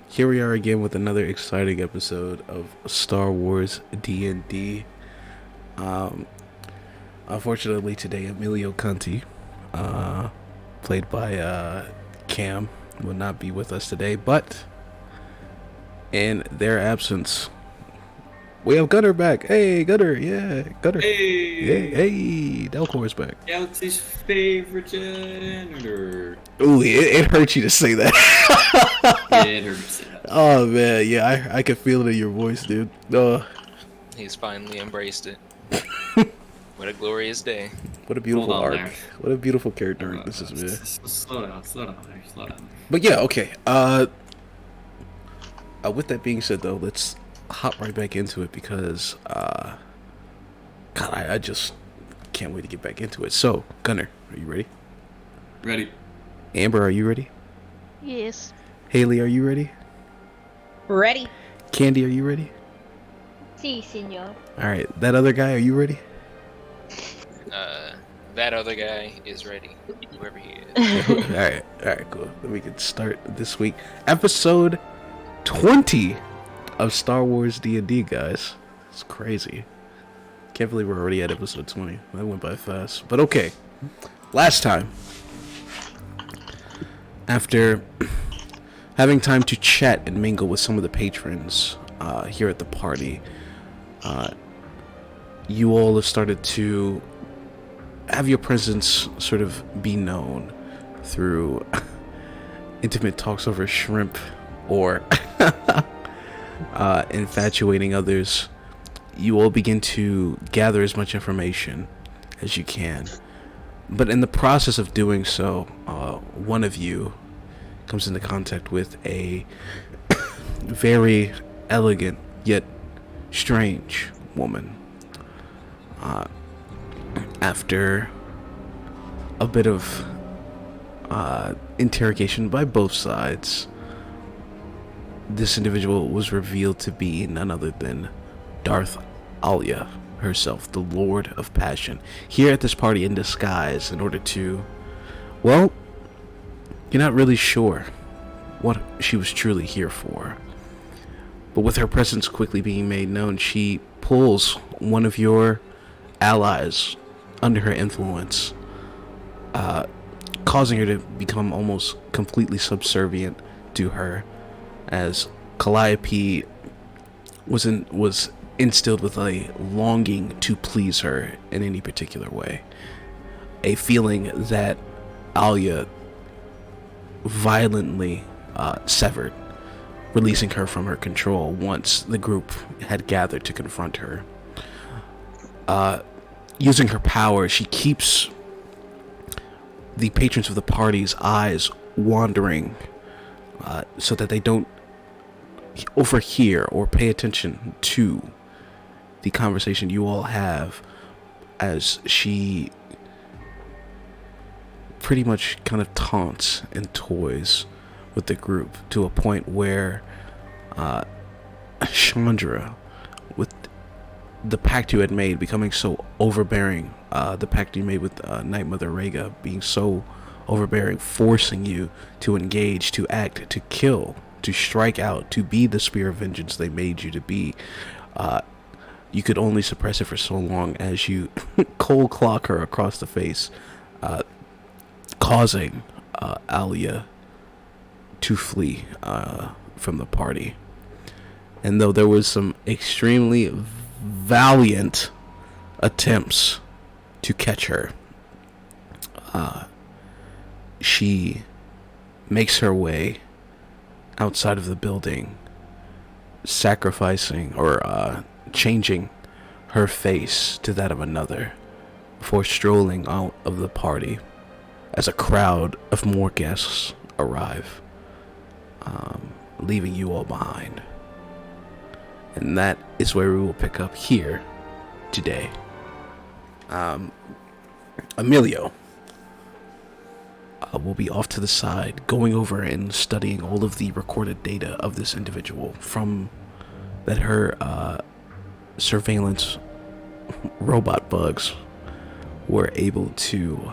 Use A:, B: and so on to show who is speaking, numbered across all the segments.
A: Here we are again with another exciting episode of Star Wars D&D. Um, Unfortunately today, Emilio Conti, played by Cam, will not be with us today, but in their absence, we have Gunner back. Hey, Gunner, yeah, Gunner.
B: Hey,
A: Hey, Delcor's back.
B: Galaxy's favorite janitor.
A: Ooh, it hurts you to say that.
B: Yeah, it hurts.
A: Oh man, yeah, I can feel it in your voice, dude.
C: He's finally embraced it. What a glorious day.
A: What a
B: Hold
A: beautiful
B: on
A: arc.
B: there.
A: What a beautiful character arc this is, man.
B: Slow down, slow down.
A: But yeah, okay. With that being said, though, let's hop right back into it because, God, I just can't wait to get back into it. So, Gunner, are you ready?
B: Ready?
A: Amber, are you ready?
D: Yes.
A: Haley, are you ready?
E: Ready.
A: Candy, are you ready?
E: Si, senor.
A: All right, that other guy, are you ready?
C: That other guy is ready, whoever he is.
A: All right, cool. Then we can start this week. Episode 20 of Star Wars D&D, guys. It's crazy. Can't believe we're already at episode 20. That went by fast. But okay. Last time, after having time to chat and mingle with some of the patrons here at the party, you all have started to have your presence sort of be known through intimate talks over shrimp or infatuating others. You all begin to gather as much information as you can. But in the process of doing so, one of you comes into contact with a very elegant yet strange woman. After a bit of interrogation by both sides, this individual was revealed to be none other than Darth Ahilia herself, the Lord of Passion, here at this party in disguise in order to, well, you're not really sure what she was truly here for. But with her presence quickly being made known, she pulls one of your allies under her influence, causing her to become almost completely subservient to her, as Calliope was instilled with a longing to please her in any particular way, a feeling that Alia violently severed, releasing her from her control once the group had gathered to confront her. Using her power, she keeps the patrons of the party's eyes wandering so that they don't overhear or pay attention to the conversation you all have, as she pretty much kind of taunts and toys with the group to a point where Chandra, with the pact you had made becoming so overbearing, the pact you made with Night Mother Rhaegar being so overbearing, forcing you to engage, to act, to kill, to strike out, to be the spear of vengeance they made you to be. You could only suppress it for so long as you cold clock her across the face, causing Alia to flee from the party. And though there was some extremely valiant attempts to catch her, she makes her way outside of the building, sacrificing or changing her face to that of another before strolling out of the party as a crowd of more guests arrive, leaving you all behind. And that is where we will pick up here today. Emilio will be off to the side, going over and studying all of the recorded data of this individual from that her surveillance robot bugs were able to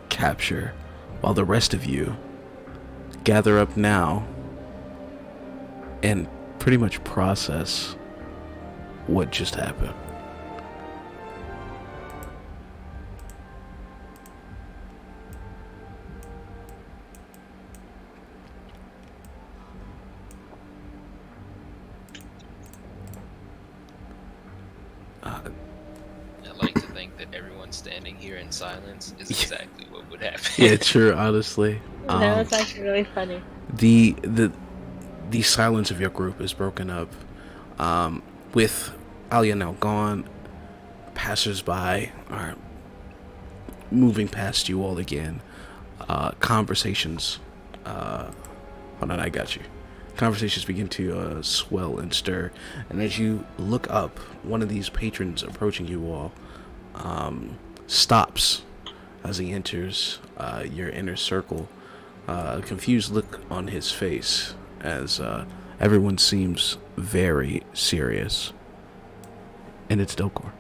A: capture, while the rest of you gather up now and pretty much process what just happened.
C: I like to think that everyone standing here in silence is exactly what would happen.
A: Yeah, true. Honestly,
E: That was actually really funny.
A: the silence of your group is broken up, with Alia now gone. Passers-by are moving past you all again. Conversations. Hold on, I got you. Conversations begin to swell and stir, and as you look up, one of these patrons approaching you all stops as he enters your inner circle. A confused look on his face as everyone seems very serious, and it's Delcor.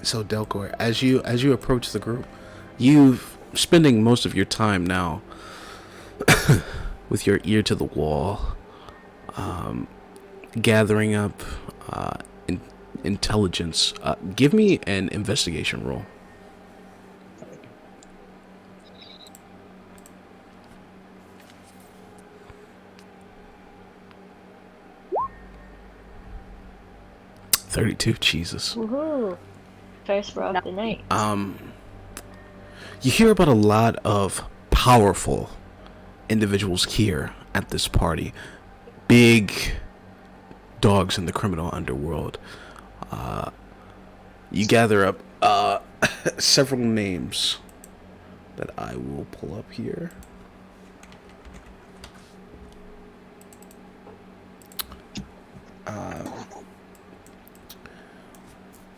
A: So Delcor, as you approach the group, you've spending most of your time now with your ear to the wall, gathering up intelligence. Give me an investigation roll. $32. Jesus.
E: Woohoo! First roll of the night.
A: You hear about a lot of powerful individuals here at this party. Big dogs in the criminal underworld. You gather up several names that I will pull up here.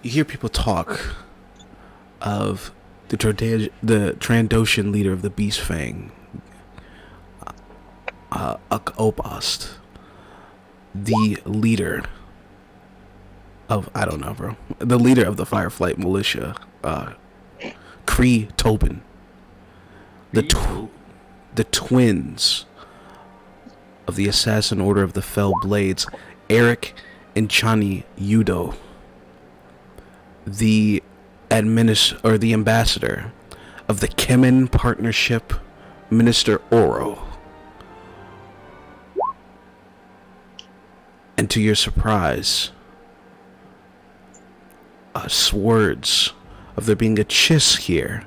A: You hear people talk of the Trandoshan leader of the Beast Fang, Obast, the leader of, I don't know, bro, the leader of the Fireflight Militia, Kree Tobin, the twins of the Assassin Order of the Fell Blades, Eric and Chani Udo, the ambassador of the Kemen Partnership, Minister Oro. And to your surprise, words of there being a Chiss here,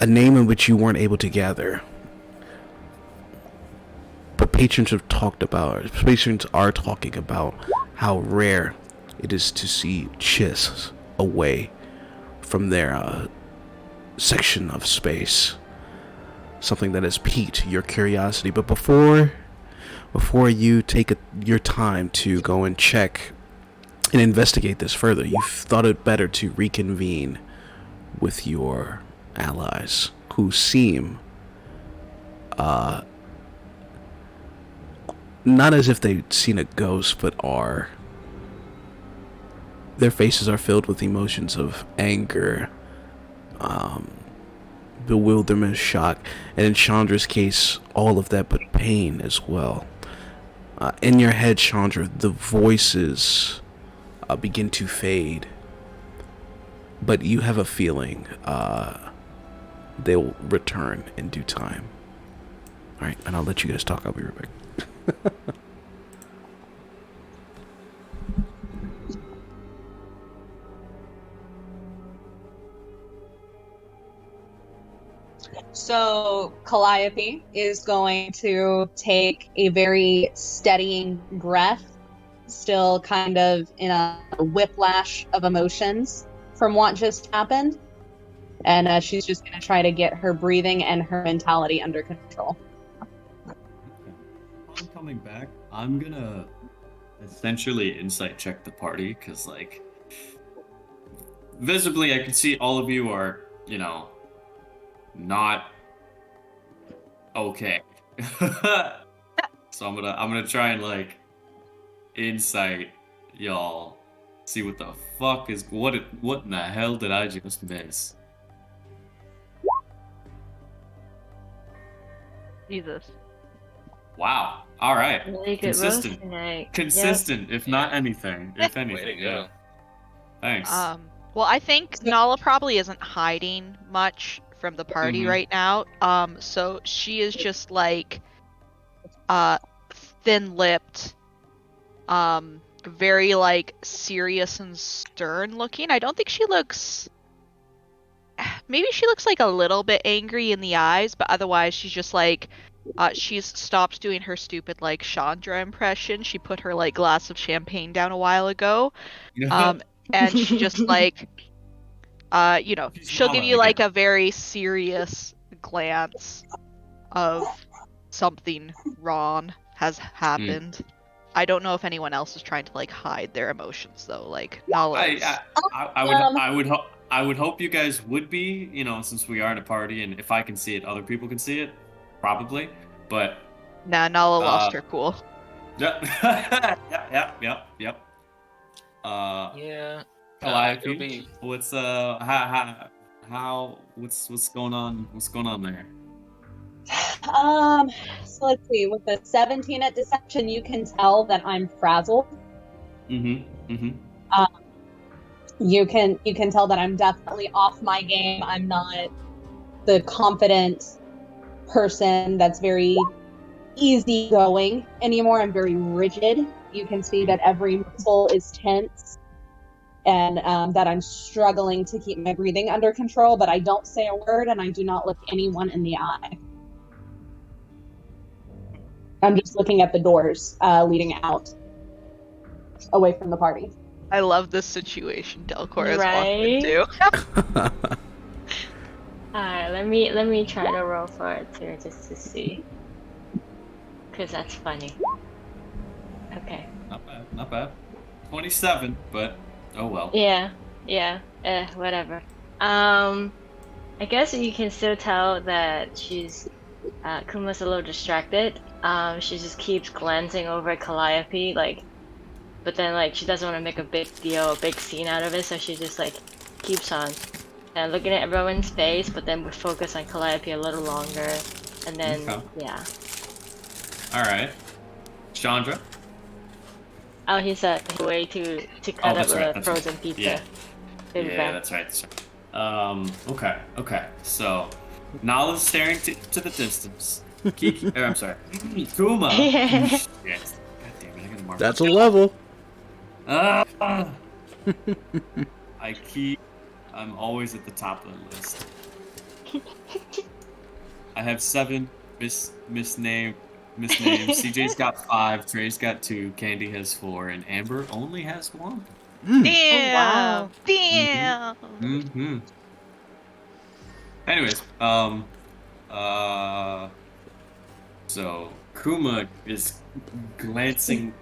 A: a name in which you weren't able to gather. But patrons are talking about how rare it is to see Chiss away from their section of space. Something that has piqued your curiosity. But before you take your time to go and check and investigate this further, you've thought it better to reconvene with your allies, who seem not as if they've seen a ghost, but their faces are filled with emotions of anger, bewilderment, shock, and in Chandra's case, all of that but pain as well. In your head, Chandra, the voices begin to fade, but you have a feeling they'll return in due time. Alright, and I'll let you guys talk. I'll be right back.
D: So Calliope is going to take a very steadying breath, still kind of in a whiplash of emotions from what just happened. And she's just going to try to get her breathing and her mentality under control.
B: I'm coming back. I'm gonna essentially insight check the party, because, like, visibly I can see all of you are, not okay. So I'm gonna try and, like, insight y'all see what the fuck is what in the hell did I just miss?
F: Jesus.
B: Wow. All right.
E: Really good roast
B: Consistent.
E: tonight.
B: Consistent, if not anything. If
C: Way
B: anything.
C: to
B: Yeah.
C: go.
B: Thanks.
F: Well, I think Nala probably isn't hiding much from the party
B: Mhm.
F: right now. So she is just like, thin-lipped, very like serious and stern looking. I don't think she looks. Maybe she looks like a little bit angry in the eyes, but otherwise she's just like, she's stopped doing her stupid like Chandra impression. She put her like glass of champagne down a while ago. And she just like,
B: She's
F: she'll give
B: Nala
F: you like
B: again.
F: a very serious glance of something wrong has happened. I don't know if anyone else is trying to like hide their emotions though. Like Nala is.
B: I would hope you guys would be, since we are in a party, and if I can see it, other people can see it, probably. But
F: Nah, Nala lost her cool.
B: yep. Yep.
C: Yeah.
B: Calliope,
C: it'll be
B: what's what's going on? What's going on there?
D: So let's see. With the 17 at deception, you can tell that I'm frazzled. You can tell that I'm definitely off my game. I'm not the confident person that's very easygoing anymore. I'm very rigid. You can see that every muscle is tense, and that I'm struggling to keep my breathing under control. But I don't say a word, and I do not look anyone in the eye. I'm just looking at the doors leading out, away from the party.
F: I love this situation Delcor has walked
E: Right?
F: into.
E: Alright, let me try to roll for it too, just to see. Cause that's funny. Okay.
B: Not bad. 27, but oh well.
E: Yeah. Whatever. I guess you can still tell that she's Kuma's a little distracted. She just keeps glancing over at Calliope, but then she doesn't want to make a big deal, a big scene out of it, so she just keeps on looking at everyone's face, but then we focus on Calliope a little longer, and then yeah.
B: All right, Chandra.
E: Oh, he's a way to cut up the frozen pizza.
B: Yeah,
E: Good back.
B: that's right. Okay. So, Nala's staring to the distance. I'm sorry. Kuma. Yes. God damn it! I gotta mark.
A: That's a level.
B: I'm always at the top of the list. I have 7 misnamed. CJ's got 5. Trey's got 2. Candy has 4, and Amber only has 1.
F: Damn!
E: Oh, wow.
F: Damn!
B: Mm-hmm. Anyways, so Kuma is glancing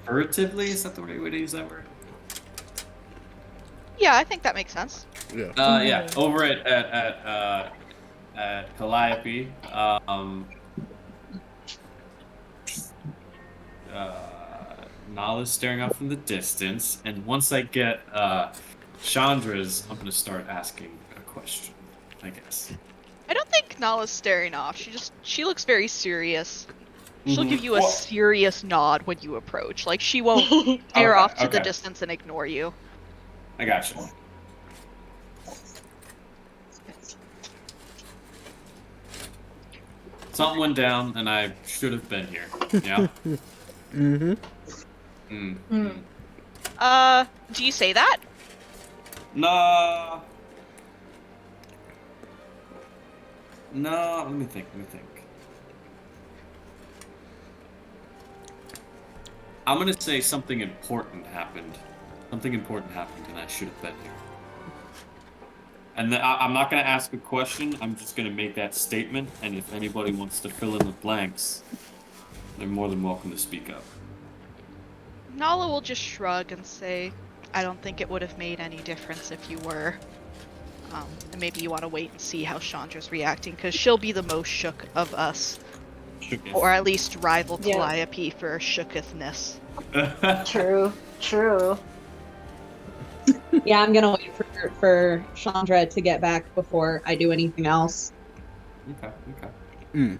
B: furtively. Is that the right way to use that word?
F: Yeah, I think that makes sense.
A: Yeah.
B: Yeah. Over at Calliope. Nala's staring off from the distance, and once I get Chandra's, I'm gonna start asking a question, I guess.
F: I don't think Nala's staring off. She looks very serious. She'll give you a
B: Well-
F: serious nod when you approach. Like she won't stare off to the distance and ignore you.
B: I got you. Something went down, and I should have been here. Yeah.
A: Mm-hmm.
F: Do you say that?
B: No. Let me think. I'm gonna say something important happened. Something important happened, and I should have been here. And I'm not gonna ask a question. I'm just gonna make that statement. And if anybody wants to fill in the blanks, they're more than welcome to speak up.
F: Nala will just shrug and say, I don't think it would have made any difference if you were. And maybe you want to wait and see how Chandra's reacting, because she'll be the most shook of us. Or at least rival
E: Yeah.
F: Calliope for shookethness.
E: True. True.
D: Yeah, I'm gonna wait for Chandra to get back before I do anything else.
B: Okay.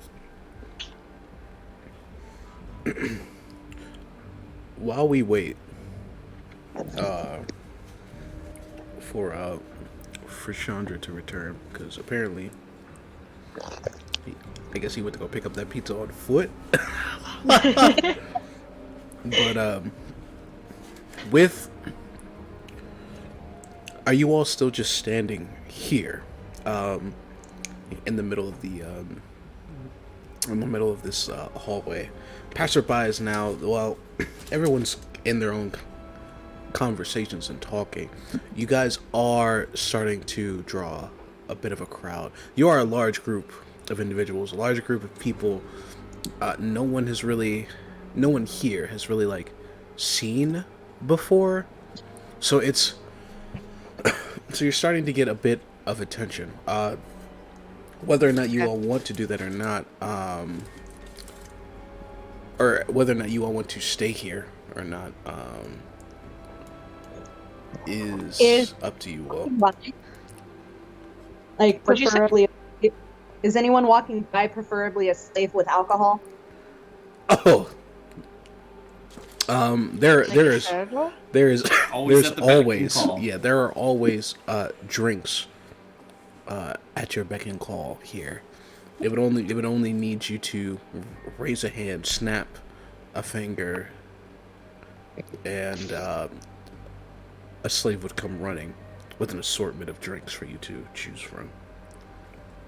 A: While we wait for Chandra to return, because apparently, I guess he went to go pick up that pizza on foot. But with, are you all still just standing here, in the middle of this hallway? Passerby is now, well, everyone's in their own conversations and talking. You guys are starting to draw a bit of a crowd. You are a large group of individuals, a large group of people. No one here has really like seen before. So it's so you're starting to get a bit of attention. Whether or not you all want to do that or not, or whether or not you all want to stay here or not, is up to you all.
D: Like,
F: What'd you say?
D: preferably, is anyone walking by preferably a slave with alcohol?
A: Oh, there is
E: Server?
A: there's
B: Always
A: there's
B: at the beck and
A: always
B: call.
A: there are always drinks at your beck and call here. It would only need you to raise a hand, snap a finger, and a slave would come running with an assortment of drinks for you to choose from.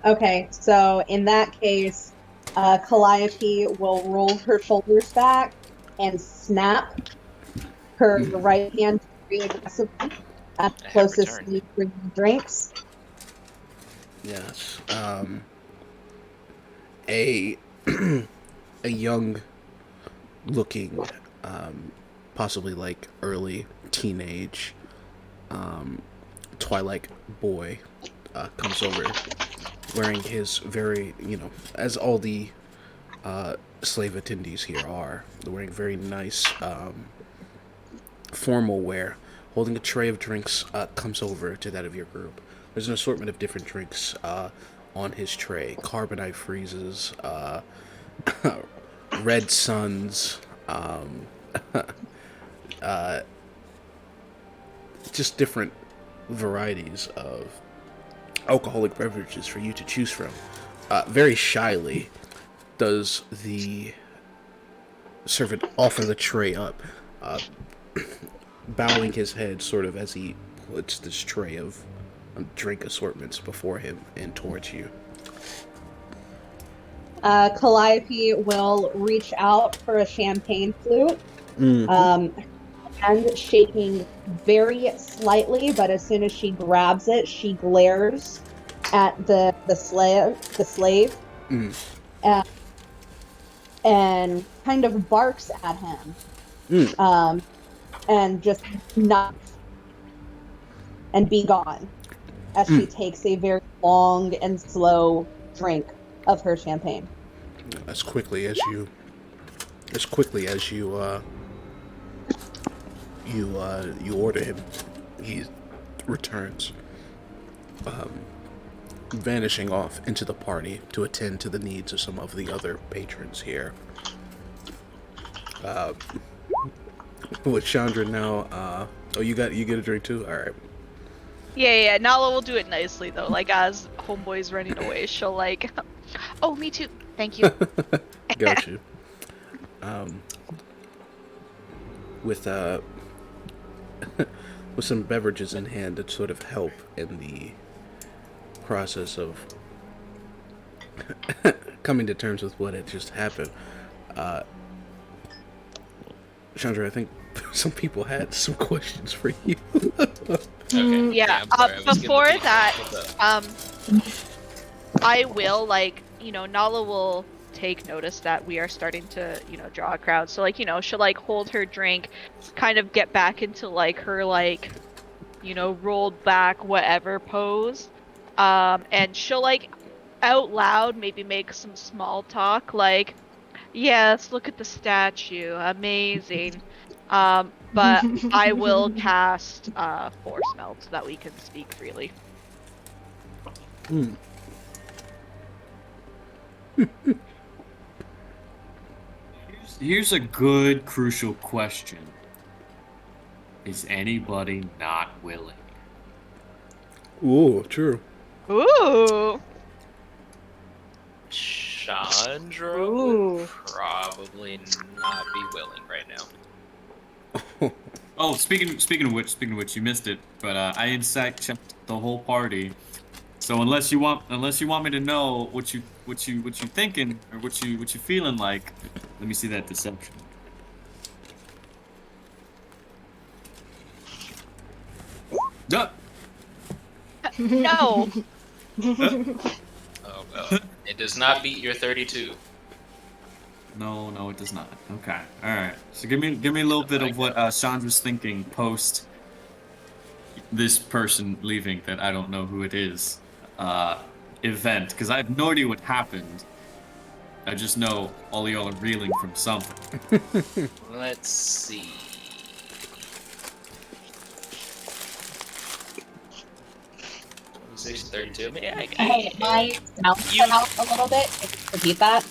D: Okay, so in that case, Calliope will roll her shoulders back and snap her right hand very aggressively at the
C: I have
D: closest
C: returned.
D: to bringing drinks.
A: Yes. A a young looking, possibly like early teenage, Twilight boy comes over wearing his very, as all the slave attendees here are. They're wearing very nice formal wear. Holding a tray of drinks, comes over to that of your group. There's an assortment of different drinks on his tray. Carbonite freezes, red suns, just different varieties of alcoholic beverages for you to choose from. Very shyly does the servant offer the tray up, bowing his head sort of as he puts this tray of drink assortments before him and towards you.
D: Calliope will reach out for a champagne flute, and shaking very slightly, but as soon as she grabs it, she glares at the slave, and kind of barks at him, and just knocks and be gone as she takes a very long and slow drink of her champagne.
A: As quickly as you order him, he returns, vanishing off into the party to attend to the needs of some of the other patrons here. With Chandra now, you get a drink too? Alright.
F: Yeah. Nala will do it nicely though. Like as homeboy's running away, she'll like, oh, me too. Thank you.
A: Got you. With with some beverages in hand that sort of help in the process of coming to terms with what had just happened. Chandra, I think some people had some questions for you.
C: Okay.
F: Yeah.
C: I'm sorry, I was getting
F: Before
C: the
F: that, I will Nala will take notice that we are starting to draw a crowd. So she'll like hold her drink, kind of get back into like her rolled back whatever pose, and she'll like out loud maybe make some small talk like, yes, look at the statue, amazing. but I will cast Force Melt so that we can speak freely.
A: Hmm.
B: Here's a good, crucial question. Is anybody not willing?
A: Ooh, true.
F: Ooh.
C: Chandra
E: Ooh.
C: would probably not be willing right now.
B: Oh, speaking of which, you missed it. But I insight checked the whole party. So unless you want me to know what you thinking or what you feeling like, let me see that deception. Duh.
F: No.
C: Oh well, it does not beat your 32.
B: No, it does not. Okay, all right. So give me a little bit of what Chandra's thinking post this person leaving that I don't know who it is. Event, because I have no idea what happened. I just know all y'all are reeling from something.
C: Let's see. Six 32.
D: Hey, my sound cut out a little bit. Can you repeat that?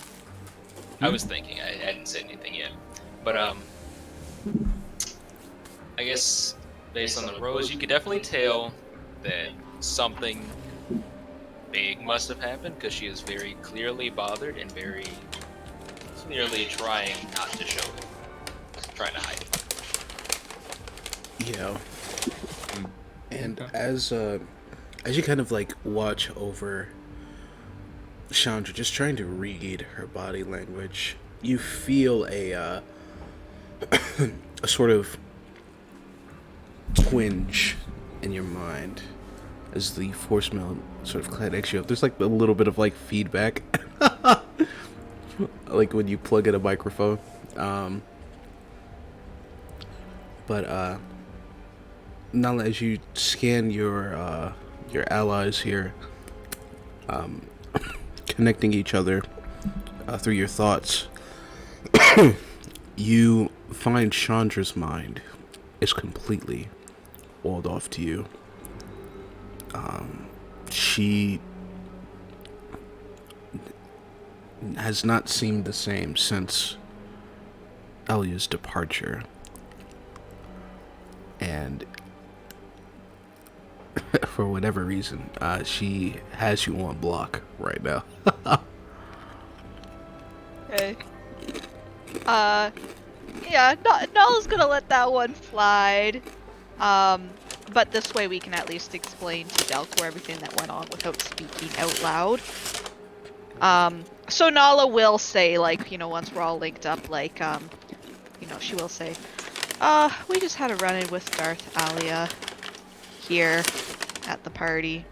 C: I was thinking. I hadn't said anything yet, but I guess based on the rose, you could definitely tell that something big must have happened because she is very clearly bothered and very clearly trying not to show it, trying to hide it.
A: Yeah. And as you kind of like watch over Chandra, just trying to read her body language, you feel a a sort of twinge in your mind as the force meld sort of connects you up. There's like a little bit of like feedback, like when you plug in a microphone. But now as you scan your allies here, connecting each other through your thoughts, you find Chandra's mind is completely walled off to you. She has not seemed the same since Elia's departure. And for whatever reason, she has you on block right now.
F: Okay. Yeah, Nala's gonna let that one slide. But this way we can at least explain to Delcor everything that went on without speaking out loud. So Nala will say, like, you know, once we're all linked up, like, you know, she will say, we just had a run-in with Darth Ahilia here at the party.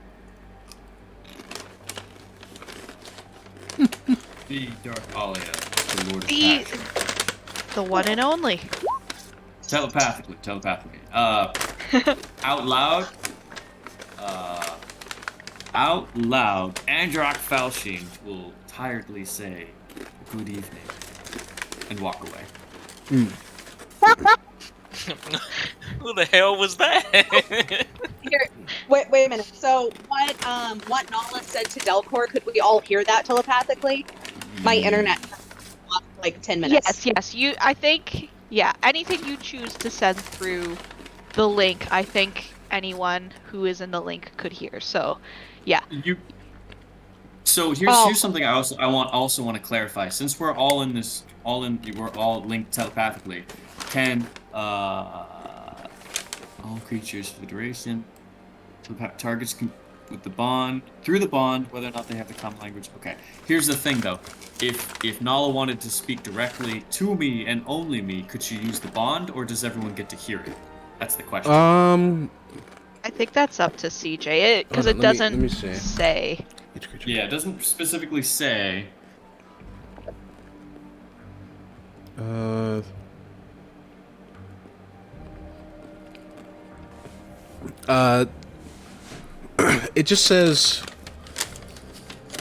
B: The Darth Ahilia, the Lord of
F: The
B: Passion.
F: one and only.
B: Telepathically. Out loud, Andrak Falsheen will tiredly say, "Good evening," and walk away.
C: Who the hell was that?
D: Here, wait a minute. So what Nala said to Delcor, could we all hear that telepathically? My internet lost like 10 minutes.
F: Yes. I think, yeah, anything you choose to send through the link, I think anyone who is in the link could hear. So, yeah.
B: So here's something I also want to clarify. Since we're all linked telepathically, can all creatures for the duration, targets can through the bond, whether or not they have the common language. Okay. Here's the thing though. If Nala wanted to speak directly to me and only me, could she use the bond, or does everyone get to hear it? That's the question.
F: I think that's up to CJ, because it doesn't
A: let me see.
F: say.
B: Yeah, it doesn't specifically say.
A: It just says.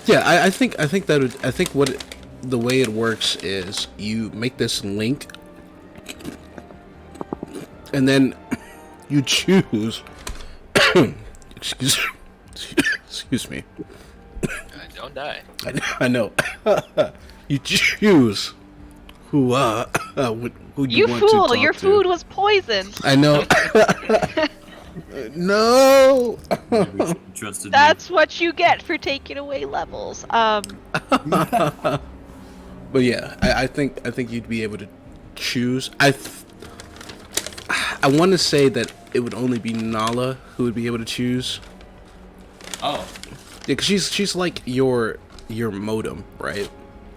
A: Yeah, I think the way it works is you make this link, And then you choose. Excuse me.
C: Don't die.
A: I know. You choose who who you
F: You
A: want to
F: fool!
A: talk
F: Your
A: to.
F: food was poisoned.
A: I know. No.
B: Maybe you should've trusted
F: That's what you get for taking away levels.
A: But yeah, I think you'd be able to choose. I want to say that it would only be Nala who would be able to choose.
B: Oh,
A: Yeah, 'cause she's like your modem, right?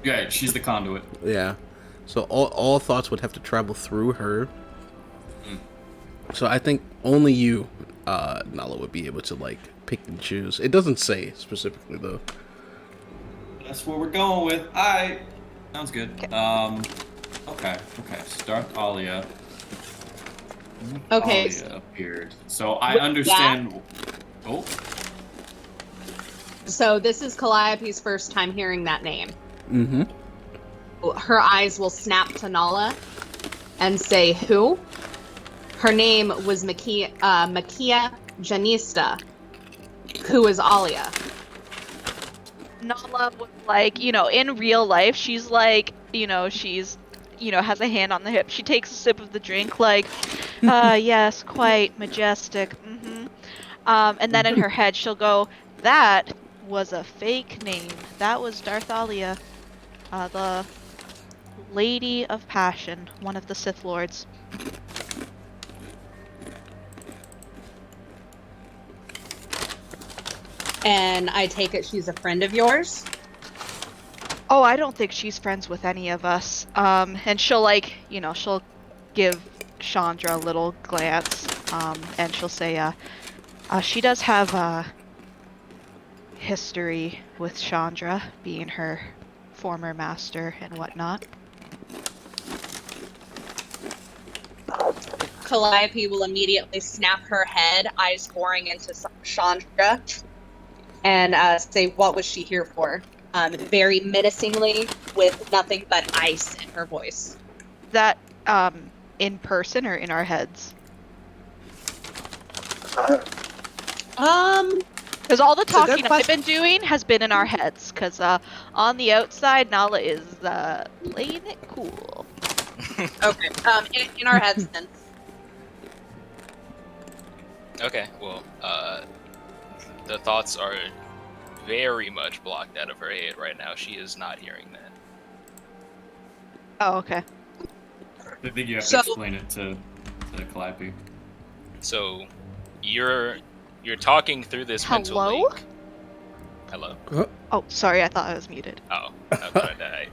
B: yeah, she's the conduit.
A: Yeah. So all thoughts would have to travel through her. So I think only you, Nala, would be able to like pick and choose. It doesn't say specifically though.
B: That's what we're going with. Alright. Sounds good. Okay. So Darth Ahilia.
D: Okay.
B: Ahilia appeared. So I
D: With
B: understand. Oh,
D: So this is Calliope's first time hearing that name.
A: Mm-hmm.
D: Her eyes will snap to Nala and say, who? Her name was Makia Janista, who is Alia.
F: Nala was like, in real life, she's like, she's, has a hand on the hip. She takes a sip of the drink, like, yes, quite majestic. And then in her head, she'll go, that was a fake name. That was Darth Ahilia, the Lady of Passion, one of the Sith Lords.
D: And I take it she's a friend of yours?
F: Oh, I don't think she's friends with any of us. And she'll she'll give Chandra a little glance, and she'll say, she does have a history with Chandra, being her former master and whatnot.
D: Calliope will immediately snap her head, eyes boring into Chandra, and say, what was she here for? Very menacingly, with nothing but ice in her voice.
F: That, in person or in our heads? Because all the
D: It's a good
F: talking I've been doing has been in our heads. Because on the outside, Nala is playing it cool.
D: Okay, in our heads then.
C: Okay, well, the thoughts are very much blocked out of her head right now. She is not hearing that.
F: Oh, okay.
B: I think you have
D: So-
B: to explain it to Calliope.
C: So, you're talking through this mental
F: Hello?
C: link. Hello.
F: Oh, sorry, I thought I was muted.
C: Oh, I thought I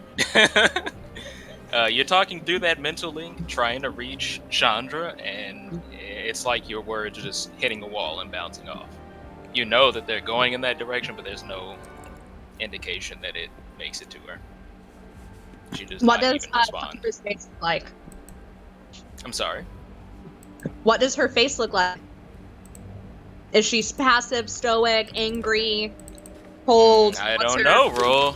C: died. You're talking through that mental link, trying to reach Chandra, and it's like your words are just hitting a wall and bouncing off. You know that they're going in that direction, but there's no indication that it makes it to her. She does
D: What
C: not
D: does
C: even respond.
D: Chandra's face look like?
C: I'm sorry.
D: What does her face look like? Is she passive, stoic, angry, cold?
C: I
D: What's
C: don't
D: her-
C: know.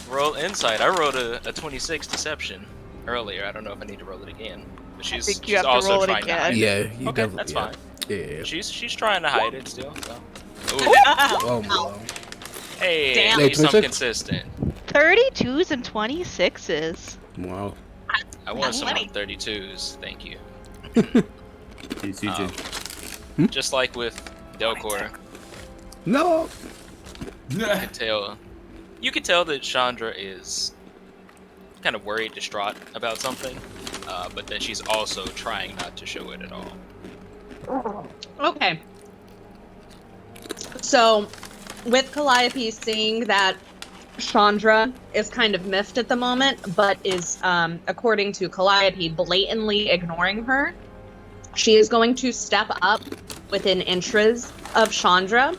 C: Roll insight. I rolled a 26 deception earlier. I don't know if I need to roll it again. But she's,
F: think you
C: she's
F: have to
C: also
F: roll it
C: trying to
F: again.
C: hide it.
A: Yeah, you
C: Okay,
A: definitely.
C: that's
A: yeah.
C: fine.
A: Yeah.
C: She's trying to hide it still. So. Ooh.
A: Oh wow.
C: Hey,
D: Damn.
C: at least I'm
A: 26?
C: consistent.
F: 32s and 26s.
A: Wow.
C: I want
D: That's
C: some
D: funny.
C: 32s. Thank you.
B: CJ.
C: Just like with Delcor,
A: No.
C: you could tell that Chandra is kind of worried, distraught about something, but then she's also trying not to show it at all.
D: Okay. So, with Calliope seeing that Chandra is kind of miffed at the moment, but is, according to Calliope, blatantly ignoring her, she is going to step up within inches of Chandra,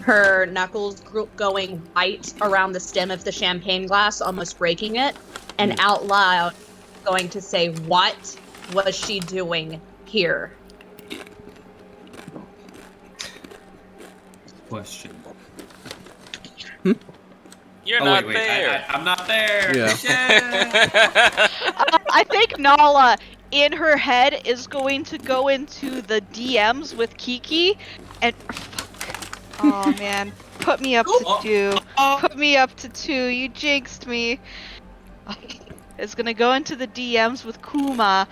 D: her knuckles going white around the stem of the champagne glass, almost breaking it, and out loud going to say, what was she doing here?
B: Question.
C: You're
B: Oh
C: not
B: wait,
C: there.
B: I'm not there.
A: Yeah.
B: Shit.
F: I think Nala in her head is going to go into the DMs with Kiki and fuck. Oh man, put me up to 2. Put me up to 2. You jinxed me. Is gonna go into the DMs with Kuma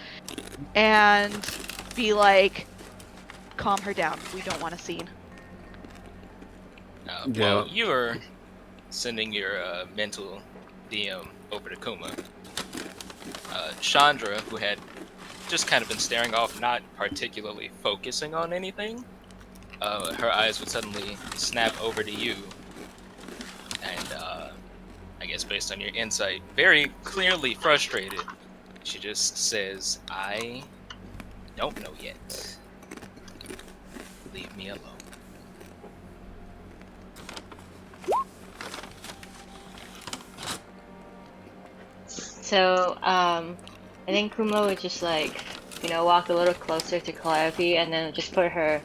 F: and be like, calm her down. We don't want a scene.
C: Well, you are sending your mental DM over to Kuma. Chandra, who had just kind of been staring off, not particularly focusing on anything, her eyes would suddenly snap over to you, and I guess based on your insight, very clearly frustrated, she just says, I don't know yet. Leave me alone.
E: So, I think Kuma would just like, walk a little closer to Calliope and then just put her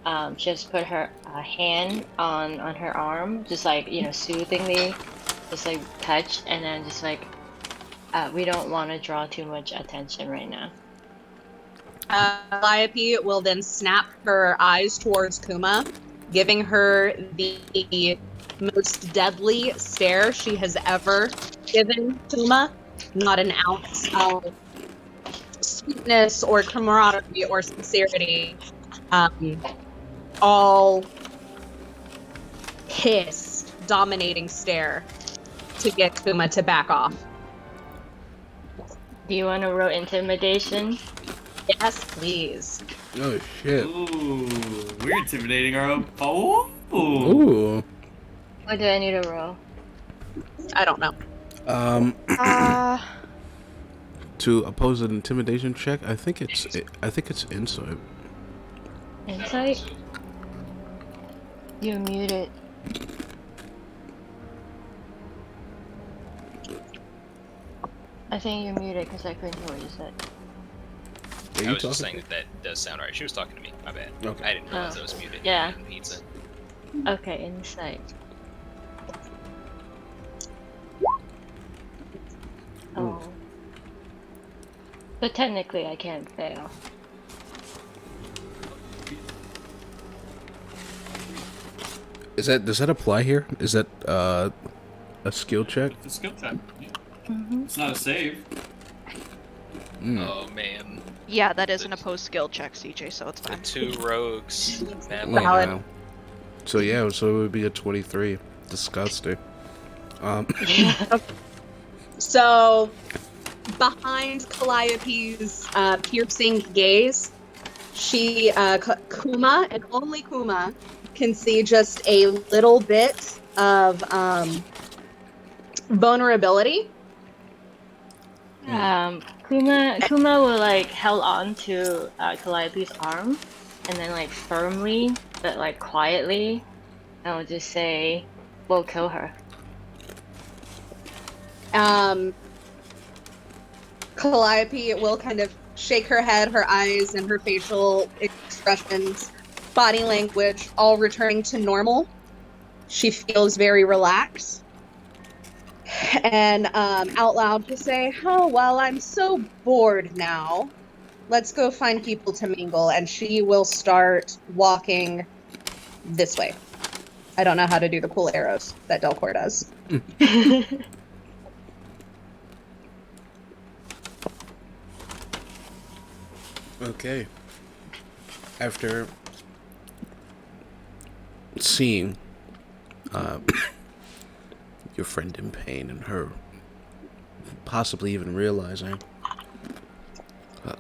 E: hand on her arm, just like, soothingly, just like touch, and then just like, we don't want to draw too much attention right now.
D: Calliope will then snap her eyes towards Kuma, giving her the most deadly stare she has ever given Kuma. Not an ounce of sweetness or camaraderie or sincerity. All pissed, dominating stare to get Kuma to back off.
E: Do you want to roll intimidation?
D: Yes, please.
A: Oh shit.
B: Ooh, we're intimidating our own. Oh.
A: Ooh.
E: What do I need to roll?
D: I don't know.
A: To oppose an intimidation check, I think it's insight.
E: Insight? You're muted. I think you're muted because I couldn't hear what you said.
C: I was just saying that does sound right. She was talking to me. My bad.
A: Okay.
C: I didn't realize I was muted.
E: Yeah.
C: Pizza.
E: Okay, insight. Oh. But technically I can't fail.
A: Does that apply here? Is that a skill check?
B: It's a skill check. Yeah.
E: Mm-hmm.
B: It's not a save.
C: Oh man.
F: Yeah, that is an opposed skill check, CJ, so it's
C: The
F: fine.
C: 2 rogues. That
A: Oh,
D: Valid.
A: wow. So yeah, so it would be a 23. Disgusting.
D: So, behind Calliope's piercing gaze, Kuma, and only Kuma, can see just a little bit of vulnerability.
E: Kuma will like held on to Calliope's arm, and then like firmly but like quietly, I will just say, "We'll kill her."
D: Calliope will kind of shake her head, her eyes, and her facial expressions, body language, all returning to normal. She feels very relaxed. And out loud to say, oh, well, I'm so bored now. Let's go find people to mingle. And she will start walking this way. I don't know how to do the cool arrows that Delcor does.
A: Okay. After seeing your friend in pain and her possibly even realizing,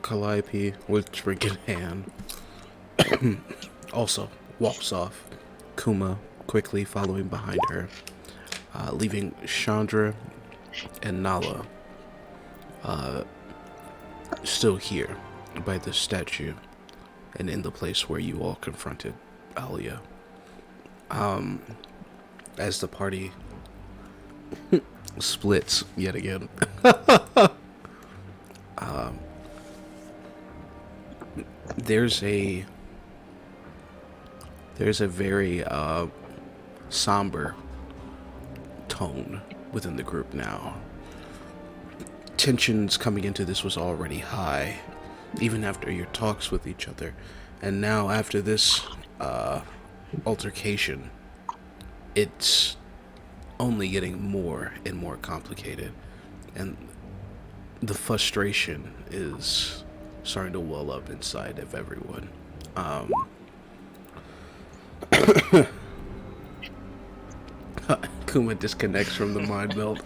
A: Calliope, with drink in hand, also walks off, Kuma quickly following behind her, leaving Chandra and Nala still here by the statue and in the place where you all confronted Alia. As the party splits yet again. There's a very somber tone within the group now. Tensions coming into this was already high, even after your talks with each other. And now, after this altercation, it's only getting more and more complicated. And the frustration is starting to well up inside of everyone. Kuma disconnects from the mind meld.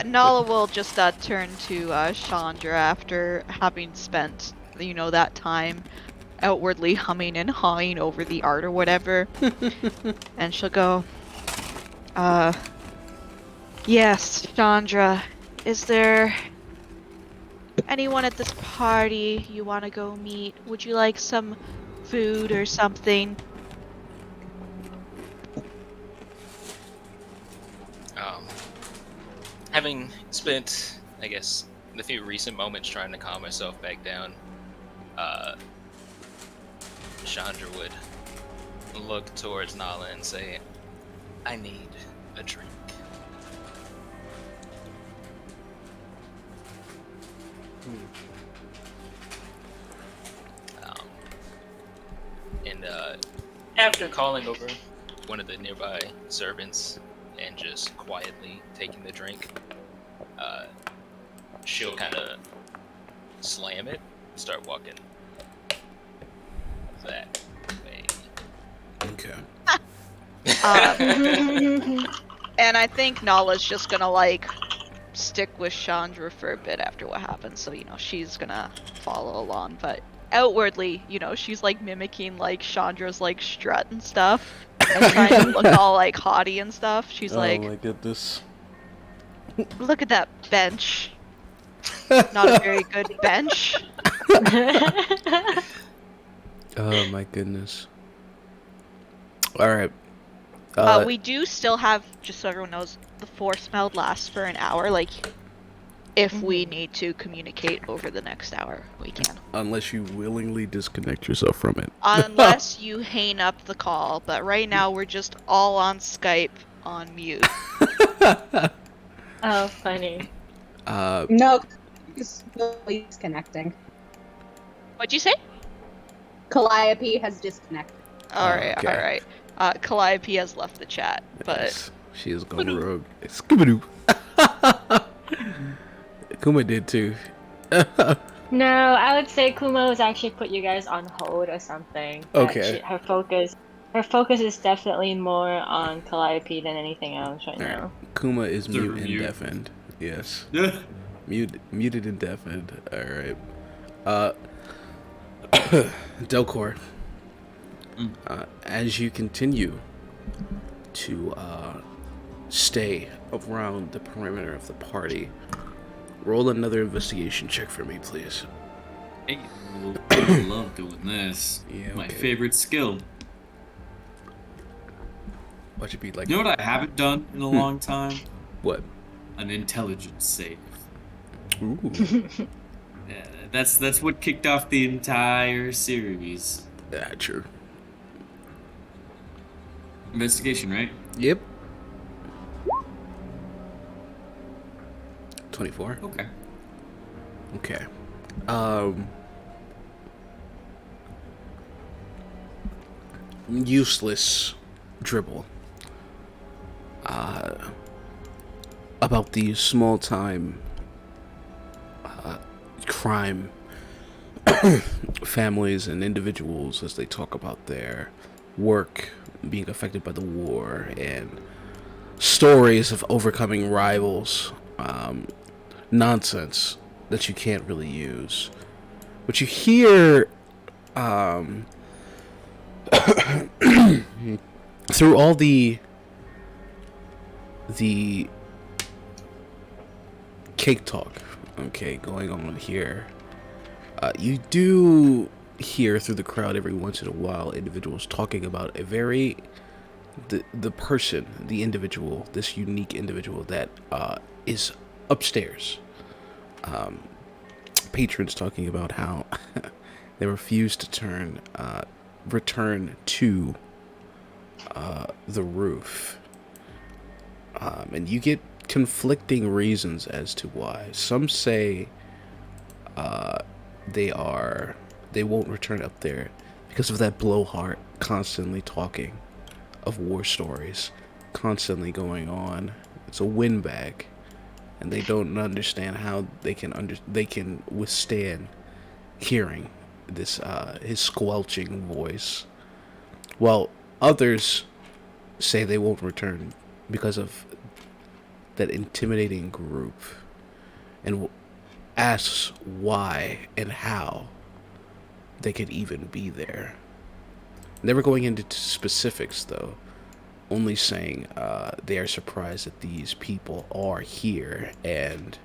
F: Nala will just turn to Chandra after having spent, that time outwardly humming and hawing over the art or whatever. And she'll go, yes, Chandra, is there anyone at this party you want to go meet? Would you like some food or something?
C: Having spent, I guess, the few recent moments trying to calm myself back down, Chandra would look towards Nala and say, I need a drink. And after calling over one of the nearby servants and just quietly taking the drink, she'll kind of slam it, start walking that way.
A: Okay.
F: And I think Nala's just gonna stick with Chandra for a bit after what happens, so she's gonna follow along, but outwardly, she's mimicking Chandra's strut and stuff and trying to look all haughty and stuff. She's
A: oh my goodness.
F: Look at that bench. Not a very good bench.
A: Oh my goodness. Alright.
F: We do still have, just so everyone knows, the force meld lasts for an hour. If we need to communicate over the next hour, we can.
A: Unless you willingly disconnect yourself from it.
F: Unless you hang up the call, but right now we're just all on Skype on mute.
E: Oh, funny.
D: No, he's connecting.
F: What'd you say?
D: Calliope has disconnected.
F: Alright,
A: okay.
F: alright. Calliope has left the chat, but...
A: Yes, she has gone rogue. Scooby-Doo. Kuma did too.
E: No, I would say Kumo's actually put you guys on hold or something.
A: Okay.
E: Her focus is definitely more on Calliope than anything else right now.
A: Kuma is mute and
B: mute.
A: deafened. Yes.
B: Yeah.
A: Muted and deafened. Alright. Delcor. As you continue to stay around the perimeter of the party, roll another investigation check for me, please.
B: Hey, I love doing this.
A: Yeah,
B: My
A: okay.
B: favorite skill.
A: What should be like?
B: You know what I haven't done in a long time?
A: What?
B: An intelligence save.
A: Ooh.
B: Yeah, that's what kicked off the entire series.
A: Yeah, true.
B: Investigation, right?
A: Yep. 24.
B: Okay.
A: Okay. Useless dribble. About the small time crime families and individuals as they talk about their work being affected by the war and stories of overcoming rivals. Nonsense that you can't really use. But you hear through all the cake talk, okay, going on here, you do hear through the crowd every once in a while individuals talking about a very the person, the individual, this unique individual that is upstairs. Patrons talking about how they refuse to return to the roof. And you get conflicting reasons as to why. Some say they won't return up there because of that blowhard constantly talking of war stories, constantly going on. It's a windbag, and they don't understand how they can withstand hearing this his squelching voice. While others say they won't return because of that intimidating group, and asks why and how they could even be there. Never going into specifics, though, only saying they are surprised that these people are here, and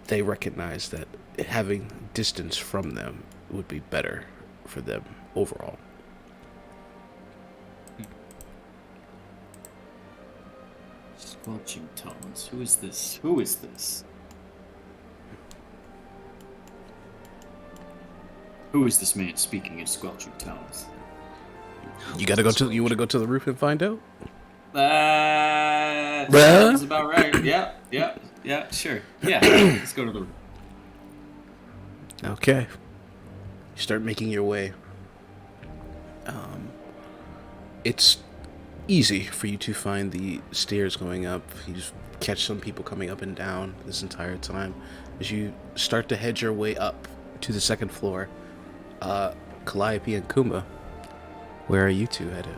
A: they recognize that having distance from them would be better for them overall.
B: Squelching tones. Who is this? Who is this? Who is this man speaking in squelching tones?
A: You want to go to the roof and find out?
B: That
A: Bruh?
B: sounds about right. Yeah, sure. Yeah, let's go to the room.
A: Okay. You start making your way. It's easy for you to find the stairs going up. You just catch some people coming up and down this entire time. As you start to head your way up to the second floor, Calliope and Kuma, where are you two headed?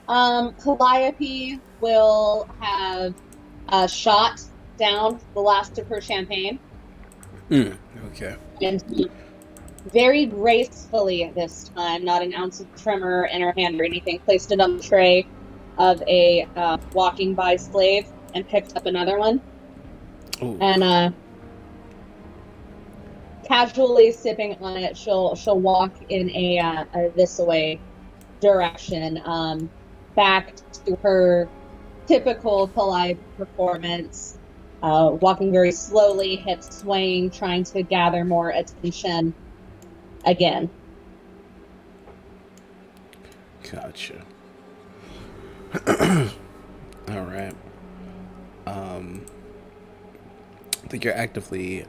D: Calliope will have shot down the last of her champagne.
A: Okay.
D: And very gracefully this time, not an ounce of tremor in her hand or anything, placed it on the tray of a walking by slave and picked up another one.
A: Ooh.
D: And casually sipping on it, she'll walk in a this way direction, back to her typical Calliope performance, walking very slowly, hips swaying, trying to gather more attention again.
A: Gotcha. All right. I think you're actively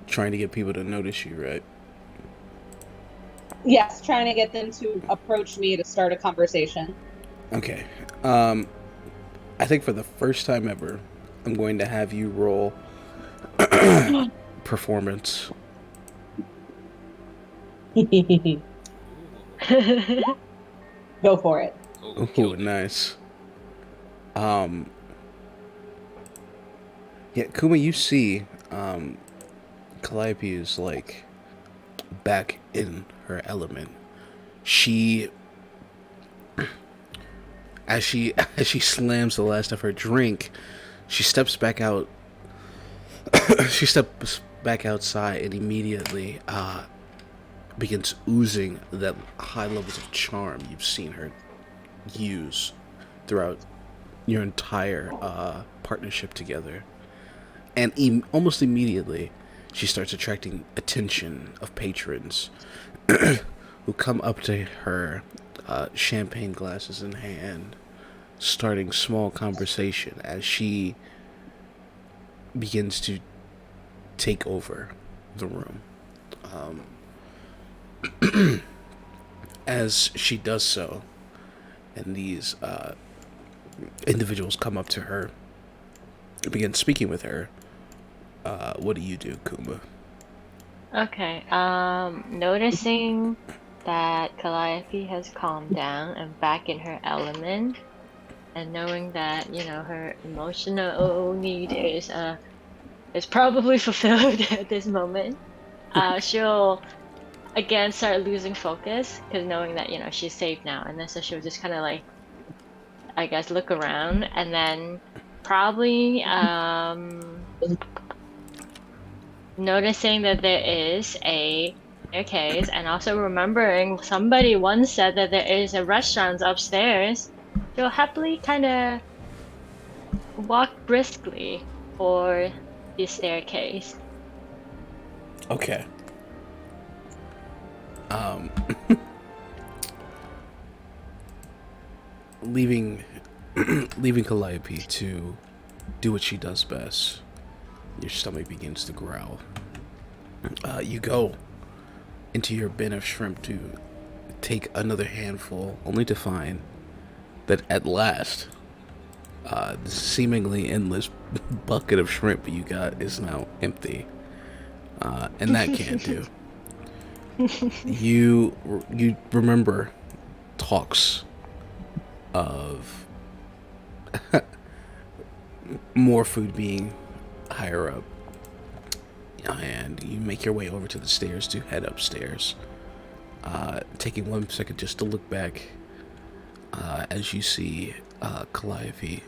A: trying to get people to notice you, right?
D: Yes, trying to get them to approach me to start a conversation.
A: Okay. I think for the first time ever, I'm going to have you roll performance.
D: Go for it.
A: Ooh, nice. Yeah, Kuma, you see, Calliope is like back in her element. As she slams the last of her drink, she steps back out. She steps back outside and immediately begins oozing that high levels of charm you've seen her use throughout your entire partnership together. And almost immediately, she starts attracting attention of patrons who come up to her, champagne glasses in hand, starting small conversation as she begins to take over the room. As she does so, and these individuals come up to her and begin speaking with her, what do you do, Kuma?
E: Okay, noticing that Calliope has calmed down and back in her element, and knowing that, her emotional need is probably fulfilled at this moment, she'll again start losing focus, because knowing that, she's safe now, and then so she'll just kind of like, I guess, look around, and then probably noticing that there is a staircase, and also remembering somebody once said that there is a restaurant upstairs, she'll happily kind of walk briskly for the staircase.
A: Okay. leaving leaving Calliope to do what she does best. Your stomach begins to growl. You go into your bin of shrimp to take another handful, only to find that at last, the seemingly endless bucket of shrimp you got is now empty. And that can't do. You remember talks of more food being higher up, and you make your way over to the stairs to head upstairs, taking 1 second just to look back as you see Calliope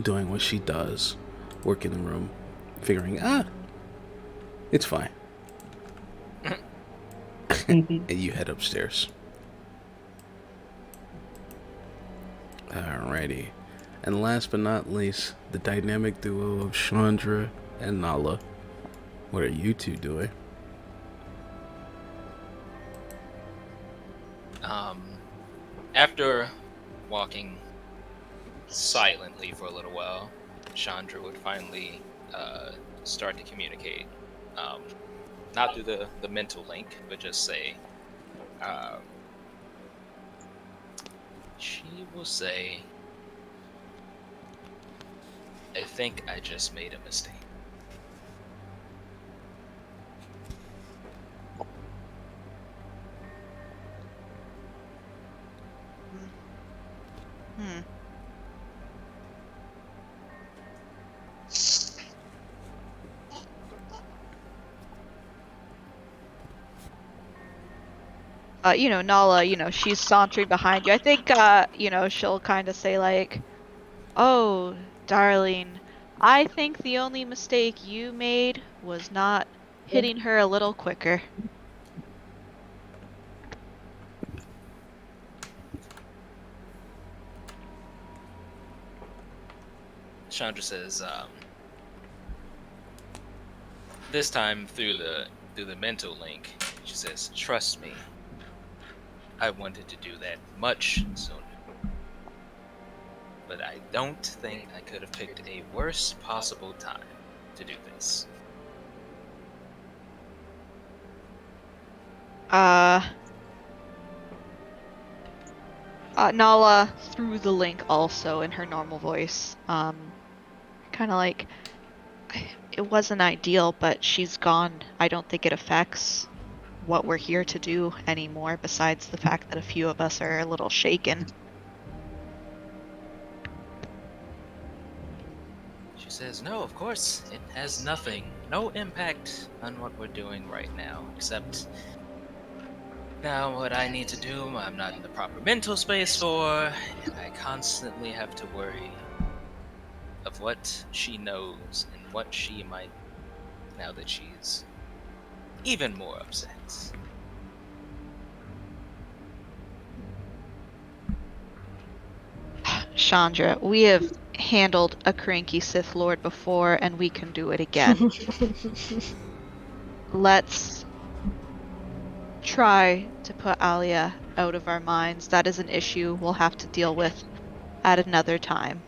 A: doing what she does, work in the room, figuring, it's fine. And you head upstairs. Alrighty. And last but not least, the dynamic duo of Chandra and Nala. What are you two doing?
C: After walking silently for a little while, Chandra would finally start to communicate. Not through the mental link, but just say, she will say, I think I just made a mistake.
F: Nala, she's sauntering behind you. I think, she'll kind of say like, "Oh, darling, I think the only mistake you made was not hitting her a little quicker."
C: Chandra says, this time through the mental link, she says, "Trust me, I wanted to do that much sooner. But I don't think I could have picked a worse possible time to do this."
F: Nala through the link also in her normal voice. Kind of like, it wasn't ideal, but she's gone. I don't think it affects what we're here to do anymore, besides the fact that a few of us are a little shaken.
C: She says, "No, of course, it has no impact on what we're doing right now, except now what I need to do, I'm not in the proper mental space for, and I constantly have to worry of what she knows and what she might, now that she's even more upset."
F: Chandra, we have handled a cranky Sith Lord before, and we can do it again. Let's try to put Alia out of our minds. That is an issue we'll have to deal with at another time.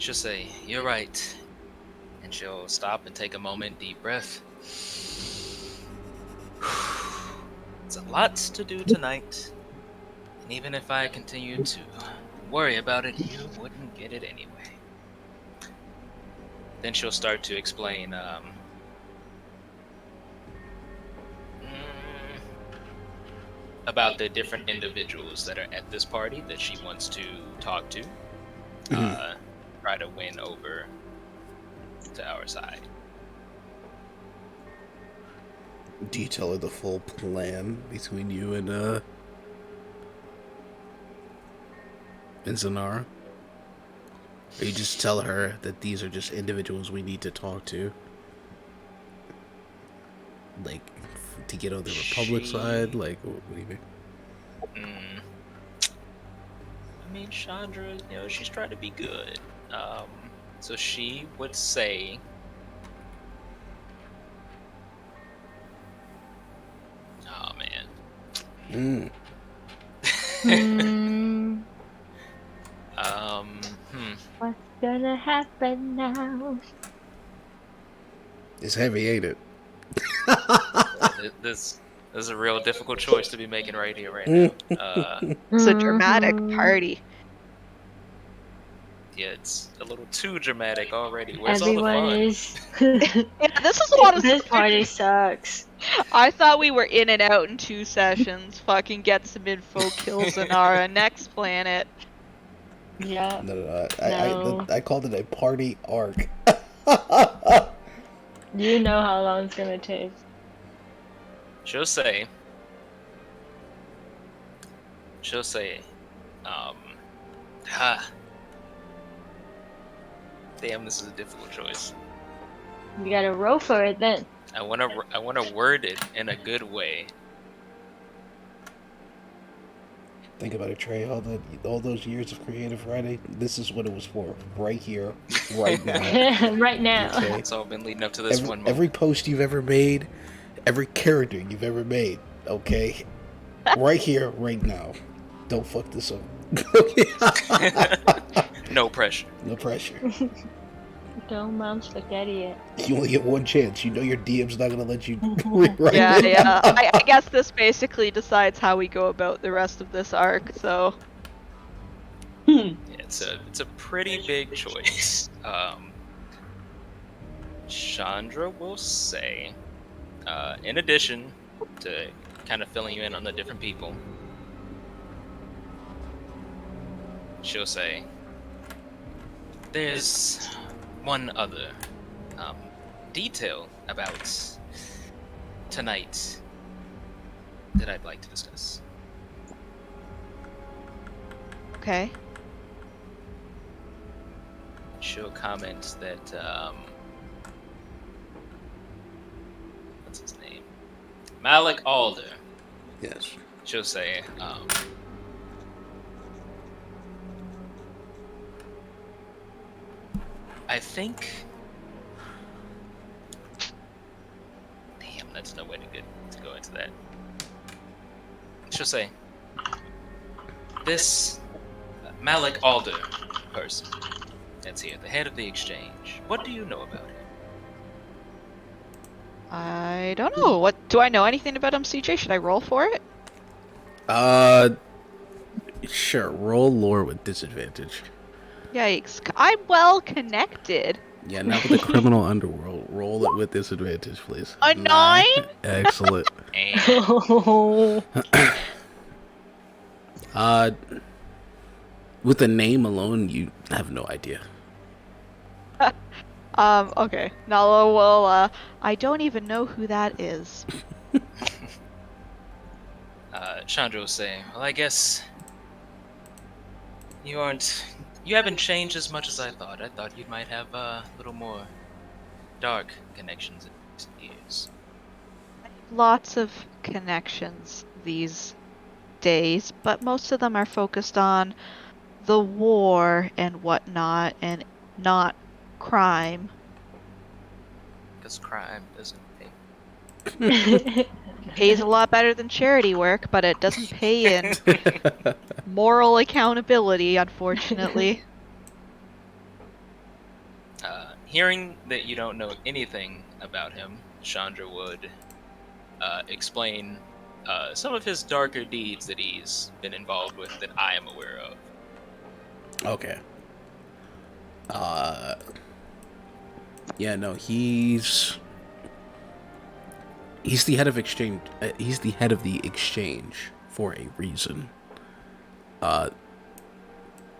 C: She'll say, "You're right." And she'll stop and take a moment, deep breath. It's a lot to do tonight. And even if I continue to worry about it, you wouldn't get it anyway. Then she'll start to explain about the different individuals that are at this party that she wants to talk to. Try to win over to our side.
A: Do you tell her the full plan between you and Za'nara? Or you just tell her that these are just individuals we need to talk to? Like, to get on the Republic side? Like, what do you mean?
C: I mean, Chandra, she's trying to be good. So she would say, oh man.
E: Hmm.
C: Um,
E: What's gonna happen now?
A: It's heavy, ain't it?
C: this is a real difficult choice to be making right here, right now.
F: It's a dramatic
E: Mhm.
F: party.
C: Yeah, it's a little too dramatic already. Where's all the
E: Everyone
C: fun?
E: is.
F: Yeah, this is a lot of
E: This party
F: switching.
E: sucks.
F: I thought we were in and out in 2 sessions. Fucking get some info, kill Za'nara, next planet.
E: Yeah.
A: No. I called it a party arc.
E: You know how long it's gonna take.
C: She'll say, ha. Damn, this is a difficult choice.
E: You gotta roll for it then.
C: I wanna word it in a good way.
A: Think about it, Trey. All those years of creative writing. This is what it was for. Right here, right now.
E: Right now.
A: Okay.
C: It's all been leading up to this one moment.
A: Every post you've ever made, every character you've ever made. Okay. Right here, right now. Don't fuck this up.
C: No pressure.
A: No pressure.
E: Don't mom spaghetti it.
A: You only get one chance. You know your DM's not gonna let you rewrite
F: Yeah,
A: it.
F: yeah. I guess this basically decides how we go about the rest of this arc, so...
C: Yeah, it's a pretty big choice. Chandra will say, in addition to kind of filling you in on the different people, she'll say, there's one other detail about tonight that I'd like to discuss.
F: Okay.
C: She'll comment that, what's his name? Malik Alder.
A: Yes.
C: She'll say, I think... Damn, that's no way to go into that. She'll say, this Malik Alder person that's here, the head of the exchange, what do you know about him?
F: I don't know. What do I know anything about MCJ? Should I roll for it?
A: Sure. Roll lore with disadvantage.
F: Yikes. I'm well connected.
A: Yeah, not with the criminal underworld. Roll it with disadvantage, please.
F: A 9?
A: Excellent.
C: And
A: With the name alone, you have no idea.
F: Okay. Nala will, I don't even know who that is.
C: Chandra will say, well, I guess you haven't changed as much as I thought. I thought you might have a little more dark connections in recent years.
F: Lots of connections these days, but most of them are focused on the war and whatnot, and not crime.
C: Because crime doesn't pay.
F: Pays a lot better than charity work, but it doesn't pay in moral accountability, unfortunately.
C: Hearing that you don't know anything about him, Chandra would explain some of his darker deeds that he's been involved with that I am aware of.
A: Okay. Yeah, no, he's the head of exchange. He's the head of the exchange for a reason.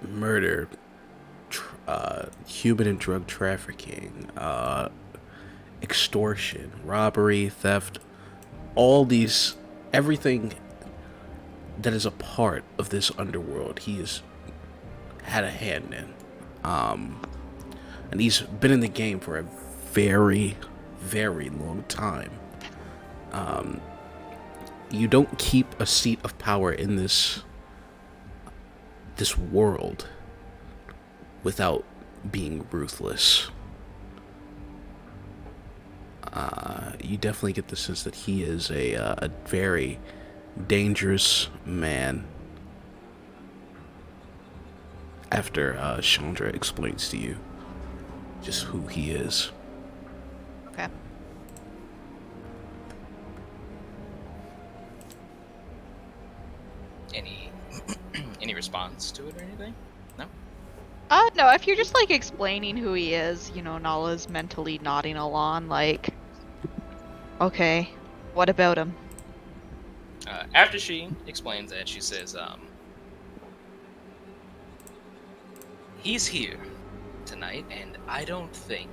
A: Murder, human and drug trafficking, extortion, robbery, theft, all these, everything that is a part of this underworld, he has had a hand in. And he's been in the game for a very, very long time. You don't keep a seat of power in this this world without being ruthless. You definitely get the sense that he is a very dangerous man. After Chandra explains to you just who he is.
F: Okay.
C: Any response to it or anything? No?
F: No, if you're just like explaining who he is, Nala's mentally nodding along, like, okay, what about him?
C: After she explains that, she says, he's here tonight, and I don't think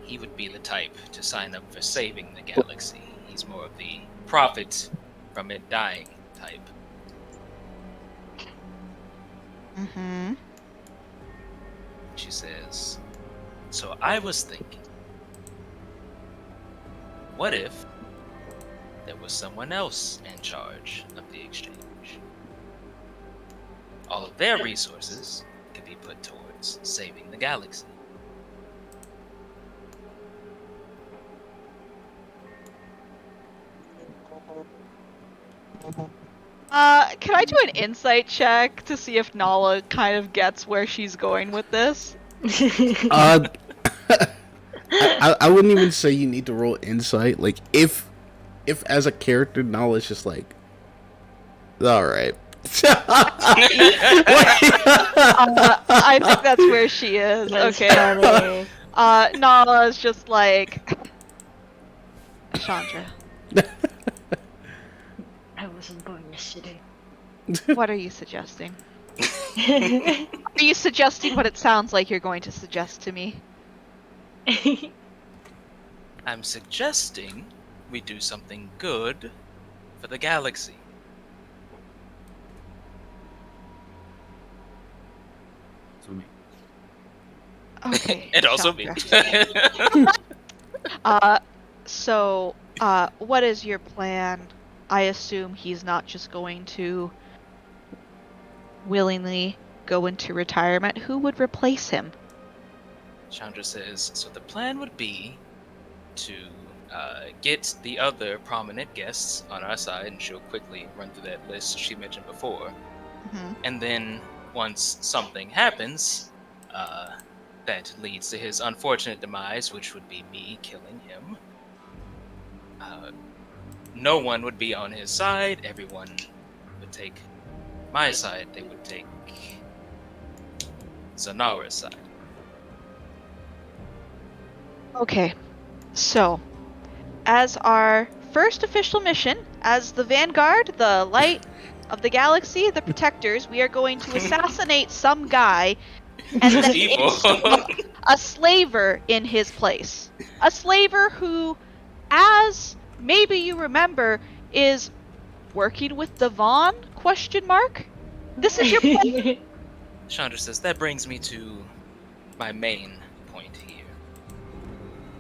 C: he would be the type to sign up for saving the galaxy. He's more of the profit from it dying type.
F: Mm-hmm.
C: She says, so I was thinking, what if there was someone else in charge of the exchange? All of their resources could be put towards saving the galaxy.
F: Can I do an insight check to see if Nala kind of gets where she's going with this?
A: I wouldn't even say you need to roll insight. Like, if as a character, knowledge is like, all right.
F: I think that's where she is.
E: That's
F: Okay.
E: funny.
F: Nala's just like, Chandra,
E: I wasn't born yesterday.
F: what are you suggesting? Are you suggesting what it sounds like you're going to suggest to me?
C: I'm suggesting we do something good for the galaxy.
B: So me.
F: Okay.
C: And also me.
F: Chandra. So, what is your plan? I assume he's not just going to willingly go into retirement. Who would replace him?
C: Chandra says, so the plan would be to get the other prominent guests on our side, and she'll quickly run through that list she mentioned before.
F: Mm-hmm.
C: And then once something happens that leads to his unfortunate demise, which would be me killing him, no one would be on his side. Everyone would take my side. They would take Za'nara's side.
F: Okay, so as our first official mission, as the Vanguard, the light of the galaxy, the protectors, we are going to assassinate some guy and
C: This
F: then
C: is evil.
F: install a slaver in his place. A slaver who, as maybe you remember, is working with the Vaughn? Question mark? This is your plan?
C: Chandra says, that brings me to my main point here.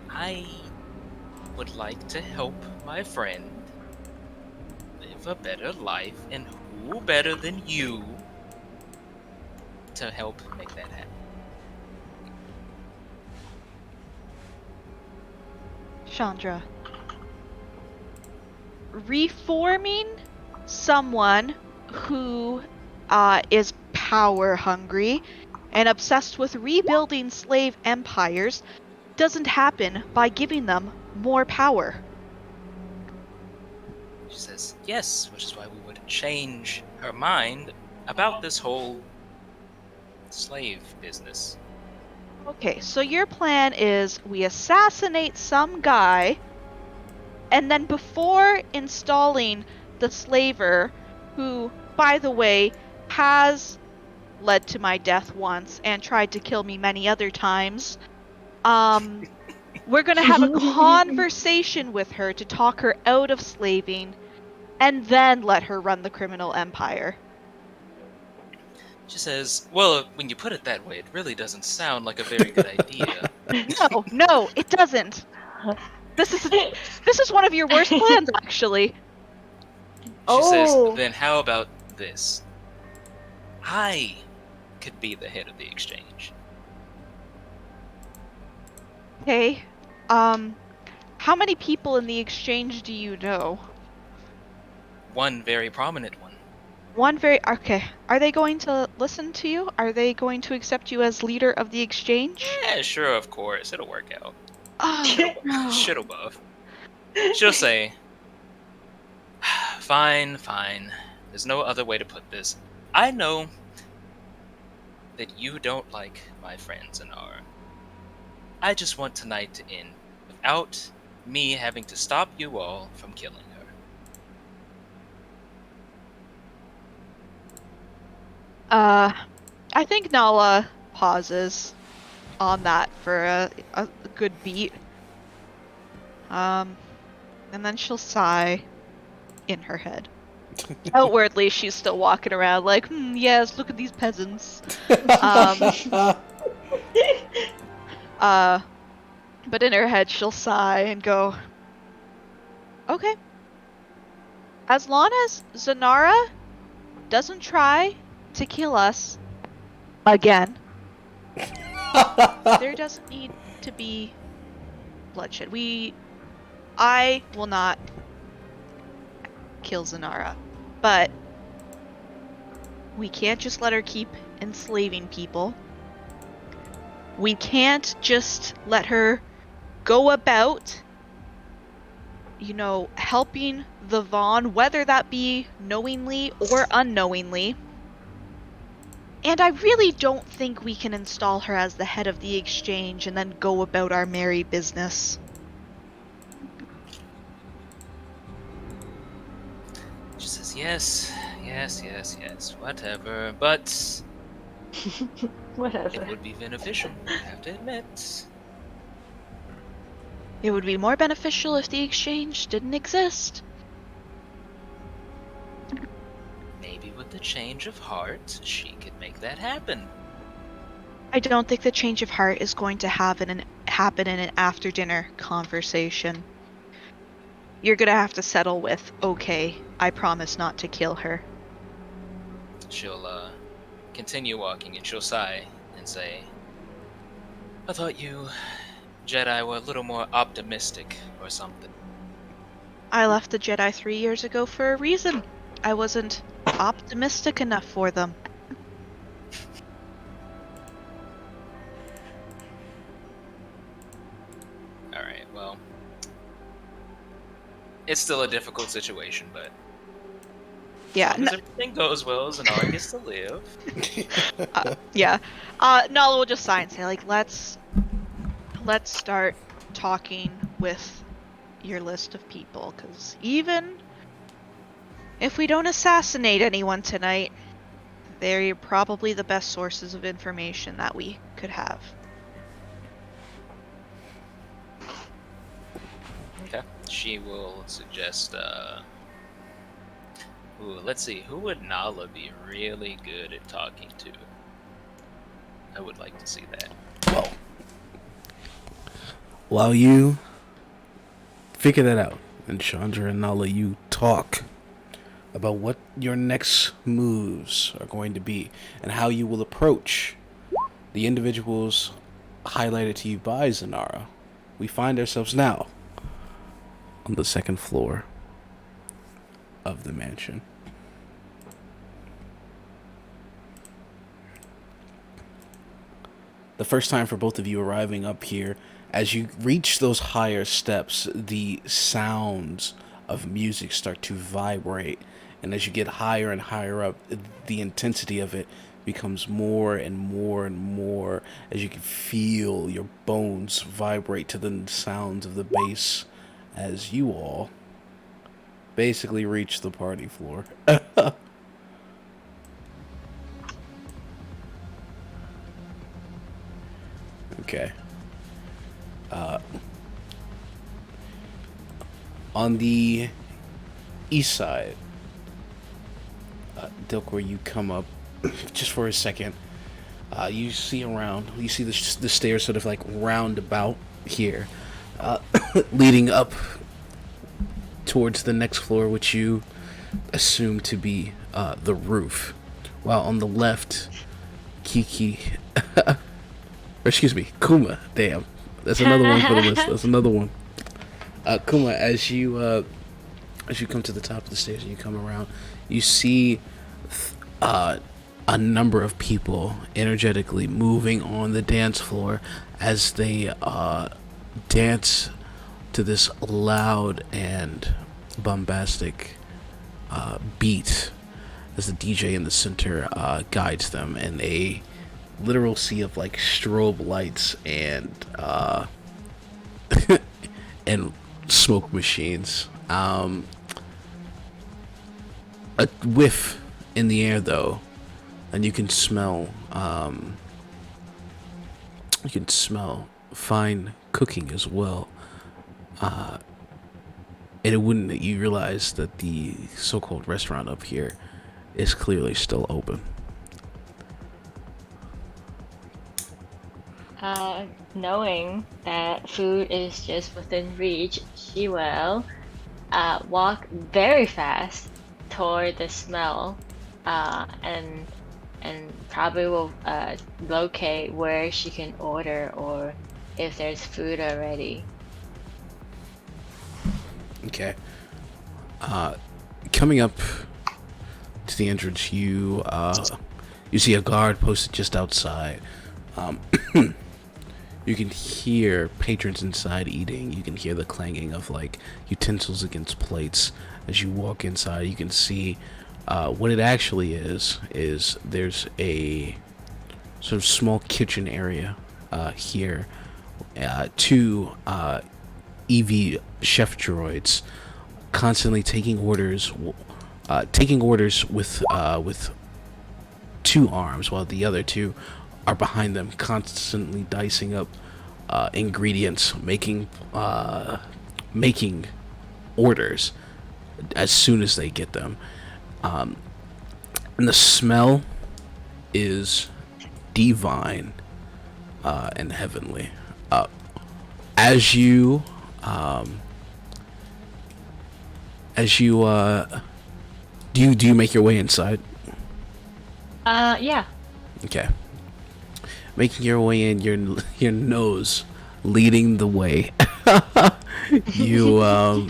C: I would like to help my friend live a better life, and who better than you to help make that happen?
F: Chandra. Reforming someone who is power hungry and obsessed with rebuilding slave empires doesn't happen by giving them more power.
C: She says, yes, which is why we would change her mind about this whole slave business.
F: Okay, so your plan is we assassinate some guy, and then before installing the slaver, who, by the way, has led to my death once and tried to kill me many other times, we're gonna have a conversation with her to talk her out of slaving, and then let her run the criminal empire.
C: She says, well, when you put it that way, it really doesn't sound like a very good idea.
F: No, it doesn't. This is one of your worst plans, actually.
C: She says,
E: Oh.
C: then how about this? I could be the head of the exchange.
F: Okay. How many people in the exchange do you know?
C: One very prominent one.
F: Okay. Are they going to listen to you? Are they going to accept you as leader of the exchange?
C: Yeah, sure, of course. It'll work out.
F: Oh,
C: Shit'll buff. She'll say, fine, fine. There's no other way to put this. I know that you don't like my friend Za'nara. I just want tonight to end without me having to stop you all from killing her.
F: I think Nala pauses on that for a good beat. And then she'll sigh in her head. Outwardly, she's still walking around like, yes, look at these peasants. But in her head, she'll sigh and go, okay. As long as Za'nara doesn't try to kill us again, there doesn't need to be bloodshed. I will not kill Za'nara, but we can't just let her keep enslaving people. We can't just let her go about, helping the Vaughn, whether that be knowingly or unknowingly. And I really don't think we can install her as the head of the exchange and then go about our merry business.
C: She says, yes, whatever, but
E: Whatever.
C: it would be beneficial, I have to admit.
F: It would be more beneficial if the exchange didn't exist.
C: Maybe with the change of heart, she could make that happen.
F: I don't think the change of heart is going to happen in an after-dinner conversation. You're gonna have to settle with, okay, I promise not to kill her.
C: She'll continue walking and she'll sigh and say, I thought you Jedi were a little more optimistic or something.
F: I left the Jedi 3 years ago for a reason. I wasn't optimistic enough for them.
C: Alright, well, it's still a difficult situation, but
F: Yeah,
C: as long as everything goes well, Za'nara gets to live.
F: yeah. Nala will just sigh and say, like, let's start talking with your list of people, because even if we don't assassinate anyone tonight, they're probably the best sources of information that we could have.
C: Okay. She will suggest, let's see, who would Nala be really good at talking to? I would like to see that.
A: Well, while you figure that out, and Chandra and Nala, you talk about what your next moves are going to be and how you will approach the individuals highlighted to you by Za'nara, we find ourselves now on the second floor of the mansion. The first time for both of you arriving up here, as you reach those higher steps, the sounds of music start to vibrate. And as you get higher and higher up, the intensity of it becomes more and more and more, as you can feel your bones vibrate to the sounds of the bass as you all basically reach the party floor. Okay. On the east side, Dilk, where you come up just for a second, you see the stairs sort of like roundabout here, leading up towards the next floor, which you assume to be the roof, while on the left, Kiki, or excuse me, Kuma. Damn, that's another one for the list. That's another one. Kuma, as you come to the top of the stairs and you come around, you see a number of people energetically moving on the dance floor as they dance to this loud and bombastic beat as the DJ in the center guides them in a literal sea of like strobe lights and and smoke machines. A whiff in the air though, and you can smell fine cooking as well. And it wouldn't you realize that the so-called restaurant up here is clearly still open.
E: Knowing that food is just within reach, she will walk very fast toward the smell, and probably will locate where she can order or if there's food already.
A: Okay. Coming up to the entrance, you see a guard posted just outside. You can hear patrons inside eating. You can hear the clanging of like utensils against plates. As you walk inside, you can see what it actually is there's a sort of small kitchen area here. Two EV chef droids constantly taking orders with two arms, while the other two are behind them, constantly dicing up ingredients, making orders as soon as they get them. And the smell is divine and heavenly. As you do you make your way inside?
E: Yeah.
A: Okay. Making your way in, your nose leading the way. You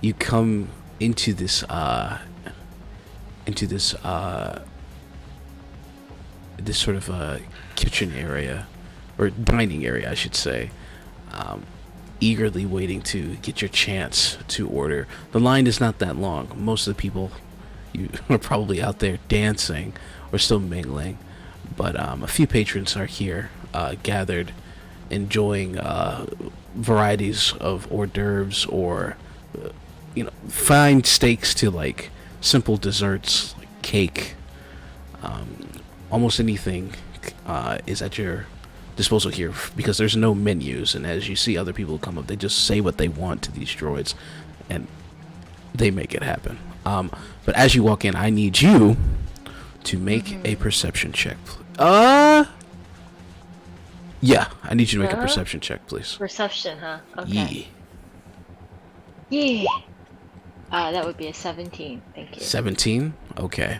A: you come into this this sort of kitchen area, or dining area I should say, eagerly waiting to get your chance to order. The line is not that long. Most of the people you are probably out there dancing or still mingling, but a few patrons are here gathered, enjoying varieties of hors d'oeuvres or fine steaks to like simple desserts like cake. Almost anything is at your disposal here because there's no menus, and as you see other people come up, they just say what they want to these droids and they make it happen. But as you walk in, I need you to make a perception check. Yeah, I need you to make a perception check, please.
E: Perception, huh? Okay. Yeah. That would be a 17. Thank you.
A: 17? Okay.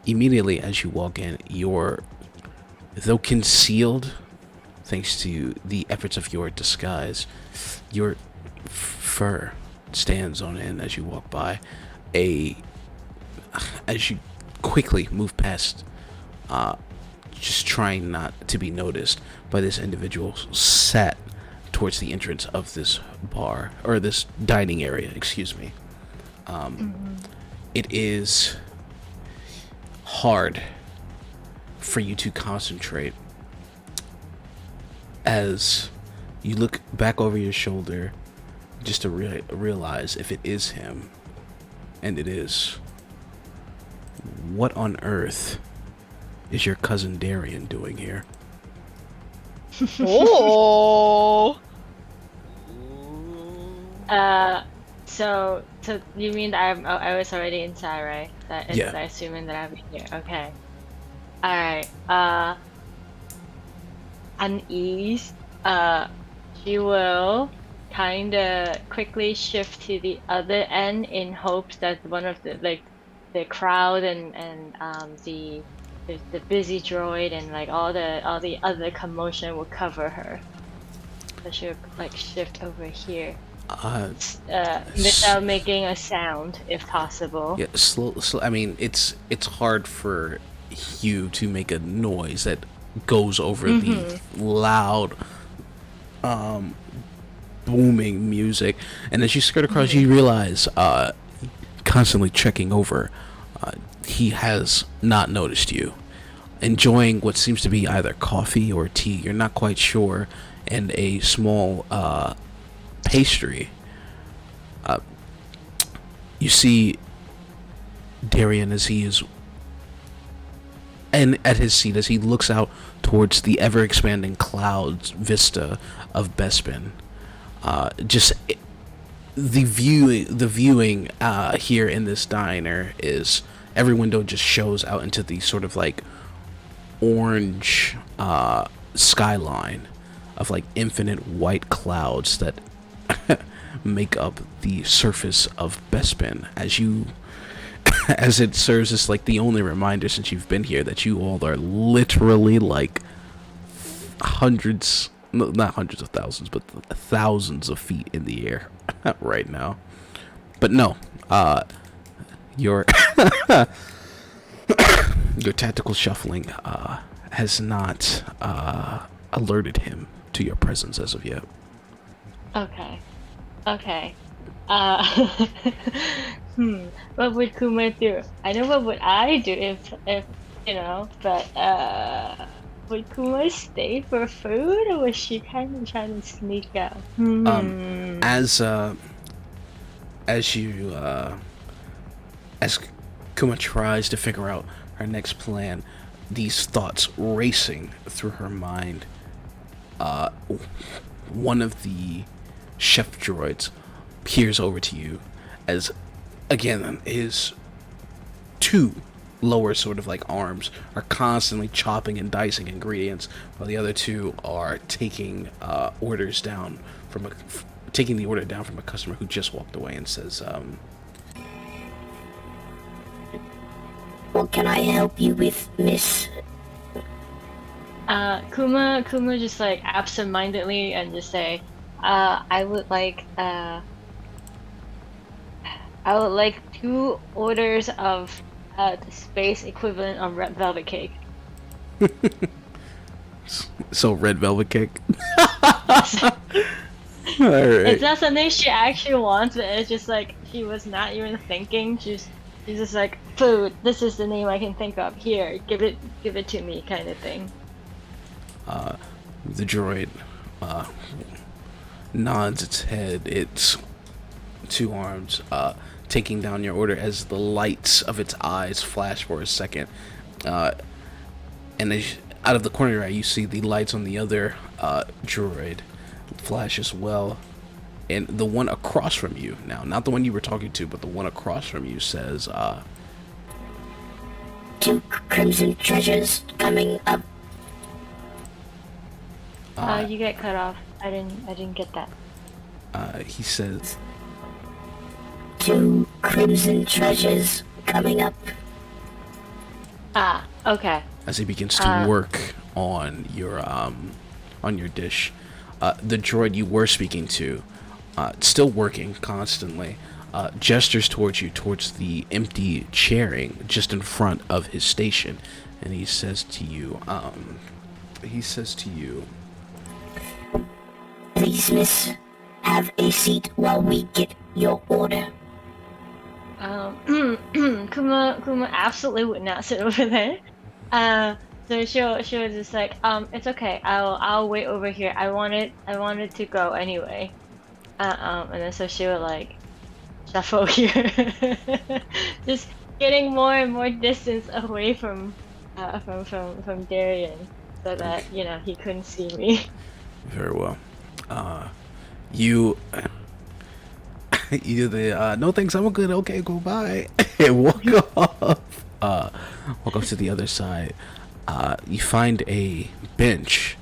A: Immediately as you walk in, though concealed, thanks to the efforts of your disguise, your fur stands on end as you walk by. As you quickly move past, just trying not to be noticed by this individual sat towards the entrance of this bar, or this dining area, excuse me. It is hard for you to concentrate as you look back over your shoulder just to realize if it is him, and it is. What on earth is your cousin Darian doing here?
F: Oh.
E: So you mean that I was already inside, right?
A: Yeah.
E: Assuming that I'm here. Okay. Alright. Unease. She will kinda quickly shift to the other end in hopes that one of the the crowd and the busy droid and like all the other commotion will cover her. So she'll like shift over here. Without making a sound, if possible.
A: Yeah, slow. I mean, it's hard for you to make a noise that goes over the loud, booming music. And as you skirt across, you realize, constantly checking over, he has not noticed you. Enjoying what seems to be either coffee or tea, you're not quite sure, and a small pastry. You see Darian as he is, and at his seat as he looks out towards the ever-expanding clouds vista of Bespin. Just the viewing here in this diner is every window just shows out into the sort of like orange skyline of like infinite white clouds that make up the surface of Bespin as it serves as like the only reminder since you've been here that you all are literally like hundreds, not hundreds of thousands, but thousands of feet in the air right now. But no, your your tactical shuffling has not alerted him to your presence as of yet.
E: Okay. What would Kuma do? I know what would I do if but would Kuma stay for food, or was she kind of trying to sneak out?
A: As Kuma tries to figure out her next plan, these thoughts racing through her mind, one of the chef droids peers over to you as, again, his two lower sort of like arms are constantly chopping and dicing ingredients, while the other two are taking orders down from taking the order down from a customer who just walked away and says,
G: what can I help you with, miss?
E: Kuma just like absent-mindedly and just say, I would like 2 orders of the space equivalent of red velvet cake.
A: So red velvet cake. All right.
E: It's not something she actually wants, but it's just like she was not even thinking. She's just like, food. This is the name I can think of. Here, give it to me, kind of thing.
A: The droid nods its head, its 2 arms taking down your order as the lights of its eyes flash for a second, and as, out of the corner of your eye, you see the lights on the other droid flash as well, and the one across from you, now not the one you were talking to, but the one across from you says,
G: 2 crimson treasures coming up.
E: You get cut off. I didn't get that.
A: He says,
G: 2 crimson treasures coming up.
E: Okay.
A: as he begins to work on your dish. The droid you were speaking to, still working constantly, gestures towards you, towards the empty chairing just in front of his station, and he says to you,
G: Please, miss, have a seat while we get your order.
E: Kuma absolutely would not sit over there. So she'll just like, it's okay. I'll wait over here. I wanted to go anyway. And then so she would like shuffle here, just getting more and more distance away from Darian, so that he couldn't see me.
A: Very well. You do the no thanks, I'm good, okay, goodbye, and walk off to the other side. You find a bench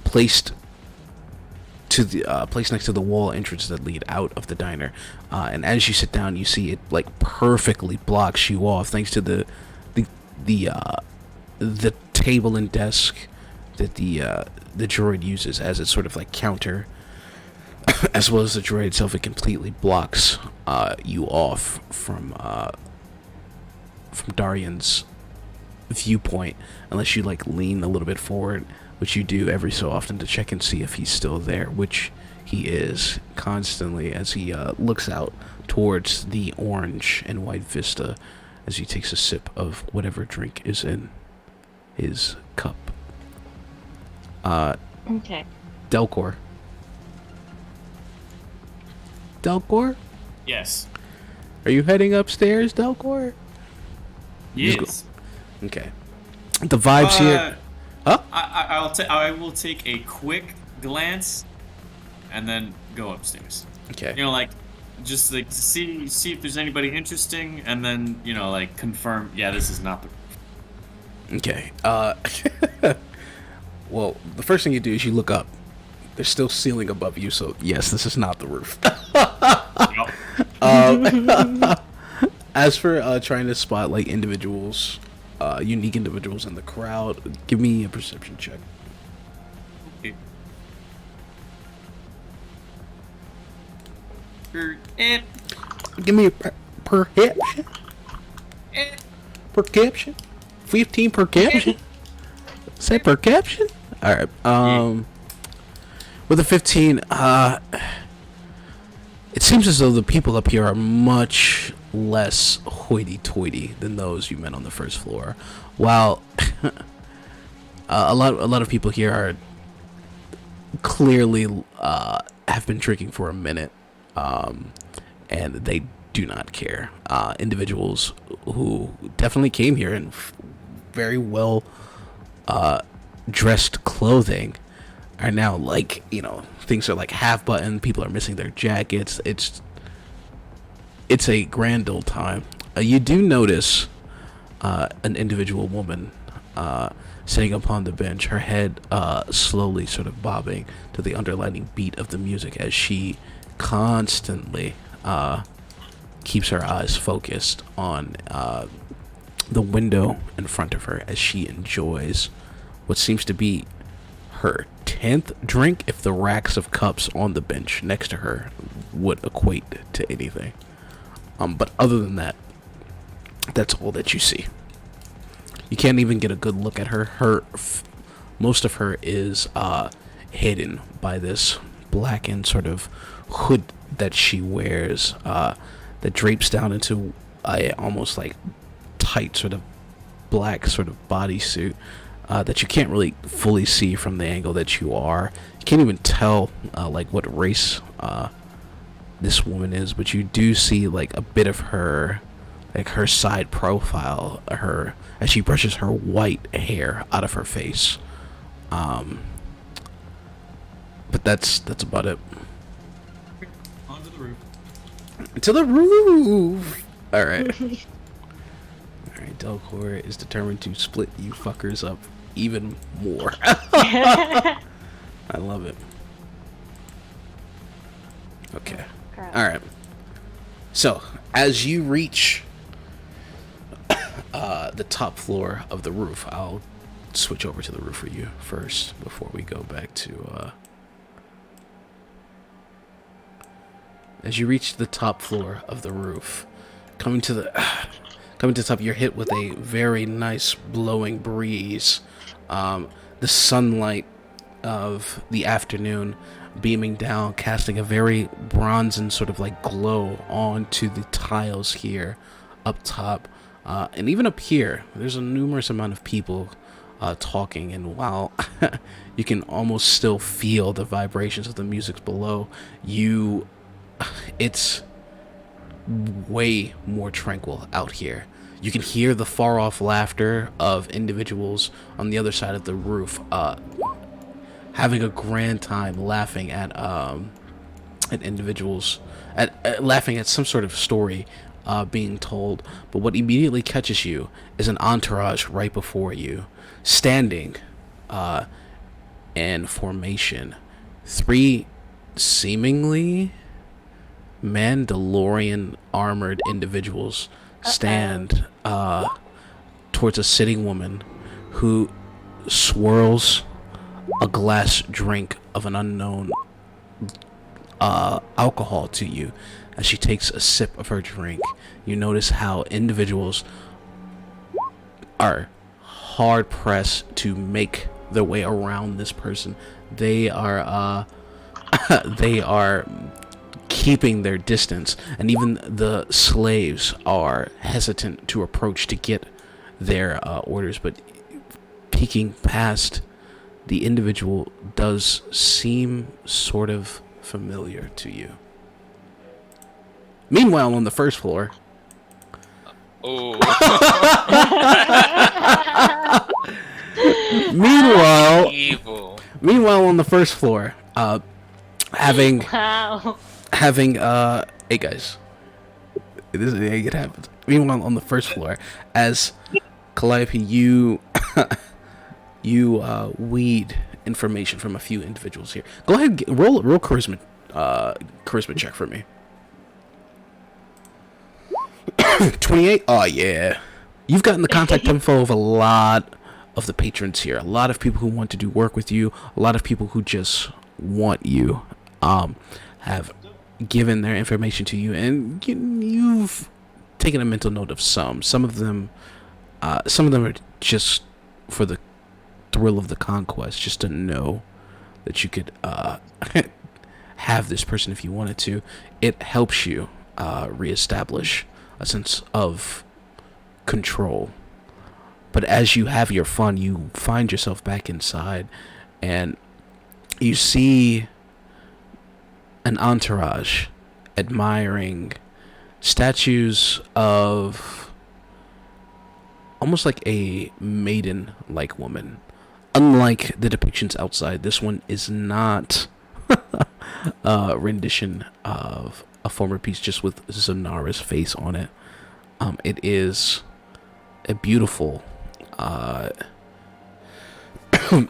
A: placed to the place next to the wall entrance that lead out of the diner. And as you sit down, you see it like perfectly blocks you off, thanks to the table and desk that the droid uses as its sort of like counter, as well as the droid itself. It completely blocks you off from Darian's viewpoint, unless you like lean a little bit forward, which you do every so often to check and see if he's still there, which he is constantly as he looks out towards the orange and white vista as he takes a sip of whatever drink is in his cup.
E: Okay.
A: Delcor.
B: Yes.
A: Are you heading upstairs, Delcor?
B: Yes.
A: Okay. The vibes here. Huh?
B: I will take a quick glance, and then go upstairs.
A: Okay.
B: You know, like, just like see if there's anybody interesting, and then like confirm. Yeah, this is not the.
A: Okay. Well, the first thing you do is you look up. There's still ceiling above you, so yes, this is not the roof. As for trying to spot like individuals, unique individuals in the crowd, give me a perception check.
B: Okay.
A: Give me a perception. Perception. 15 perception. Say perception. All right. With a 15, it seems as though the people up here are much less hoity-toity than those you met on the first floor. While a lot of people here are clearly have been drinking for a minute, and they do not care. Individuals who definitely came here in very well dressed clothing are now like, things are like half buttoned, people are missing their jackets. It's a grand old time. You do notice an individual woman sitting upon the bench, her head slowly sort of bobbing to the underlining beat of the music as she constantly keeps her eyes focused on the window in front of her as she enjoys what seems to be her 10th drink, if the racks of cups on the bench next to her would equate to anything. But other than that, that's all that you see. You can't even get a good look at her. Most of her is hidden by this blackened sort of hood that she wears, that drapes down into a almost like tight sort of black sort of bodysuit. That you can't really fully see from the angle that you are. You can't even tell like what race this woman is, but you do see like a bit of her, like her side profile, her as she brushes her white hair out of her face. But that's about it.
B: Onto the roof.
A: To the roof. All right. All right. Delcor is determined to split you fuckers up even more. I love it. Okay. All right. So as you reach the top floor of the roof, I'll switch over to the roof for you first before we go back to. As you reach the top floor of the roof, coming to the top, you're hit with a very nice blowing breeze. The sunlight of the afternoon beaming down, casting a very bronzen sort of like glow onto the tiles here up top. And even up here, there's a numerous amount of people talking, and while you can almost still feel the vibrations of the music below, it's way more tranquil out here. You can hear the far-off laughter of individuals on the other side of the roof, having a grand time laughing at individuals, laughing at some sort of story being told. But what immediately catches you is an entourage right before you, standing in formation. 3 seemingly Mandalorian armored individuals stand towards a sitting woman who swirls a glass drink of an unknown alcohol to you. As she takes a sip of her drink, you notice how individuals are hard pressed to make their way around this person. They are they are keeping their distance, and even the slaves are hesitant to approach to get their orders. But peeking past, the individual does seem sort of familiar to you. Meanwhile, on the first floor,
C: Oh. Evil.
A: Meanwhile, on the first floor, having
E: Wow.
A: hey guys, this is it happens. Meanwhile, on the first floor, as Calliope, you weed information from a few individuals here. Go ahead, roll charisma check for me. 28. Oh yeah, you've gotten the contact info of a lot of the patrons here. A lot of people who want to do work with you. A lot of people who just want you. Have given their information to you, and you've taken a mental note of some. Some of them are just for the thrill of the conquest, just to know that you could have this person if you wanted to. It helps you reestablish a sense of control. But as you have your fun, you find yourself back inside, and you see an entourage admiring statues of almost like a maiden-like woman. Unlike the depictions outside, this one is not a rendition of a former piece just with Za'nara's face on it. It is a beautiful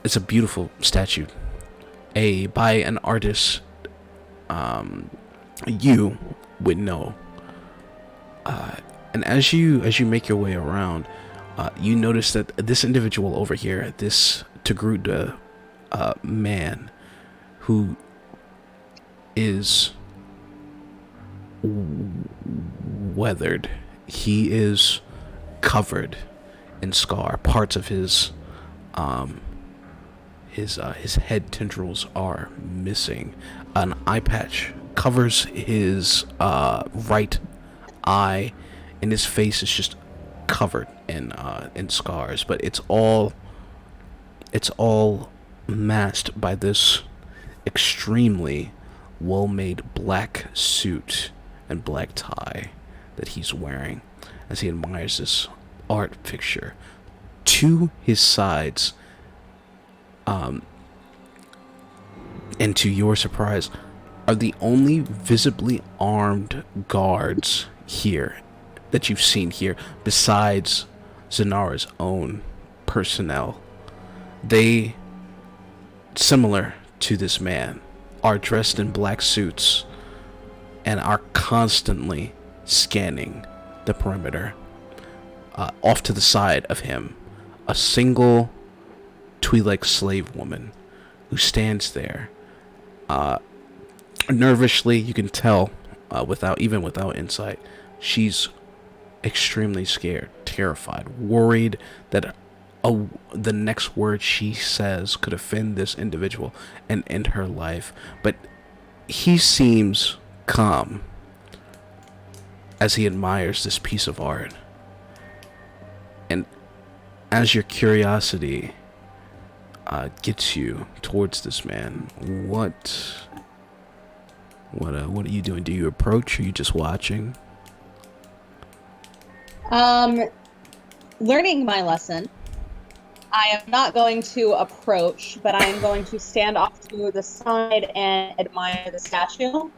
A: it's a beautiful statue by an artist you would know. And as you make your way around, you notice that this individual over here, this Togruta man, who is weathered, he is covered in scar. Parts of his head tendrils are missing. An eye patch covers his right eye, and his face is just covered in scars. But it's all masked by this extremely well-made black suit and black tie that he's wearing as he admires this art picture. To his sides, and to your surprise, are the only visibly armed guards here that you've seen here, besides Za'nara's own personnel. They, similar to this man, are dressed in black suits and are constantly scanning the perimeter. Off to the side of him, a single Twi'lek slave woman who stands there, nervously. You can tell, without insight, she's extremely scared, terrified, worried that the next word she says could offend this individual and end her life. But he seems calm as he admires this piece of art. And as your curiosity gets you towards this man, what are you doing? Do you approach, or are you just watching?
D: Learning my lesson, I am not going to approach, but I am going to stand off to the side and admire the statue.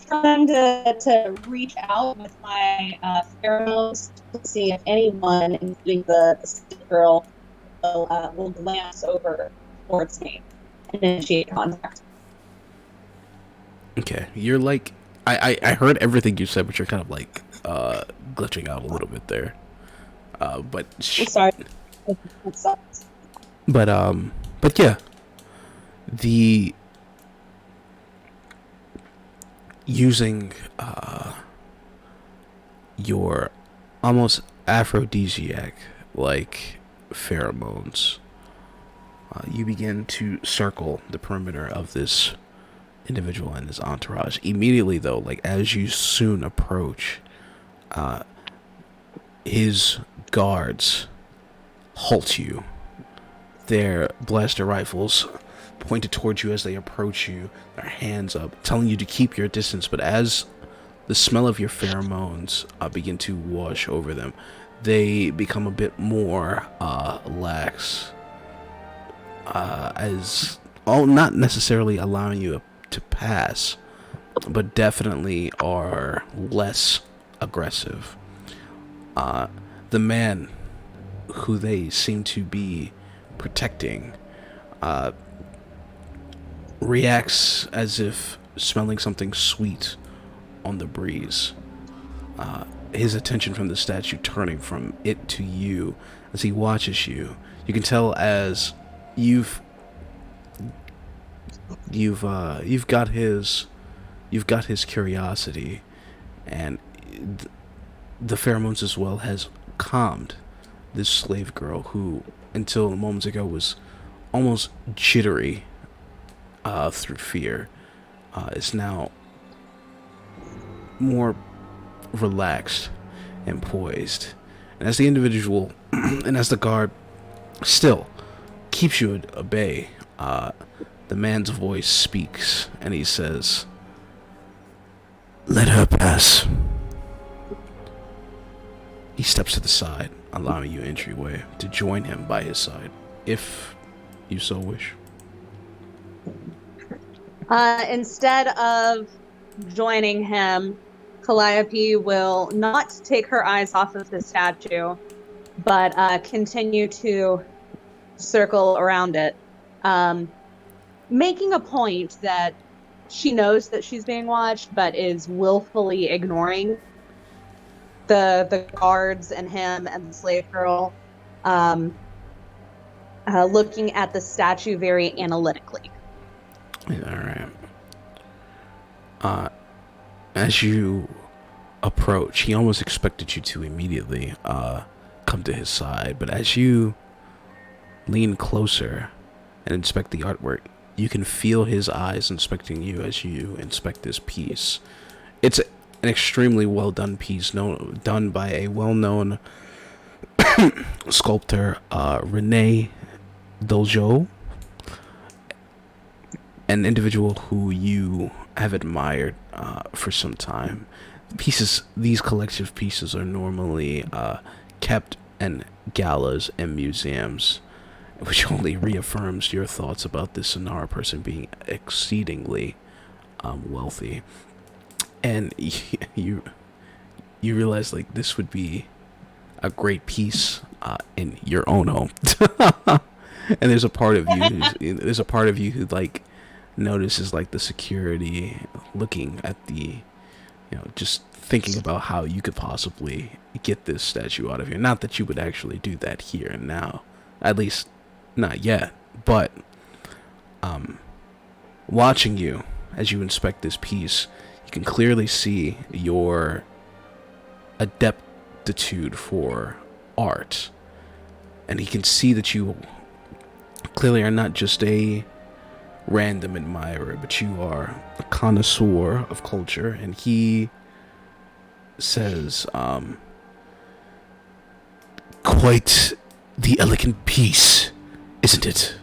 D: Trying to reach out with my pheromones to see if anyone, including the Sith girl, will glance over towards me and initiate contact.
A: Okay, you're like, I heard everything you said, but you're kind of like glitching out a little bit there. But
D: I'm sorry. It sucks.
A: but but yeah, the using your almost aphrodisiac like pheromones, you begin to circle the perimeter of this individual and his entourage. Immediately, though, like as you soon approach, his guards halt you, their blaster rifles pointed towards you as they approach you, their hands up, telling you to keep your distance. But as the smell of your pheromones begin to wash over them, they become a bit more lax, as not necessarily allowing you to pass, but definitely are less aggressive. The man who they seem to be protecting reacts as if smelling something sweet on the breeze. His attention from the statue turning from it to you as he watches you. You can tell as you've got his curiosity, and the pheromones as well has calmed this slave girl who until moments ago was almost jittery through fear, is now more relaxed and poised. And as the individual and as the guard still keeps you at bay, the man's voice speaks and he says, "Let her pass." He steps to the side, allowing you entryway to join him by his side, if you so wish.
D: Instead of joining him, Calliope will not take her eyes off of the statue, but continue to circle around it, making a point that she knows that she's being watched, but is willfully ignoring the guards and him and the slave girl, looking at the statue very analytically.
A: Alright. As you approach, he almost expected you to immediately come to his side, but as you lean closer and inspect the artwork, you can feel his eyes inspecting you as you inspect this piece. It's an extremely well done piece, done by a well-known sculptor, Rene Doljo, an individual who you have admired for some time. These collective pieces are normally kept in galas and museums, which only reaffirms your thoughts about this Za'nara person being exceedingly wealthy. And you realize like this would be a great piece in your own home. And there's a part of you who like notices like the security looking at the, just thinking about how you could possibly get this statue out of here. Not that you would actually do that here and now, at least not yet, but watching you as you inspect this piece, you can clearly see your adeptitude for art, and he can see that you clearly are not just a random admirer, but you are a connoisseur of culture. And he says, "Quite the elegant piece, isn't it?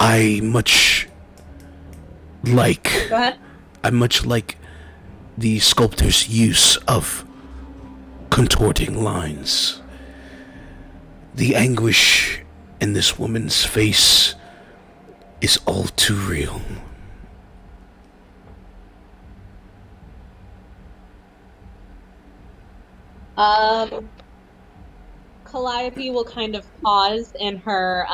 A: I much like
D: Go ahead.
A: I much like the sculptor's use of contorting lines. The anguish in this woman's face is all too real."
D: Calliope will kind of pause in her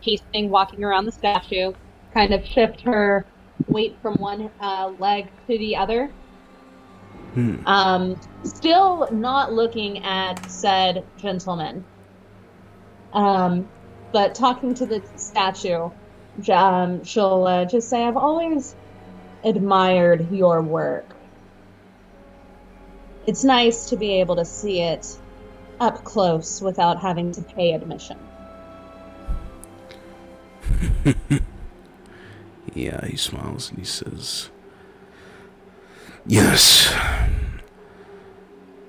D: pacing, walking around the statue, kind of shift her weight from one leg to the other. Still not looking at said gentleman. But talking to the statue, she'll just say, I've always admired your work. It's nice to be able to see it up close without having to pay admission.
A: Yeah, he smiles and he says, yes.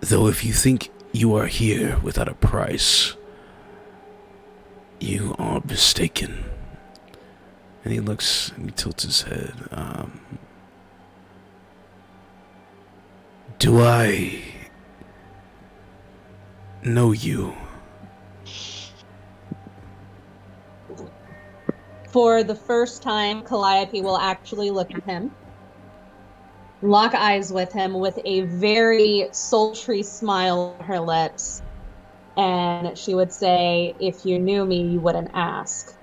A: Though if you think you are here without a price, you are mistaken. And he looks and he tilts his head. Do I know you?
D: For the first time, Calliope will actually look at him, lock eyes with him with a very sultry smile on her lips, and she would say, if you knew me, you wouldn't ask.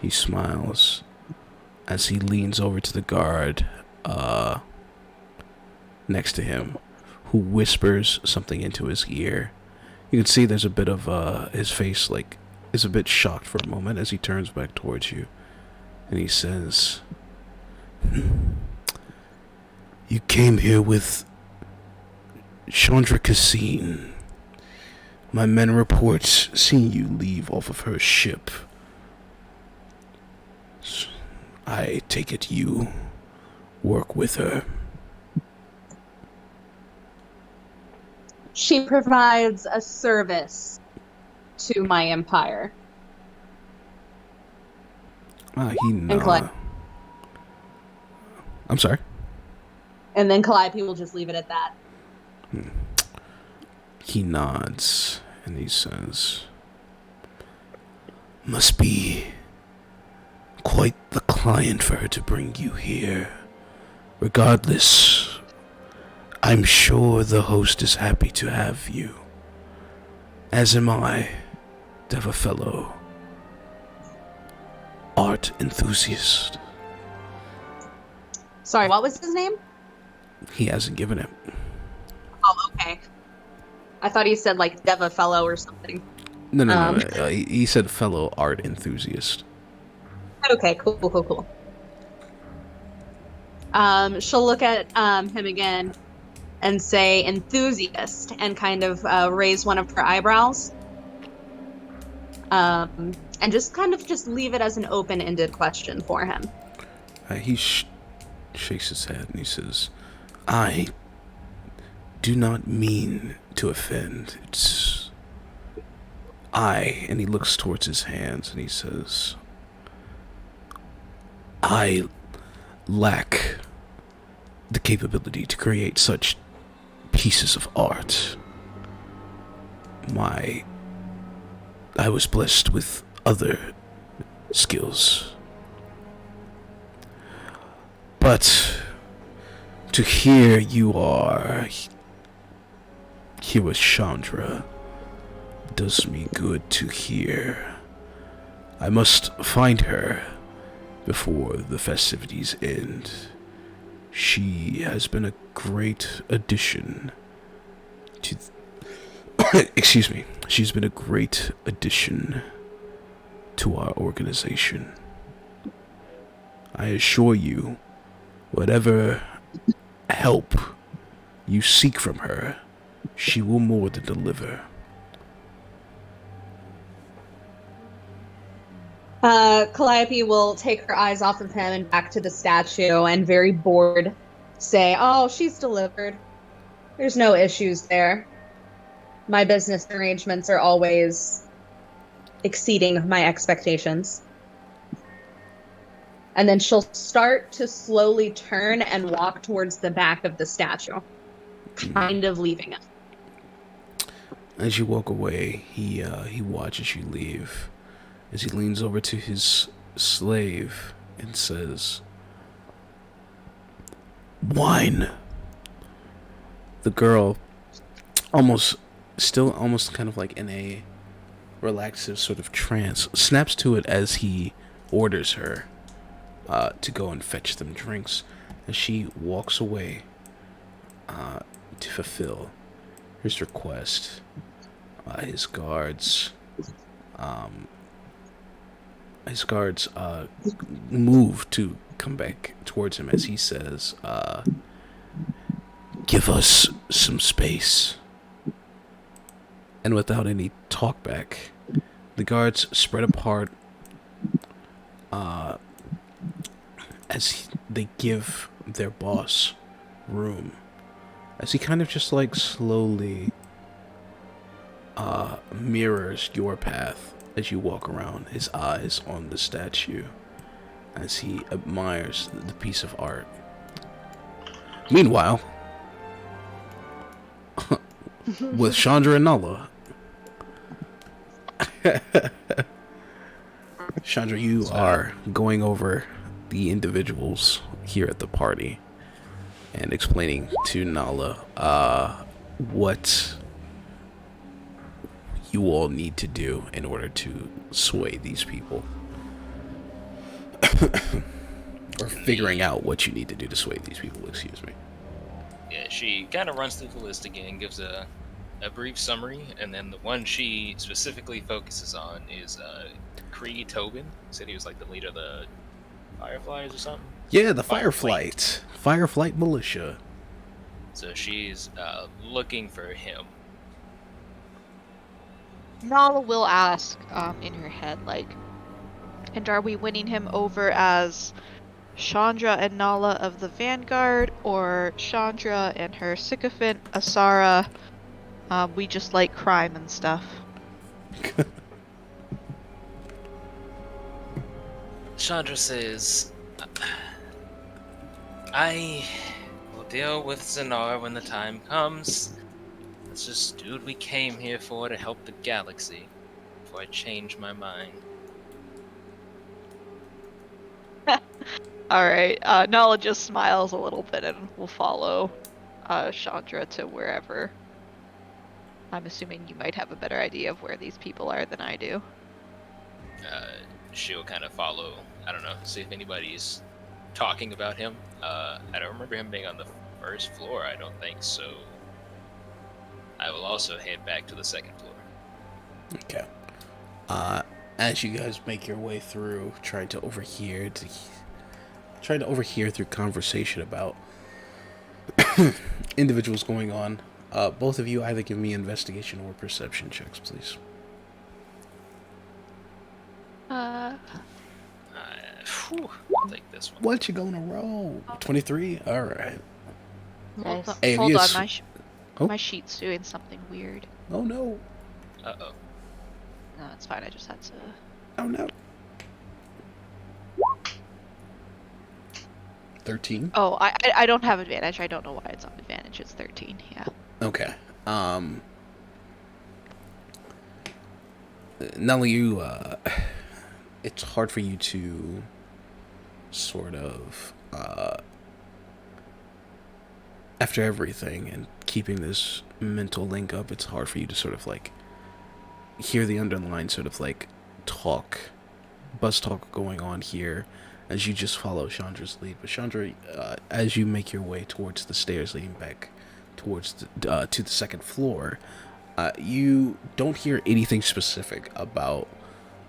A: He smiles as he leans over to the guard next to him, who whispers something into his ear. You can see there's a bit of his face is a bit shocked for a moment as he turns back towards you, and he says, you came here with Chandra Cassine. My men report seeing you leave off of her ship. I take it you work with her.
D: She provides a service to my empire.
A: I'm sorry.
D: And then Calliope will just leave it at that.
A: He nods and he says, must be quite the client for her to bring you here. Regardless, I'm sure the host is happy to have you. As am I, to have a fellow art enthusiast.
D: Sorry, what was his name?
A: He hasn't given it.
D: Oh, okay. I thought he said like Deva fellow or something.
A: No. He said fellow art enthusiast.
D: Okay, cool. She'll look at him again and say enthusiast and kind of raise one of her eyebrows. And just kind of just leave it as an open-ended question for him.
A: He shakes his head and he says, I do not mean to offend. It's and he looks towards his hands and he says, I lack the capability to create such pieces of art. I was blessed with other skills. But to hear you are here with Chandra does me good to hear. I must find her before the festivities end. She has been a great addition to excuse me. She's been a great addition to our organization. I assure you, whatever help you seek from her, she will more than deliver.
D: Calliope will take her eyes off of him and back to the statue and very bored say, oh, she's delivered. There's no issues there. My business arrangements are always exceeding my expectations. And then she'll start to slowly turn and walk towards the back of the statue, kind of leaving it.
A: As you walk away, he watches you leave. As he leans over to his slave and says, wine. The girl almost, still almost kind of like in a relaxive sort of trance, snaps to it as he orders her to go and fetch them drinks, as she walks away to fulfill his request. His guards move to come back towards him as he says, "Give us some space." And without any talkback, the guards spread apart as they give their boss room, as he kind of just like slowly mirrors your path as you walk around, his eyes on the statue as he admires the piece of art. Meanwhile, with Chandra and Nala, Chandra, you are going over the individuals here at the party and explaining to Nala what you all need to do in order to sway these people. Or figuring out what you need to do to sway these people, excuse me.
C: Yeah, she kind of runs through the list again, gives a brief summary, and then the one she specifically focuses on is Kree Tobin. Said he was like the leader of the Fireflies or something?
A: Yeah, the Fireflight Militia.
C: So she's looking for him.
F: Nala will ask in her head, like, and are we winning him over as Chandra and Nala of the Vanguard, or Chandra and her sycophant Asara? We just like crime and stuff.
C: Chandra says, I will deal with Za'nara when the time comes. Let's just do what we came here for, to help the galaxy, before I change my mind.
F: Alright, Nala just smiles a little bit and will follow Chandra to wherever. I'm assuming you might have a better idea of where these people are than I do.
C: She'll kind of follow, I don't know, see if anybody's talking about him. I don't remember him being on the first floor, I don't think, so I will also head back to the second floor.
A: Okay. As you guys make your way through, trying to overhear through conversation about individuals going on, both of you either give me investigation or perception checks, please.
C: I'll take this one.
A: What you gonna roll? 23? Alright.
E: Nice.
A: Hey,
F: Hold on,
A: Oh.
F: my sheet's doing something weird.
A: Oh no.
C: Uh-oh.
F: No, it's fine, I just had to...
A: Oh no. 13?
F: Oh, I don't have advantage. I don't know why it's on advantage. It's 13, yeah.
A: Okay. Nelly, you, it's hard for you to sort of, after everything and keeping this mental link up, it's hard for you to sort of like hear the underlying sort of like buzz talk going on here as you just follow Chandra's lead. But Chandra, as you make your way towards the stairs leading back towards to the second floor, you don't hear anything specific about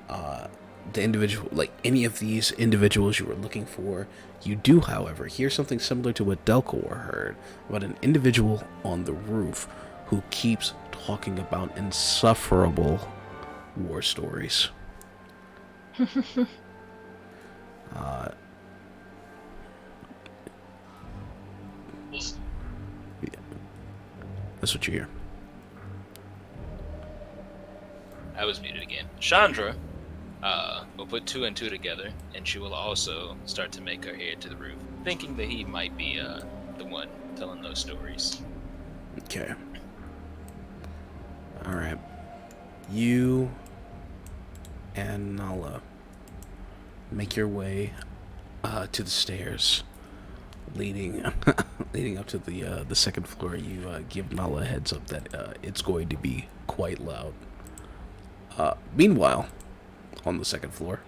A: the individual, like any of these individuals you were looking for. You do, however, hear something similar to what Delcor heard about an individual on the roof who keeps talking about insufferable war stories. Yeah. That's what you hear.
C: I was muted again. Chandra will put two and two together, and she will also start to make her head to the roof, thinking that he might be the one telling those stories.
A: Okay. Alright. You and Nala make your way to the stairs leading leading up to the second floor, you give Nala a heads up that it's going to be quite loud. Meanwhile, on the second floor,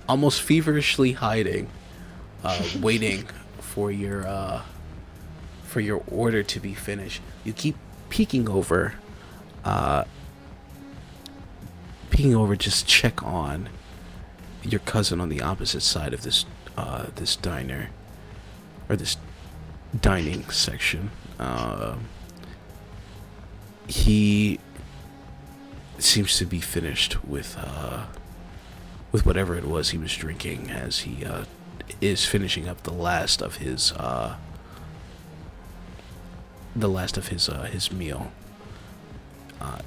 A: almost feverishly hiding, waiting for your order to be finished. You keep peeking over, just check on your cousin on the opposite side of this diner, or this dining section. He seems to be finished with whatever it was he was drinking, as he is finishing up the last of his meal.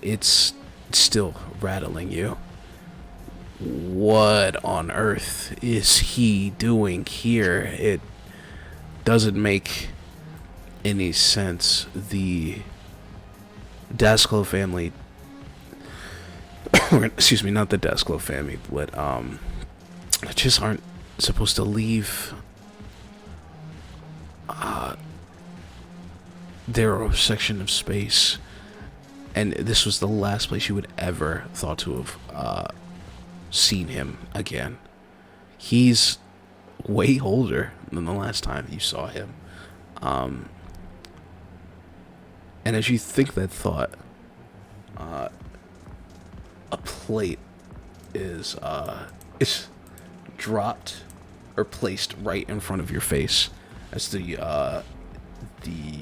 A: It's still rattling you. What on earth is he doing here? It doesn't make any sense. The Dasclo family, excuse me, not the Dasclo family, but just aren't supposed to leave their section of space, and this was the last place you would ever thought to have seen him again. He's way older than the last time you saw him, and as you think that thought, a plate is dropped or placed right in front of your face, as the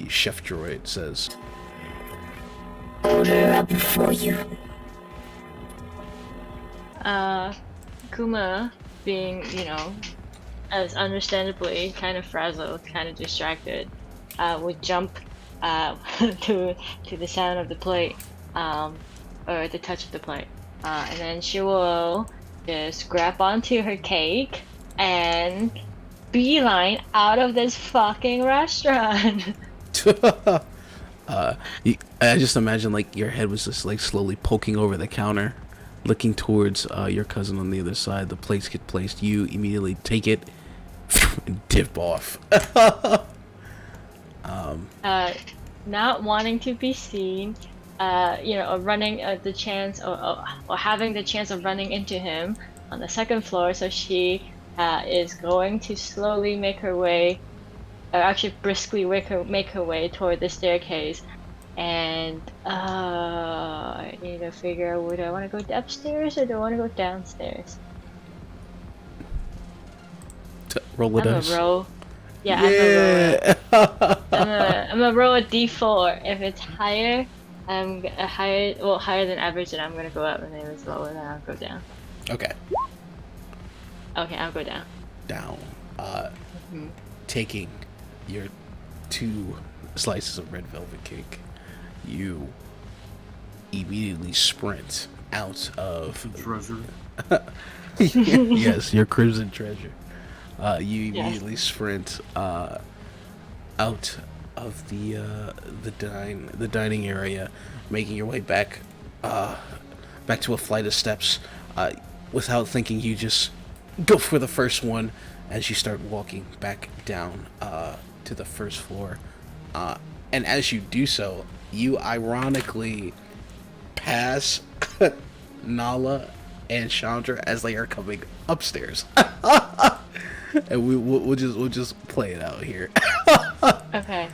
A: chef droid says,
G: Order up for you.
E: Kuma, being, as understandably kind of frazzled, kind of distracted, would jump to the sound of the plate, or the touch of the plate. And then she will just grab onto her cake and beeline out of this fucking restaurant.
A: I just imagine like your head was just like slowly poking over the counter, looking towards your cousin on the other side. The plates get placed. You immediately take it and dip off.
E: Not wanting to be seen, or running the chance, or having the chance of running into him on the second floor, so she is going to slowly make her way, or actually briskly make her way toward the staircase. And I need to figure out, do I want to go upstairs or do I want to go downstairs?
A: Roll a dice.
E: Yeah. I'm gonna roll a d4. If it's higher, higher than average, then I'm gonna go up, and if it's lower, then I'll go down.
A: Okay,
E: I'll go down.
A: Taking your 2 slices of red velvet cake, you immediately sprint out of
B: Treasure.
A: yes, your crimson treasure. You immediately sprint out of the dining area, making your way back to a flight of steps. Without thinking, you just go for the first one as you start walking back down to the first floor. And as you do so, you ironically pass Nala and Chandra as they are coming upstairs. And we'll just play it out here.
E: Okay.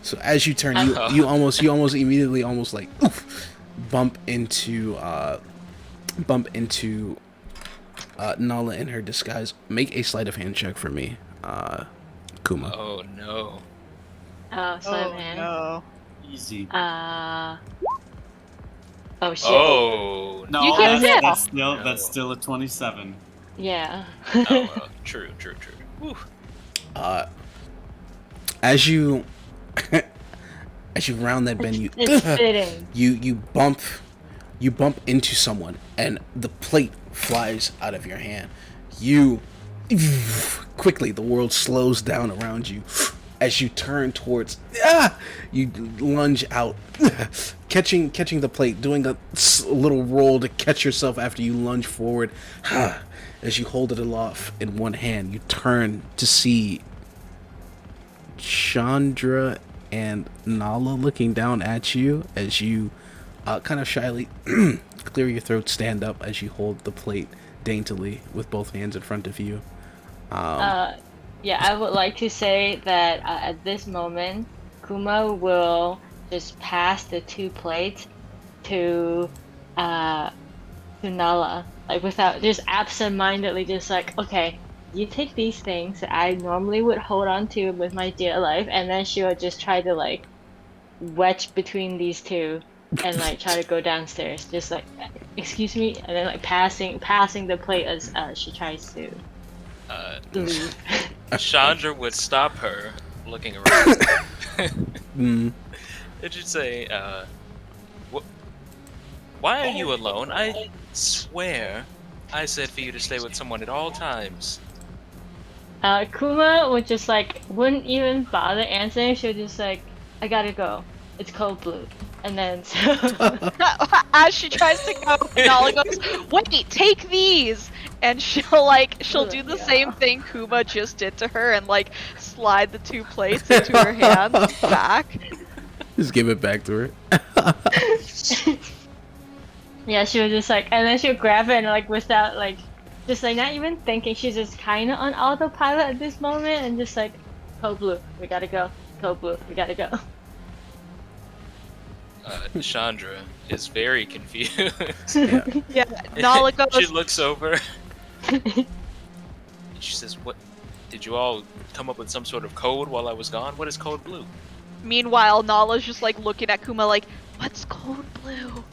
A: So as you turn, you almost immediately like bump into Nala in her disguise. Make a sleight of hand check for me, Kuma.
C: Oh no.
E: Oh, sleight of hand.
F: No.
B: Easy.
E: Oh shit.
C: Oh
B: No,
F: You can
B: that's still a 27.
E: Yeah.
C: well, true. Whew.
A: As you round that bend,
E: It's fitting.
A: you bump into someone, and the plate flies out of your hand. You quickly, the world slows down around you as you turn towards, you lunge out, catching the plate, doing a little roll to catch yourself after you lunge forward. As you hold it aloft in one hand, you turn to see Chandra and Nala looking down at you as you kind of shyly clear your throat, stand up as you hold the plate daintily with both hands in front of you.
E: Yeah, I would like to say that at this moment, Kuma will just pass the 2 plates to Nala, like without just absent-mindedly, just like, okay, you take these things that I normally would hold on to with my dear life, and then she would just try to like wedge between these 2 and like try to go downstairs, just like, excuse me, and then like passing the plate as she tries to leave.
C: Chandra would stop her, looking around. Did you say, why are you alone? I swear I said for you to stay with someone at all times.
E: Kuma would just like, wouldn't even bother answering. She would just like, I gotta go. It's cold blue. And then
F: As she tries to go, Nala goes, wait, take these! And she'll do the same thing Kuma just did to her and like slide the 2 plates into her hands back.
A: Just give it back to her.
E: Yeah, she was just like, and then she'll grab it and like without like, just like not even thinking, she's just kind of on autopilot at this moment and just like, code blue, we gotta go. Code blue, we gotta go.
C: Chandra is very confused.
F: Yeah, Nala goes.
C: She looks over. She says, "What? Did you all come up with some sort of code while I was gone? What is code blue?"
F: Meanwhile, Nala's just like looking at Kuma like, what's code blue?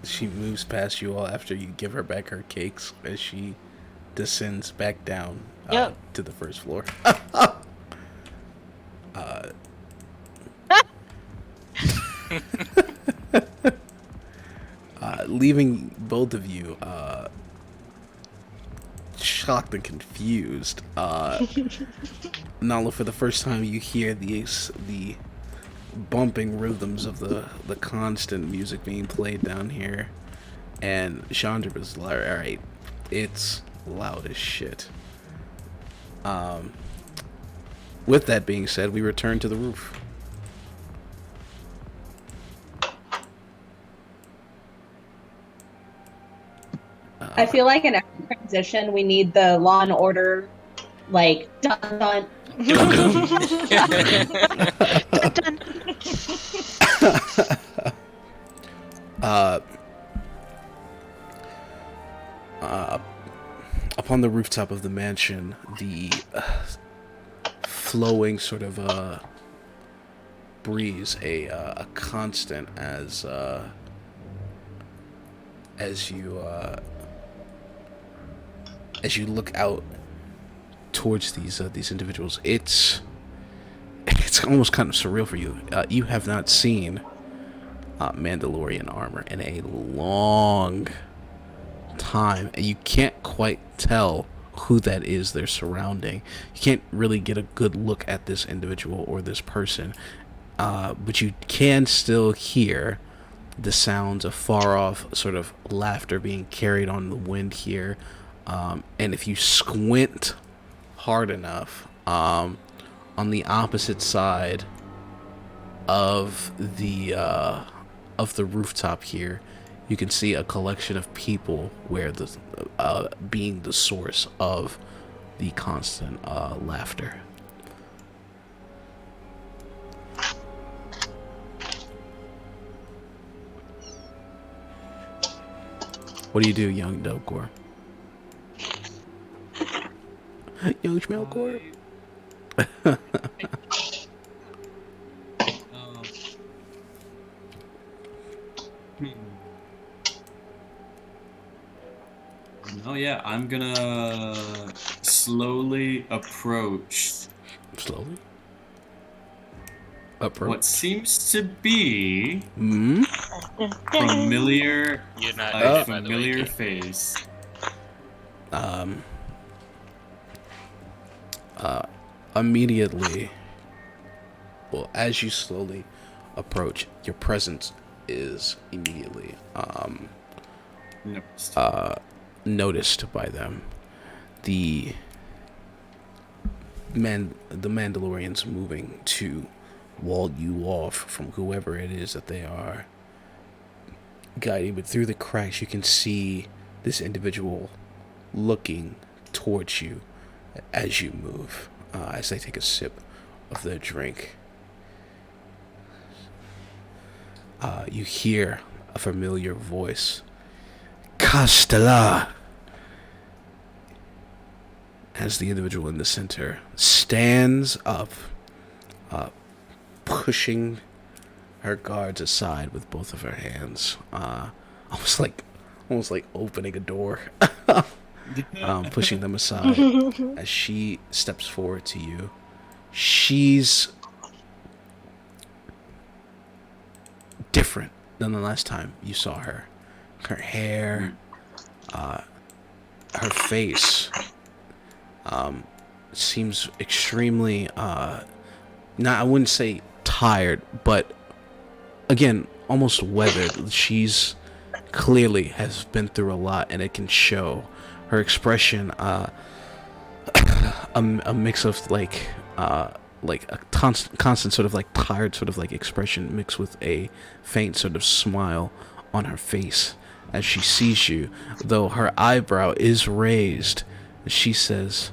A: She moves past you all after you give her back her cakes as she descends back down to the first floor. Leaving both of you shocked and confused. Nala, for the first time, you hear the bumping rhythms of the constant music being played down here, and Chandra was like, "All right, it's loud as shit." With that being said, we return to the roof.
D: I feel like in every transition we need the Law and Order, like dun dun.
A: Upon the rooftop of the mansion, the flowing sort of breeze, a constant as you look out towards these individuals. It's almost kind of surreal for you. You have not seen Mandalorian armor in a long time, and you can't quite tell who that is they're surrounding. You can't really get a good look at this individual or this person, but you can still hear the sounds of far off sort of laughter being carried on the wind here. And if you squint hard enough, on the opposite side of the rooftop here, you can see a collection of people where being the source of the constant laughter. What do you do, young Delcor? Young Schmelcor?
B: Oh yeah, I'm gonna slowly approach.
A: Slowly?
B: What seems to be
C: You're not
B: a
C: by the way,
B: familiar
C: kid.
B: face.
A: Immediately, well, as you slowly approach, your presence is immediately
B: Noticed.
A: noticed by them. The Mandalorians moving to wall you off from whoever it is that they are guiding, but through the cracks you can see this individual looking towards you as you move, as they take a sip of their drink. You hear a familiar voice. Castella! As the individual in the center stands up, pushing her guards aside with both of her hands, almost like opening a door, pushing them aside as she steps forward to you. She's different than the last time you saw her. Her hair, her face, seems extremely, I wouldn't say tired, but again, almost weathered. She's clearly has been through a lot, and it can show. Her expression, a mix of like a constant sort of like tired sort of like expression mixed with a faint sort of smile on her face as she sees you, though her eyebrow is raised. She says,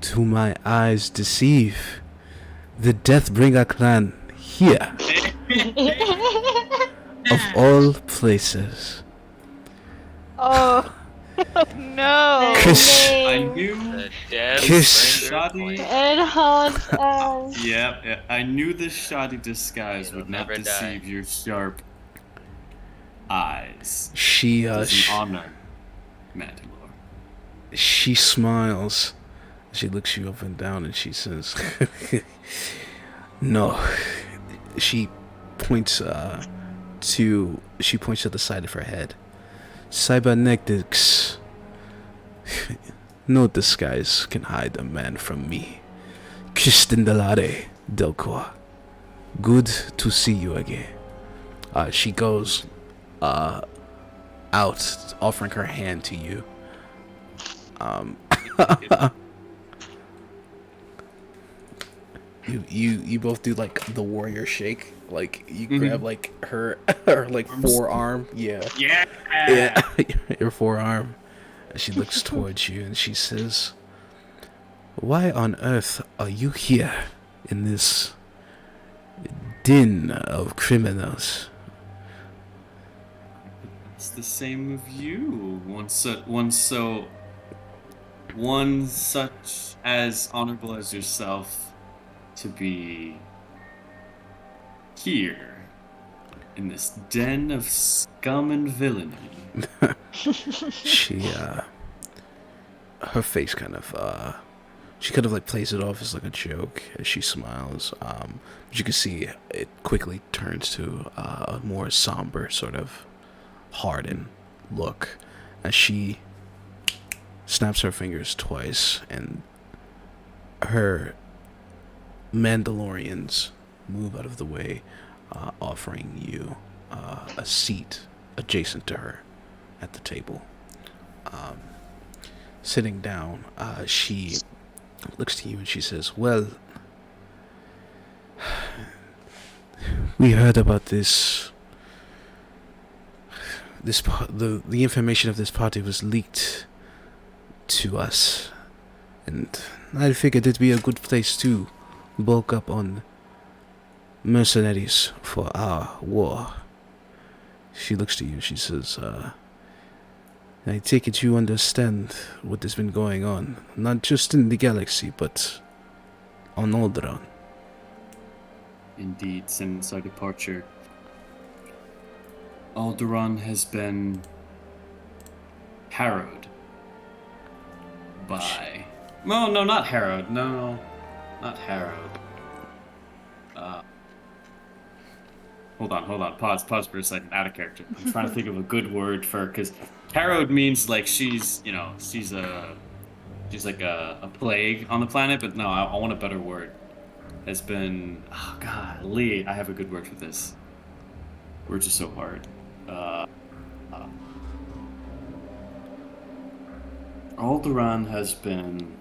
A: "Do my eyes deceive? The Deathbringer clan here, of all places."
F: Oh no!
A: Kiss.
B: I knew.
C: The death
A: Kiss.
C: bringer
B: Shoddy.
C: queen.
E: It haunts us.
B: Yeah, I knew this shoddy disguise
C: It'll
B: would not
C: never die.
B: deceive your sharp eyes.
A: She
B: Does an honor, Mandalore.
A: she smiles. She looks you up and down and she says, "No." She points to the side of her head. "Cybernetics. No disguise can hide a man from me. Kistindalare, Delcoa. Good to see you again." She goes out, offering her hand to you. You both do like the warrior shake, like you grab like her like forearm, yeah, your forearm. And she looks towards you and she says, "Why on earth are you here in this din of criminals?"
B: It's the same with you. One such as honorable as yourself to be here in this den of scum and villainy.
A: She her face kind of she kind of like plays it off as like a joke as she smiles, but you can see it quickly turns to a more somber sort of hardened look as she snaps her fingers twice and her Mandalorians move out of the way, offering you a seat adjacent to her at the table. Sitting down, she looks to you and she says, "Well, we heard about the information of this party was leaked to us, and I figured it'd be a good place to bulk up on mercenaries for our war." She looks to you and she says, "I take it you understand what has been going on, not just in the galaxy, but on Alderaan."
B: Indeed, since our departure, Alderaan has been harrowed by... No, not harrowed. No, not harrowed. hold on. Pause for a second. Out of character. I'm trying to think of a good word for, because harrowed means like she's like a plague on the planet. But no, I want a better word. Has been, oh god, Lee. I have a good word for this. Words are so hard. Uh, Alderaan has been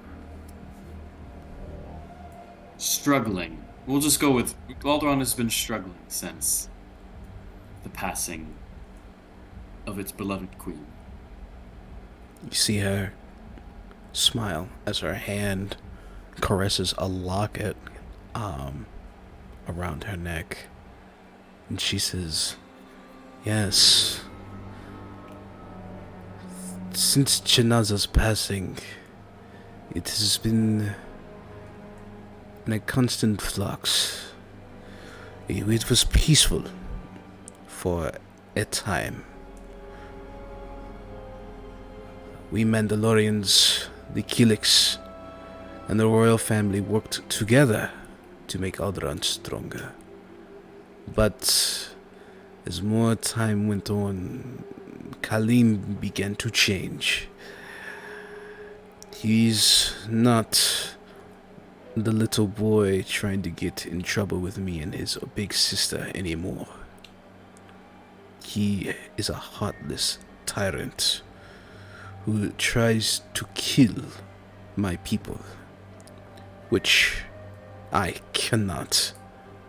B: struggling. We'll just go with Alderaan has been struggling since the passing of its beloved queen.
A: You see her smile as her hand caresses a locket around her neck. And she says, yes, since Janaza's passing, it has been in a constant flux. It was peaceful for a time. We Mandalorians, the Kilix, and the royal family worked together to make Alderaan stronger. But as more time went on, Kalim began to change. He's not the little boy trying to get in trouble with me and his big sister anymore. He is a heartless tyrant who tries to kill my people, which I cannot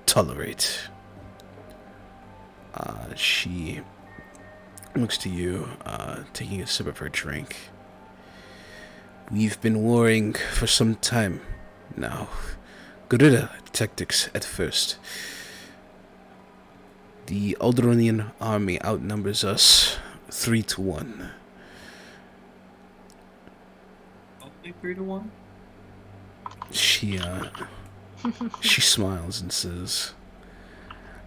A: tolerate. She looks to you, taking a sip of her drink. We've been warring for some time now. Guerrilla tactics at first. The Alderaanian army outnumbers us 3-1.
B: Only 3-1?
A: She smiles and says,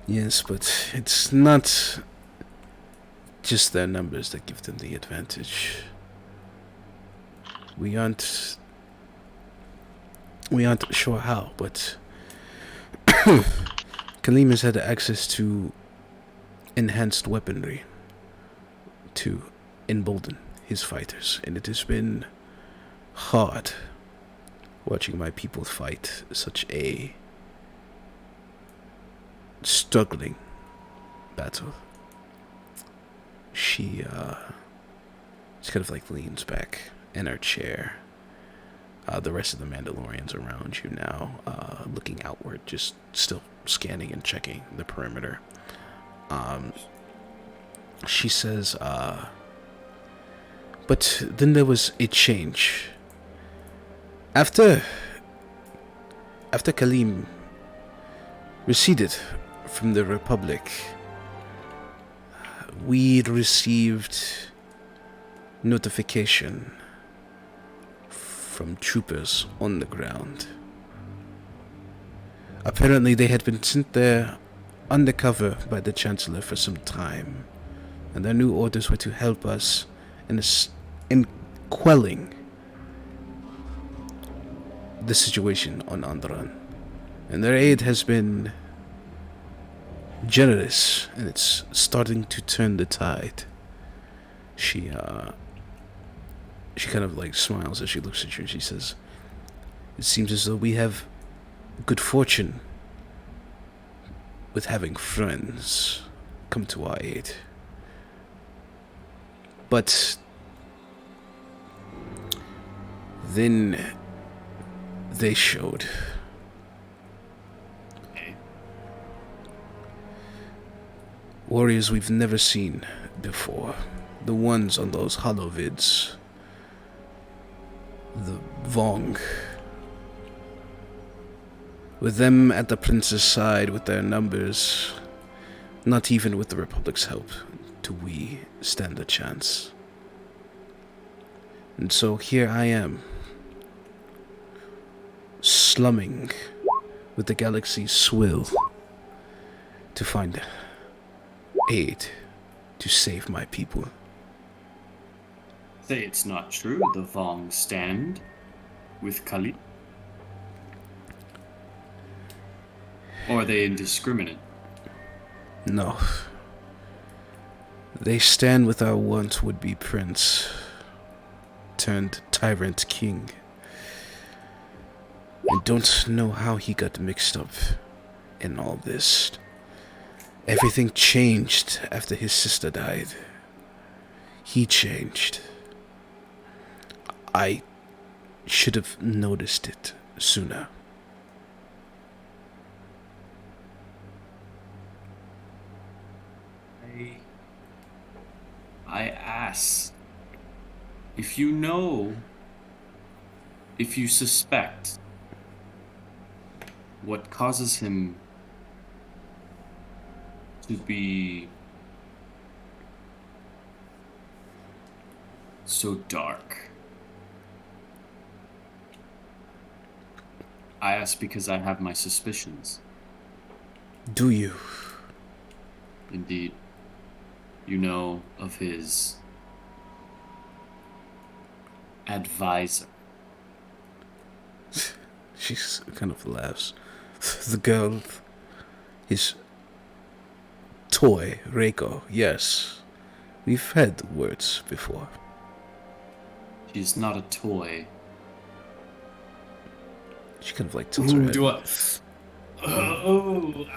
A: yes, but it's not just their numbers that give them the advantage. We aren't sure how, but Kalim has had access to enhanced weaponry to embolden his fighters, and it has been hard watching my people fight such a struggling battle. She kind of like leans back in her chair. The rest of the Mandalorians around you now, looking outward, just still scanning and checking the perimeter. She says, but then there was a change. After Kalim receded from the Republic, we received notification from troopers on the ground. Apparently they had been sent there undercover by the Chancellor for some time, and their new orders were to help us in quelling the situation on Alderaan. And their aid has been generous, and it's starting to turn the tide. She kind of like smiles as she looks at you, and she says, it seems as though we have good fortune with having friends come to our aid. But then they showed. Warriors we've never seen before. The ones on those holovids. The Vong. With them at the prince's side with their numbers, not even with the Republic's help do we stand a chance. And so here I am, slumming with the galaxy's swill to find aid to save my people.
B: Say it's not true. The Vong stand with Kali. Or are they indiscriminate?
A: No. They stand with our once would-be prince, turned tyrant king. And don't know how he got mixed up in all this. Everything changed after his sister died. He changed. I should have noticed it sooner.
B: I ask if you know, if you suspect what causes him to be so dark. I ask because I have my suspicions.
A: Do you?
B: Indeed. You know of his advisor.
A: She kind of laughs. The girl, his toy, Reiko, yes. We've had words before.
B: She's not a toy.
A: She kind of like tilts her head.
B: Do I? Okay, all right.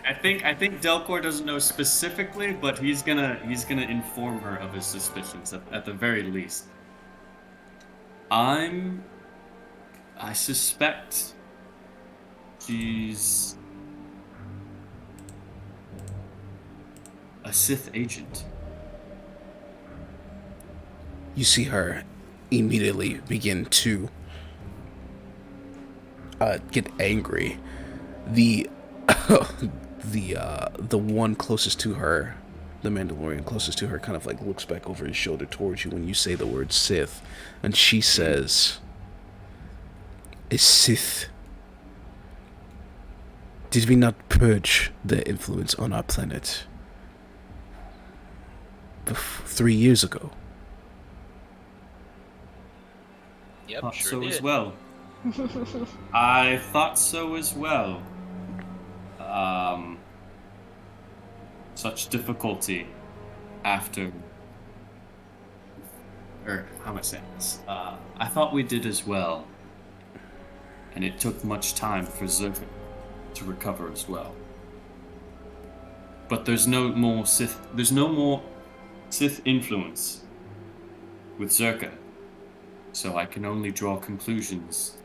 B: I think Delcor doesn't know specifically, but he's gonna inform her of his suspicions at the very least. I suspect she's a Sith agent.
A: You see her immediately begin to get angry. The the one closest to her, the Mandalorian closest to her, kind of like looks back over his shoulder towards you when you say the word Sith, and she says, "A Sith. Did we not purge their influence on our planet 3 years ago?"
C: Yep,
B: Thought
C: sure
B: so
C: did.
B: as well. I thought so as well. Such difficulty after, or how am I saying this? I thought we did as well, and it took much time for Zerka to recover as well. But there's no more Sith. There's no more Sith influence with Zerka, so I can only draw conclusions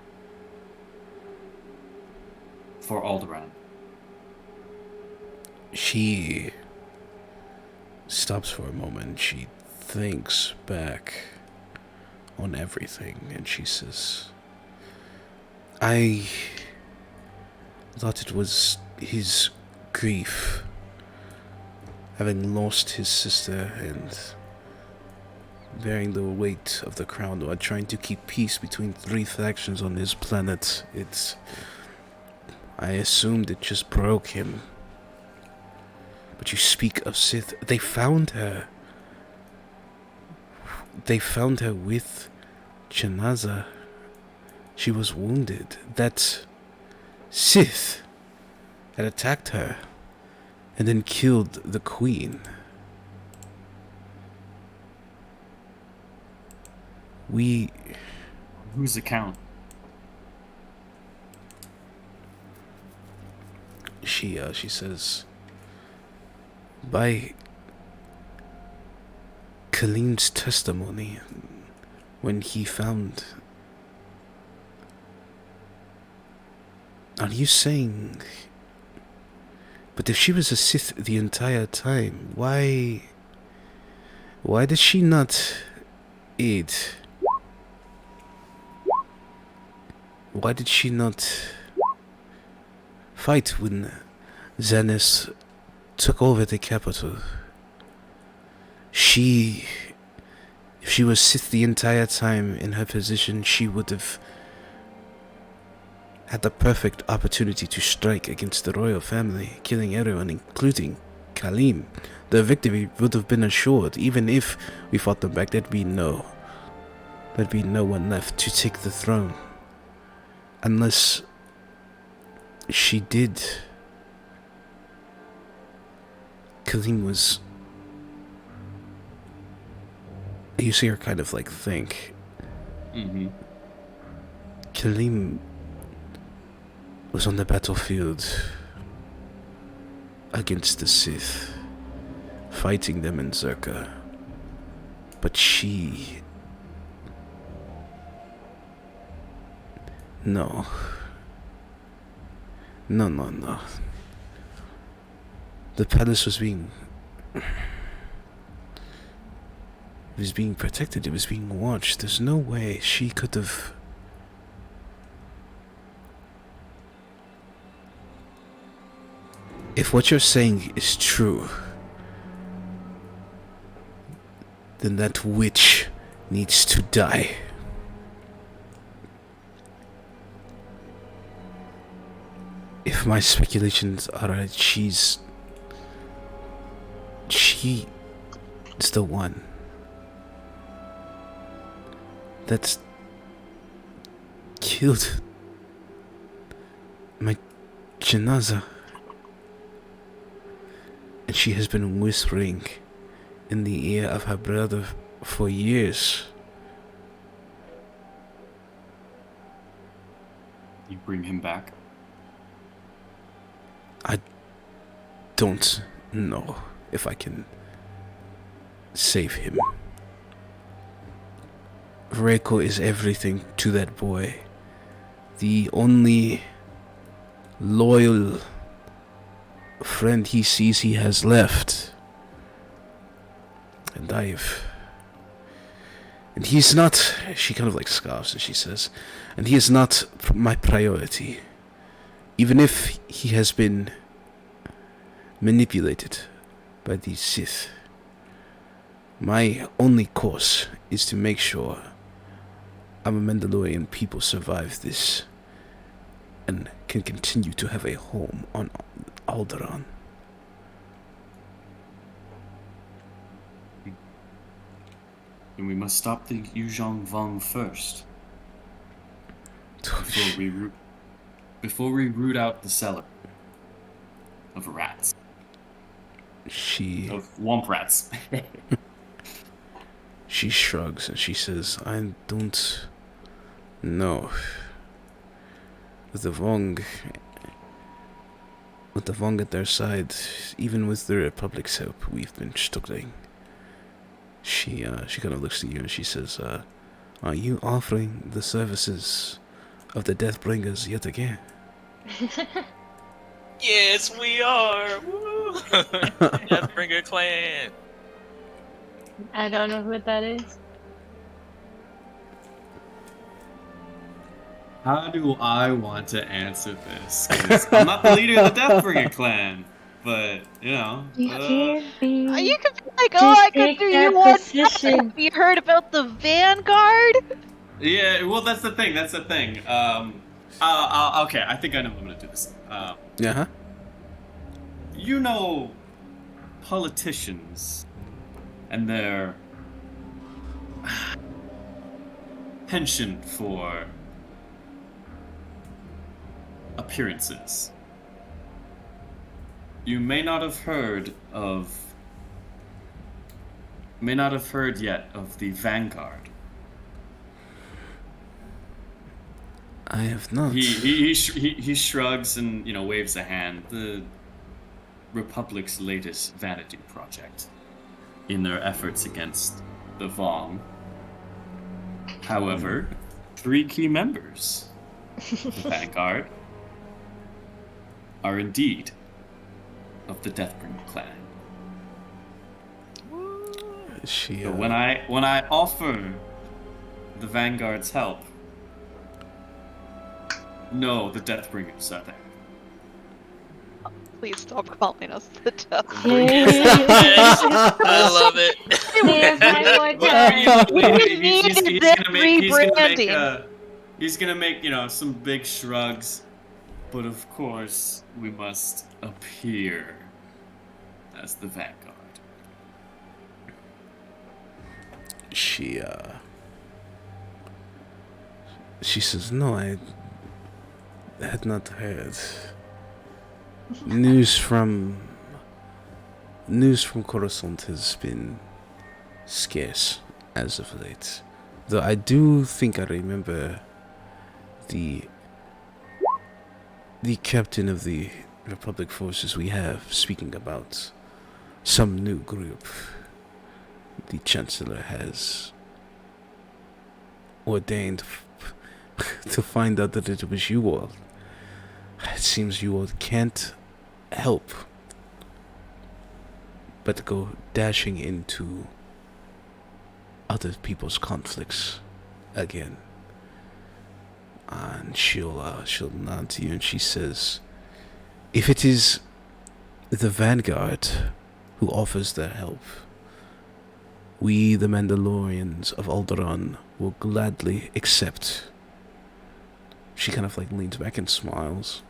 B: for Alderaan.
A: She stops for a moment. She thinks back on everything, and she says, I thought it was his grief, having lost his sister and bearing the weight of the crown while trying to keep peace between 3 factions on his planet. I assumed it just broke him. But you speak of Sith. They found her. They found her with Janaza. She was wounded. That Sith had attacked her and then killed the queen.
B: Whose account?
A: She says, by Kalim's testimony, when he found... Are you saying... But if she was a Sith the entire time, why did she not aid? Why did she not fight when Xenis took over the capital? If she was Sith the entire time in her position, she would have had the perfect opportunity to strike against the royal family, killing everyone, including Kalim. The victory would have been assured. Even if we fought them back, there'd be no one left to take the throne. Unless she did Kalim was... You see her kind of like think.
B: Mm-hmm.
A: Kalim was on the battlefield against the Sith, fighting them in Zerka. But she... No. No. The palace was being... It was being protected, it was being watched. There's no way she could have... If what you're saying is true, then that witch needs to die. If my speculations are right, she's the one that's killed my janaza. And she has been whispering in the ear of her brother for years.
B: You bring him back?
A: I don't know if I can save him. Reiko is everything to that boy. The only loyal friend he sees he has left. And he's not... She kind of like scoffs and she says, and he is not my priority. Even if he has been manipulated by these Sith, my only course is to make sure our Mandalorian people survive this and can continue to have a home on Alderaan.
B: Then we must stop the Yuzhong Vong first. Before we root out the cellar of rats. Of womp rats.
A: She shrugs and she says, I don't know. With the Vong at their side, even with the Republic's help, we've been struggling. She kind of looks at you and she says, are you offering the services of the Deathbringers yet again?
C: Yes, we are! Woo! Deathbringer clan!
E: I don't know who that is.
B: How do I want to answer this? 'Cause I'm not the leader of the Deathbringer clan, but, you know.
E: You can't be.
F: You could be like, oh, I could
E: take
F: do
E: that
F: you one.
E: position.
F: Have you heard about the Vanguard?
B: Yeah, well, that's the thing. Okay, I think I know how I'm gonna do this.
A: Yeah.
B: You know, politicians and their penchant for appearances. You may not have heard yet of the Vanguard.
A: I have not.
B: He shrugs and, you know, waves a hand. The Republic's latest vanity project in their efforts against the Vong. However, 3 key members of the Vanguard are indeed of the Deathbringer clan. So when I offer the Vanguard's help, no, the Deathbringers are there.
F: Please stop calling us the Death.
C: I love it.
B: He's gonna make, you know, some big shrugs, but of course we must appear as the Vanguard.
A: She says, no, I had not heard. News from news from Coruscant has been scarce as of late. Though I do think I remember the captain of the Republic forces we have speaking about some new group the Chancellor has ordained to find out that it was you all. It seems you all can't help but go dashing into other people's conflicts again. And she'll nod to you and she says, if it is the Vanguard who offers their help, we, the Mandalorians of Alderaan, will gladly accept. She kind of like leans back and smiles.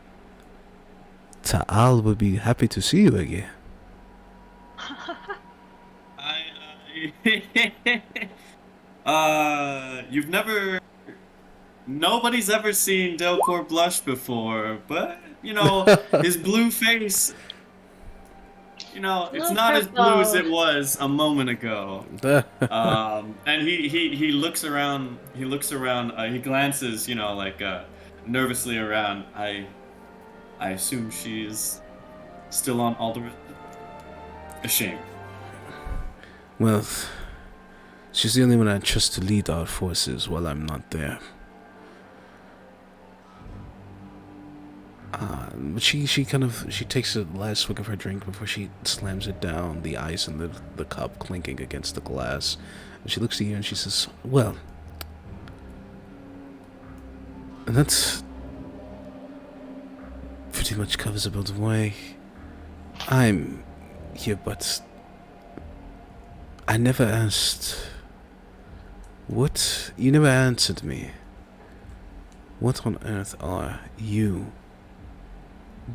A: Ta'al would be happy to see you again.
B: You've never... Nobody's ever seen Delcor blush before, but, you know, his blue face... You know, it's not as blue as it was a moment ago. And he looks around, he glances, you know, like, nervously around. I assume she's still on Alderaan? A shame.
A: Well, she's the only one I trust to lead our forces while I'm not there. But she takes a last swig of her drink before she slams it down, the ice and the cup clinking against the glass. And she looks at you and she says, well, and that's pretty much covers about why I'm here, but I never asked. You never answered me. What on earth are you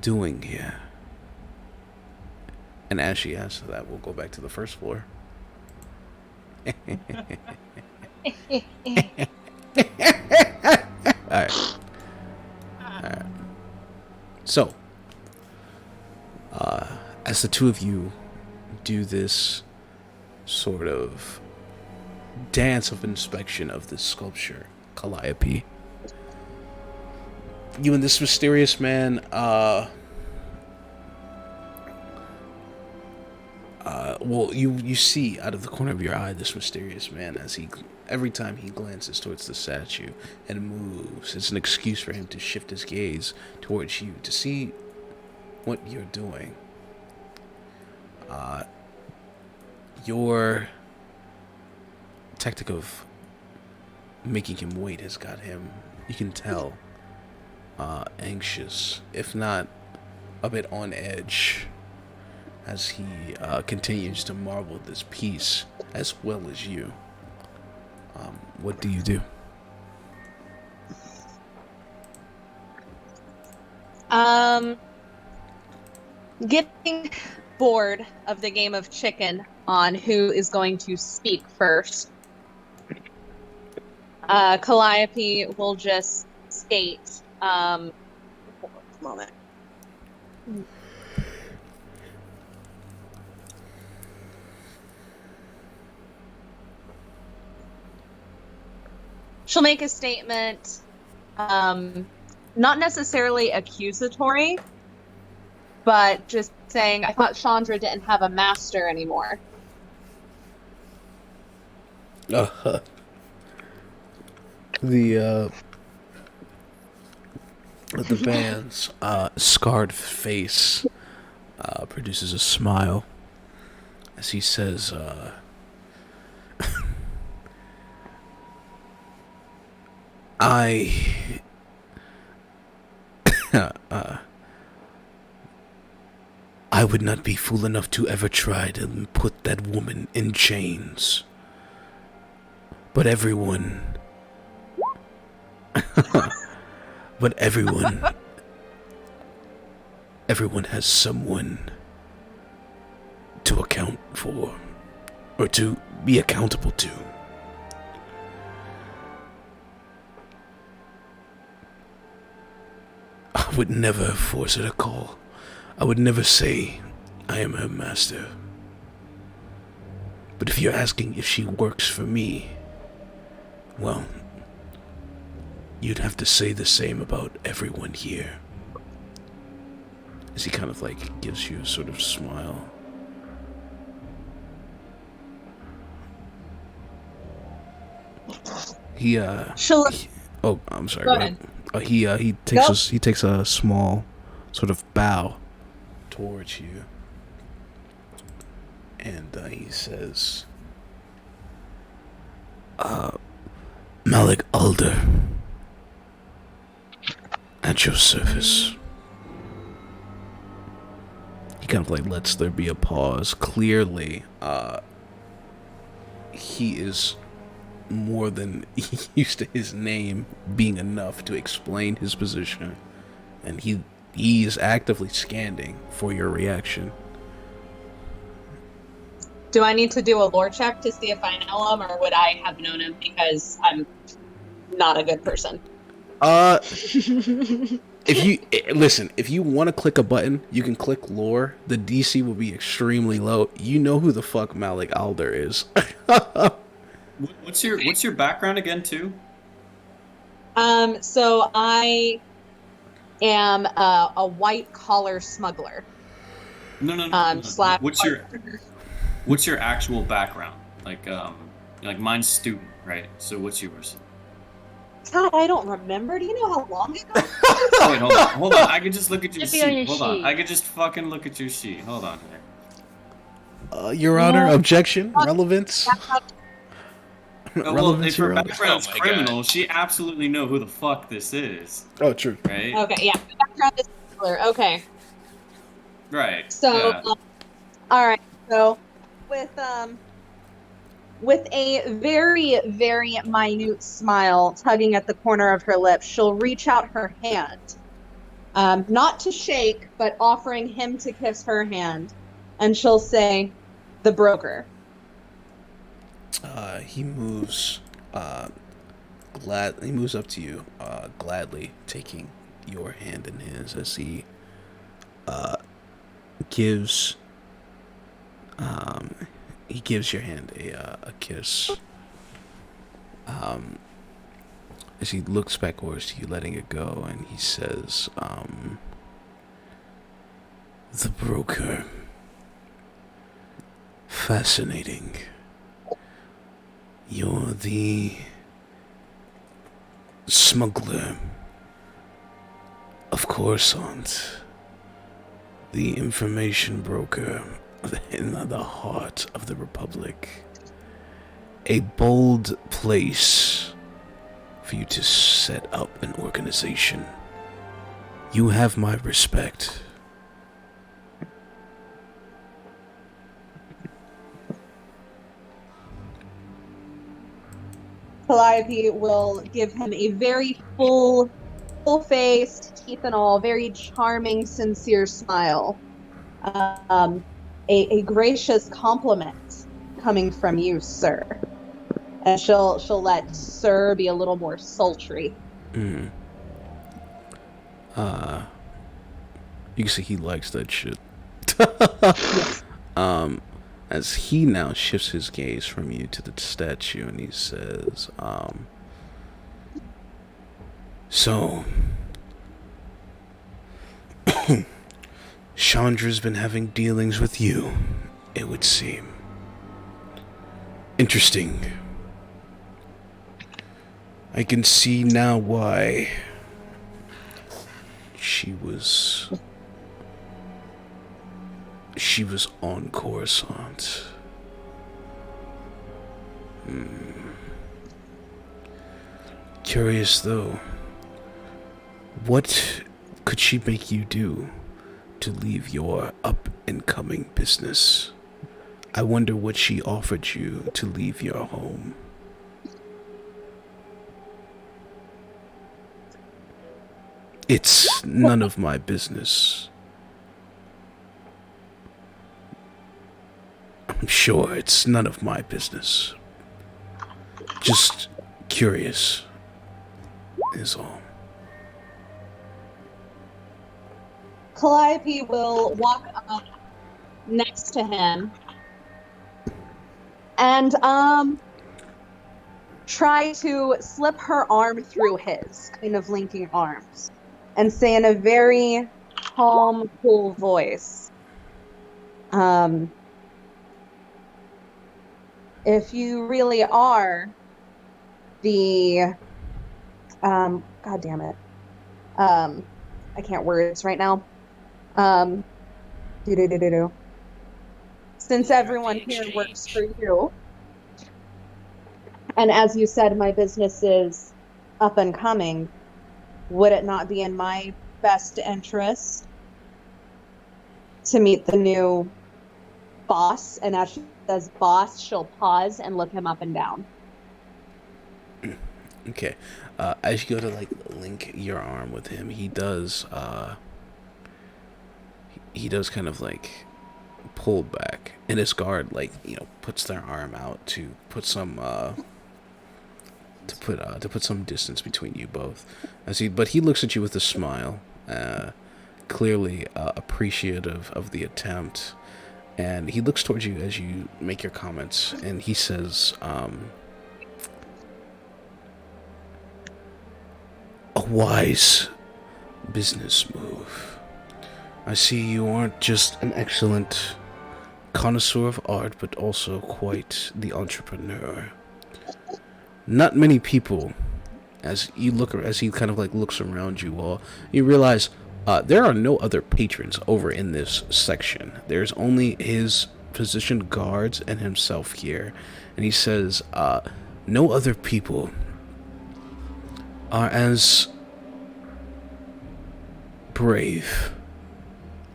A: doing here? And as she answers that, we'll go back to the first floor. Alright. So, as the two of you do this sort of dance of inspection of this sculpture, Calliope, you and this mysterious man, well, you see out of the corner of your eye this mysterious man as every time he glances towards the statue and moves, it's an excuse for him to shift his gaze towards you to see what you're doing. Your tactic of making him wait has got him, you can tell, anxious, if not a bit on edge, as he continues to marvel at this piece as well as you. What do you do?
D: Getting bored of the game of chicken on who is going to speak first, Calliope will just state, hold on a moment. She'll make a statement, not necessarily accusatory, but just saying, I thought Chandra didn't have a master anymore.
A: The man's scarred face produces a smile as he says, I would not be fool enough to ever try to put that woman in chains. But everyone has someone to account for, or to be accountable to. I would never force her to call. I would never say I am her master. But if you're asking if she works for me, well, you'd have to say the same about everyone here. As he kind of like gives you a sort of smile.
D: She'll
A: Oh, I'm sorry.
D: Go
A: Go ahead.
D: ahead.
A: He takes a small sort of bow towards you, and he says, "Malik Alder, at your service." He kind of like lets there be a pause. Clearly, he is more than used to his name being enough to explain his position, and he is actively scanning for your reaction.
D: Do I need to do a lore check to see if I know him, or would I have known him because I'm not a good person?
A: If you listen, if you want to click a button, you can click lore. The DC will be extremely low. You know who the fuck Malik Alder is.
B: What's your background again, too?
D: So I am a white collar smuggler.
B: No.
D: Slash.
B: What's your actual background? Like mine's student, right? So what's yours?
D: God, I don't remember. Do you know how long ago?
B: Oh, wait, hold on. I can just look at your
E: Should be on
B: sheet.
E: your
B: Hold on.
E: sheet.
B: I could just fucking look at your sheet. Hold on here.
A: Your Honor, objection, relevance.
B: Well,
A: Relevance,
B: if her
A: Your Honor.
B: background's
C: Oh my
B: criminal,
C: God.
B: she absolutely know who the fuck this is,
A: Oh, true.
B: right?
D: Okay, yeah. My background is smuggler. Okay.
B: Right.
D: So,
B: yeah.
D: all right. So, with a very, very minute smile tugging at the corner of her lips, she'll reach out her hand, not to shake, but offering him to kiss her hand, and she'll say, "The broker."
A: He moves. He moves up to you, gladly taking your hand in his as he gives your hand a kiss. As he looks backwards to you, letting it go, and he says, "The broker. Fascinating. You're the smuggler of Coruscant, the information broker in the heart of the Republic. A bold place for you to set up an organization. You have my respect."
D: Calliope will give him a very full-faced, teeth and all, very charming, sincere smile. A gracious compliment coming from you, sir. And she'll let sir be a little more sultry.
A: You can see he likes that shit. As he now shifts his gaze from you to the statue, and he says, "So, Chandra's been having dealings with you, it would seem. Interesting. I can see now why she was on Coruscant. Curious though, what could she make you do to leave your up-and-coming business? I wonder what she offered you to leave your home." "It's none of my business. I'm sure it's none of my business. Just curious, is all."
D: Calliope will walk up next to him and try to slip her arm through his, kind of linking arms, and say in a very calm, cool voice, if you really are the, God damn it, I can't words right now. Since everyone here works for you, and as you said, my business is up and coming, would it not be in my best interest to meet the new boss? And as she says boss, she'll pause and look him up and down.
A: Okay. As you go to like link your arm with him, he does kind of like pull back, and his guard like, you know, puts their arm out to put some to put some distance between you both. But he looks at you with a smile, clearly appreciative of the attempt, and he looks towards you as you make your comments, and he says, a wise business move. I see you aren't just an excellent connoisseur of art, but also quite the entrepreneur. Not many people, as he kind of like looks around you all, you realize there are no other patrons over in this section. There's only his positioned guards and himself here. And he says, no other people are as brave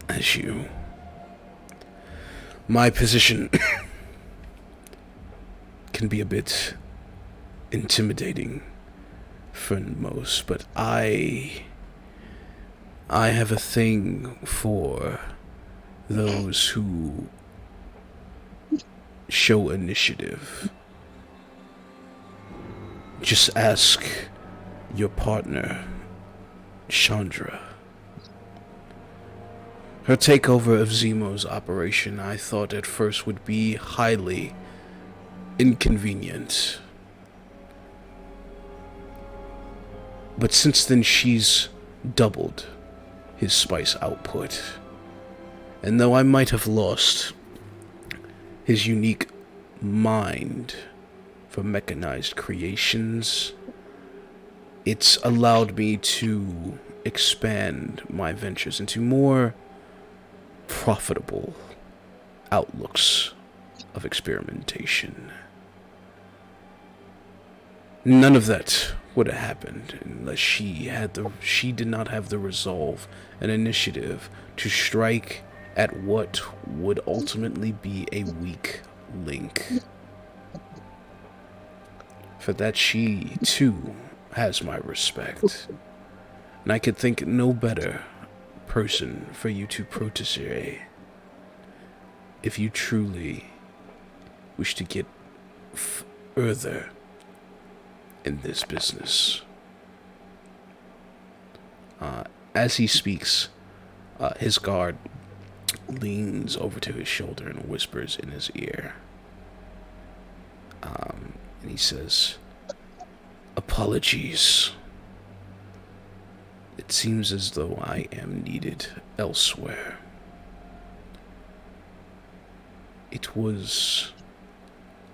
A: as you. My position can be a bit intimidating for most, but I have a thing for those who show initiative. Just ask your partner, Chandra. Her takeover of Zemo's operation, I thought at first would be highly inconvenient. But since then, she's doubled his spice output. And though I might have lost his unique mind for mechanized creations, it's allowed me to expand my ventures into more profitable outlooks of experimentation. None of that would have happened unless she did not have the resolve and initiative to strike at what would ultimately be a weak link. For that, she too has my respect, and I could think no better person for you to protege if you truly wish to get further in this business. As he speaks, his guard leans over to his shoulder and whispers in his ear. And he says, apologies. It seems as though I am needed elsewhere. It was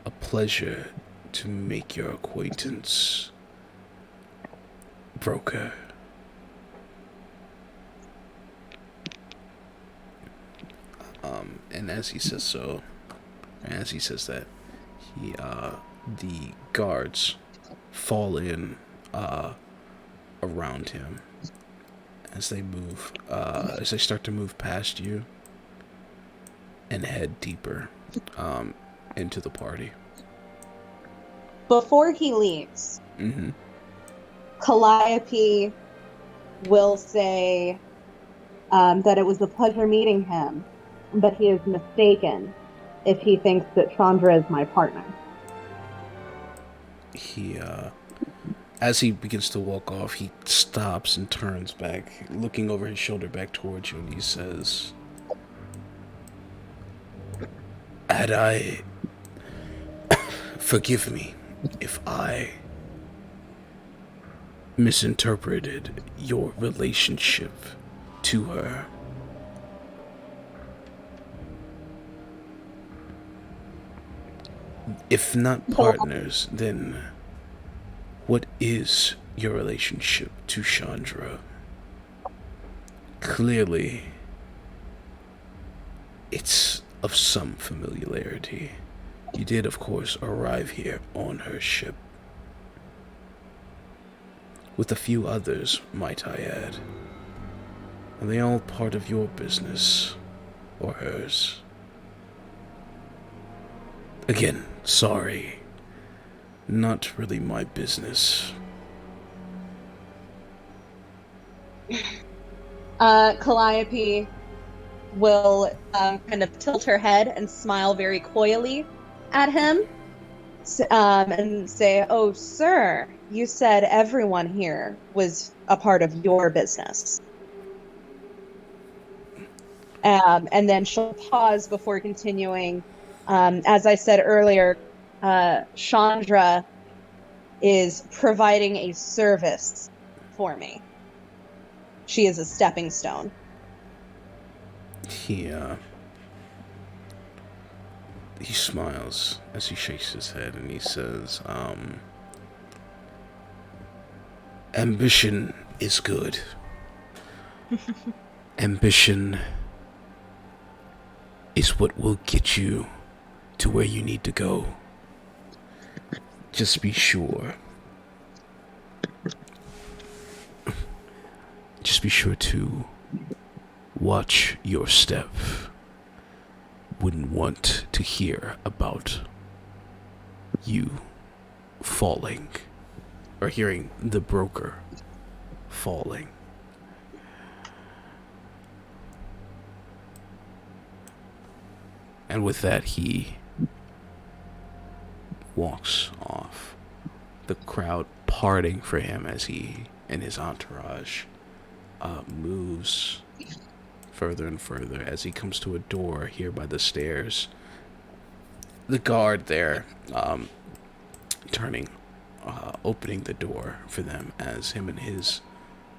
A: a pleasure to make your acquaintance, broker. And as he says that, the guards fall in around him as they start to move past you and head deeper into the party.
D: Before he leaves, Calliope will say that it was a pleasure meeting him, but he is mistaken if he thinks that Chandra is my partner.
A: As he begins to walk off, he stops and turns back, looking over his shoulder back towards you, and he says, had I Forgive me if I misinterpreted your relationship to her. If not partners, then what is your relationship to Chandra? Clearly, it's of some familiarity. You did, of course, arrive here on her ship. With a few others, might I add. Are they all part of your business? Or hers? Again, sorry. Not really my business.
D: Calliope will kind of tilt her head and smile very coyly at him and say, "Oh, sir, you said everyone here was a part of your business." And then she'll pause before continuing. As I said earlier, Chandra is providing a service for me. She is a stepping stone.
A: He smiles as he shakes his head and he says, ambition is good. Ambition is what will get you to where you need to go. Just be sure. Just be sure to watch your step. Wouldn't want to hear about you falling or hearing the broker falling. And with that, he walks off, the crowd parting for him as he and his entourage moves further and further as he comes to a door here by the stairs. The guard there opening the door for them as him and his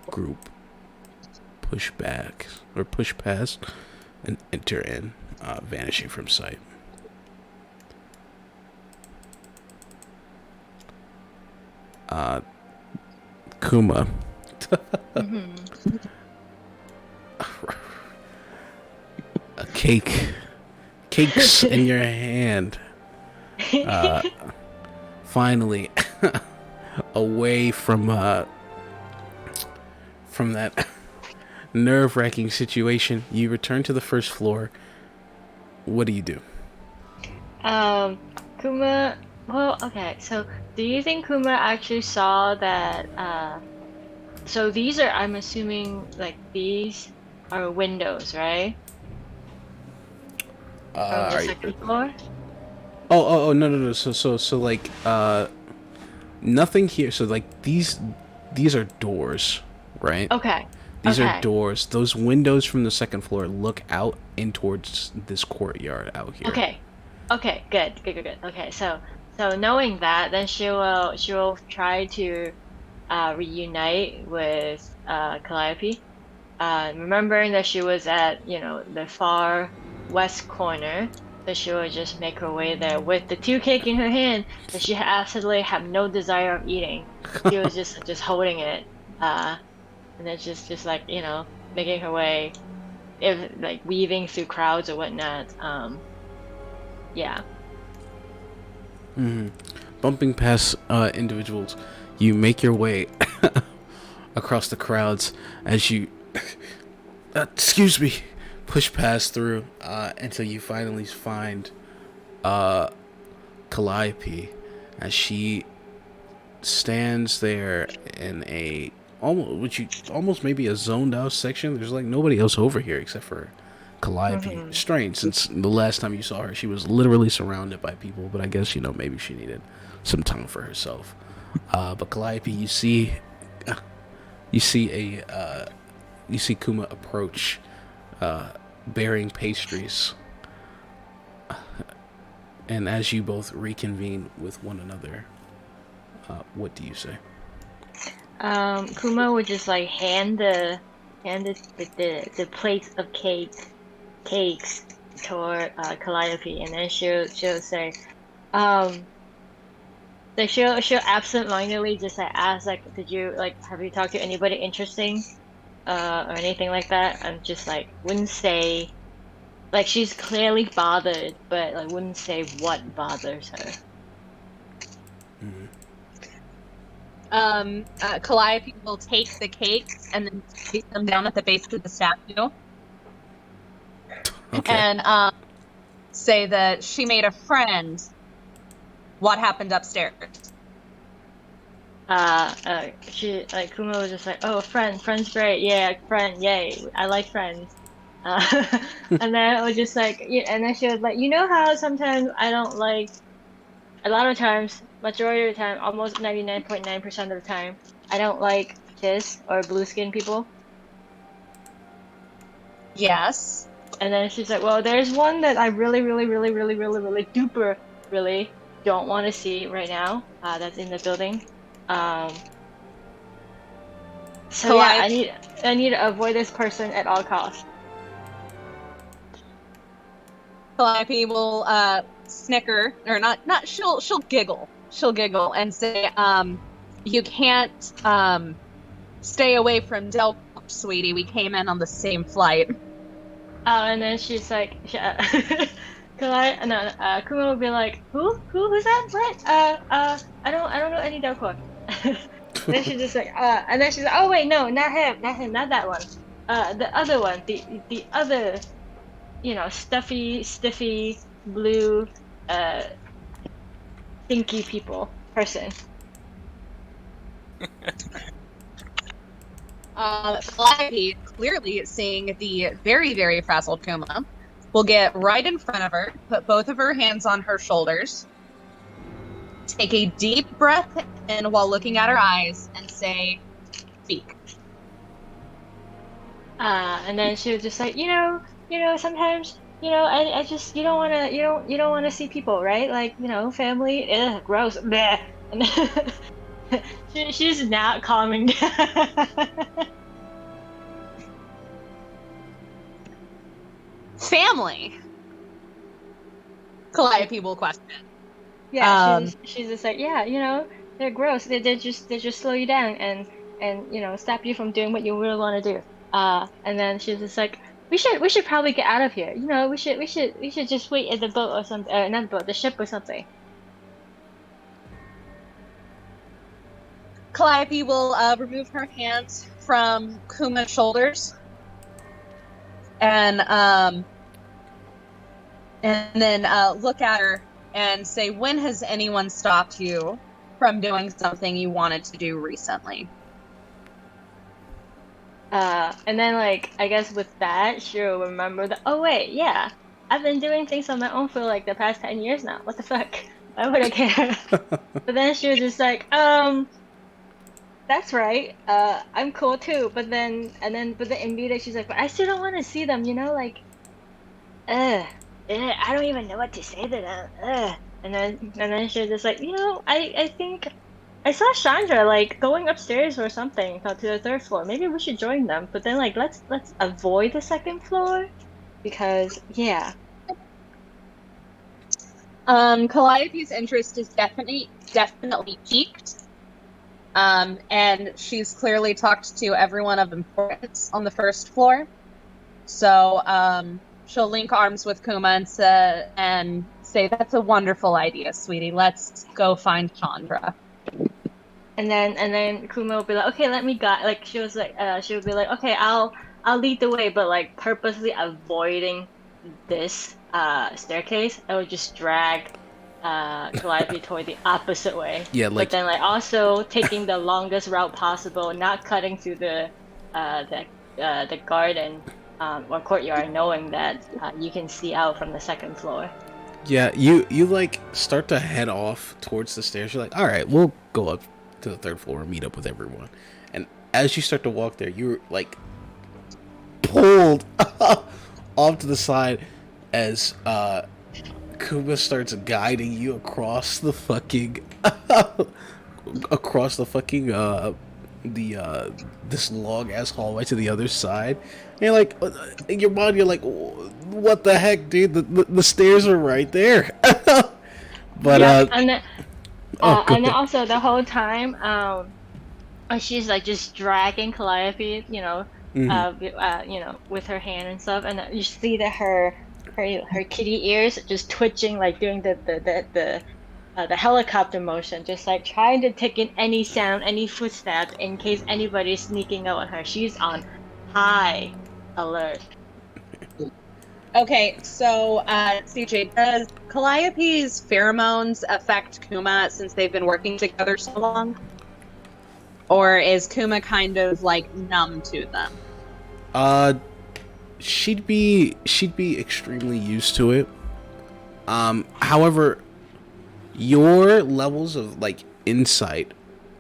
A: group push past and enter in, vanishing from sight. Kuma. A cakes in your hand. Finally, away from that nerve-wracking situation, you return to the first floor. What do you do?
E: Kuma. Well, okay. So, do you think Kuma actually saw that? So these are, I'm assuming, like these are windows, right? From the second floor.
A: Oh, no. So like, nothing here. So like these are doors, right?
E: Okay.
A: These are doors. Those windows from the second floor look out in towards this courtyard out here.
E: Okay. Good. Okay. So knowing that, then she will try to reunite with Calliope. Remembering that she was at the far west corner, so she will just make her way there with the 2 cake in her hand that she absolutely had no desire of eating. She was just holding it, and then just like making her way, if like weaving through crowds or whatnot. Yeah.
A: Bumping past individuals, you make your way across the crowds as you excuse me, push past through until you finally find Calliope as she stands there in a almost maybe a zoned out section. There's like nobody else over here except for Calliope. Strange, since the last time you saw her, she was literally surrounded by people. But I guess maybe she needed some time for herself. But Calliope, you see Kuma approach, bearing pastries, And as you both reconvene with one another, what do you say?
E: Kuma would just like hand the plates of cakes toward Calliope, and then she'll say, like she'll absent-mindedly just like ask like, did you like have you talked to anybody interesting, or anything like that? I'm just like wouldn't say, like she's clearly bothered, but like wouldn't say what bothers her.
D: Calliope will take the cakes and then place them down at the base of the statue.
A: Okay.
D: And say that she made a friend. What happened upstairs?
E: She like Kuma was just like, oh, friend's great, yeah, friend, yay, I like friends. And then it was just like, yeah, and then she was like, you know how sometimes I don't like, a lot of times, majority of the time, almost 99.9% of the time, I don't like cis or blue skin people.
D: Yes.
E: And then she's like, well, there's one that I really, really, really, really, really, really duper really don't want to see right now. That's in the building. So yeah, I need to avoid this person at all costs.
D: Calliope will snicker, or not. She'll giggle. She'll giggle and say, "You can't stay away from Del, sweetie. We came in on the same flight."
E: And then she's like, Kuma will be like, who's that? What? I don't know any Delcor. Then she's just like, and then she's like, oh wait, no, not him, not that one. The other one, the other, stiffy, blue, stinky person.
D: Calliope, clearly seeing the very, very frazzled Kuma, will get right in front of her, put both of her hands on her shoulders, take a deep breath in while looking at her eyes, and say, speak.
E: And then she was just like, sometimes, I just, you don't want to see people, right? Like, family, gross, bleh. And she's not calming down.
D: Family. Calliope will question.
E: Yeah, she's just like, yeah, they're gross. They just slow you down and stop you from doing what you really want to do. And then she's just like, we should probably get out of here. We should just wait at the boat or something. Not the boat, the ship or something.
D: Calliope will remove her hands from Kuma's shoulders, and then look at her and say, when has anyone stopped you from doing something you wanted to do recently?
E: And then, like, I guess with that, she'll remember that, oh wait, yeah, I've been doing things on my own for like the past 10 years now. What the fuck? Why would I care? But then she was just like, that's right. I'm cool too. But then immediately she's like, but I still don't want to see them. Like, I don't even know what to say to them. And then she was just like, I think I saw Chandra like going upstairs or something to the third floor. Maybe we should join them. But then like let's avoid the second floor because yeah.
D: Calliope's interest is definitely piqued. And she's clearly talked to everyone of importance on the first floor. So, she'll link arms with Kuma and say, that's a wonderful idea, sweetie. Let's go find Chandra.
E: And then Kuma will be like, okay, let me go. Like she would be like, okay, I'll lead the way, but like purposely avoiding this staircase. I would just drag Calliope toward the opposite way.
A: Yeah, like.
E: But then like also taking the longest route possible, not cutting through the garden or courtyard, knowing that you can see out from the second floor.
A: Yeah, you like start to head off towards the stairs. You're like, all right, we'll go up to the third floor and meet up with everyone. And as you start to walk there, you're like pulled off to the side as Kuma starts guiding you across the fucking across the fucking this long ass hallway to the other side. And you're like, in your mind, you're like, what the heck, dude? The stairs are right there. But
E: Yeah, and then,
A: go
E: and then
A: ahead.
E: also the whole time, she's like just dragging Calliope,
A: Mhm.
E: with her hand and stuff, and you see that her kitty ears just twitching, like doing the helicopter motion, just like trying to take in any sound, any footsteps, in case anybody's sneaking up on her. She's on high alert.
D: Okay, so CJ, does Calliope's pheromones affect Kuma since they've been working together so long? Or is Kuma kind of like numb to them?
A: Uh, she'd be extremely used to it. However, your levels of like insight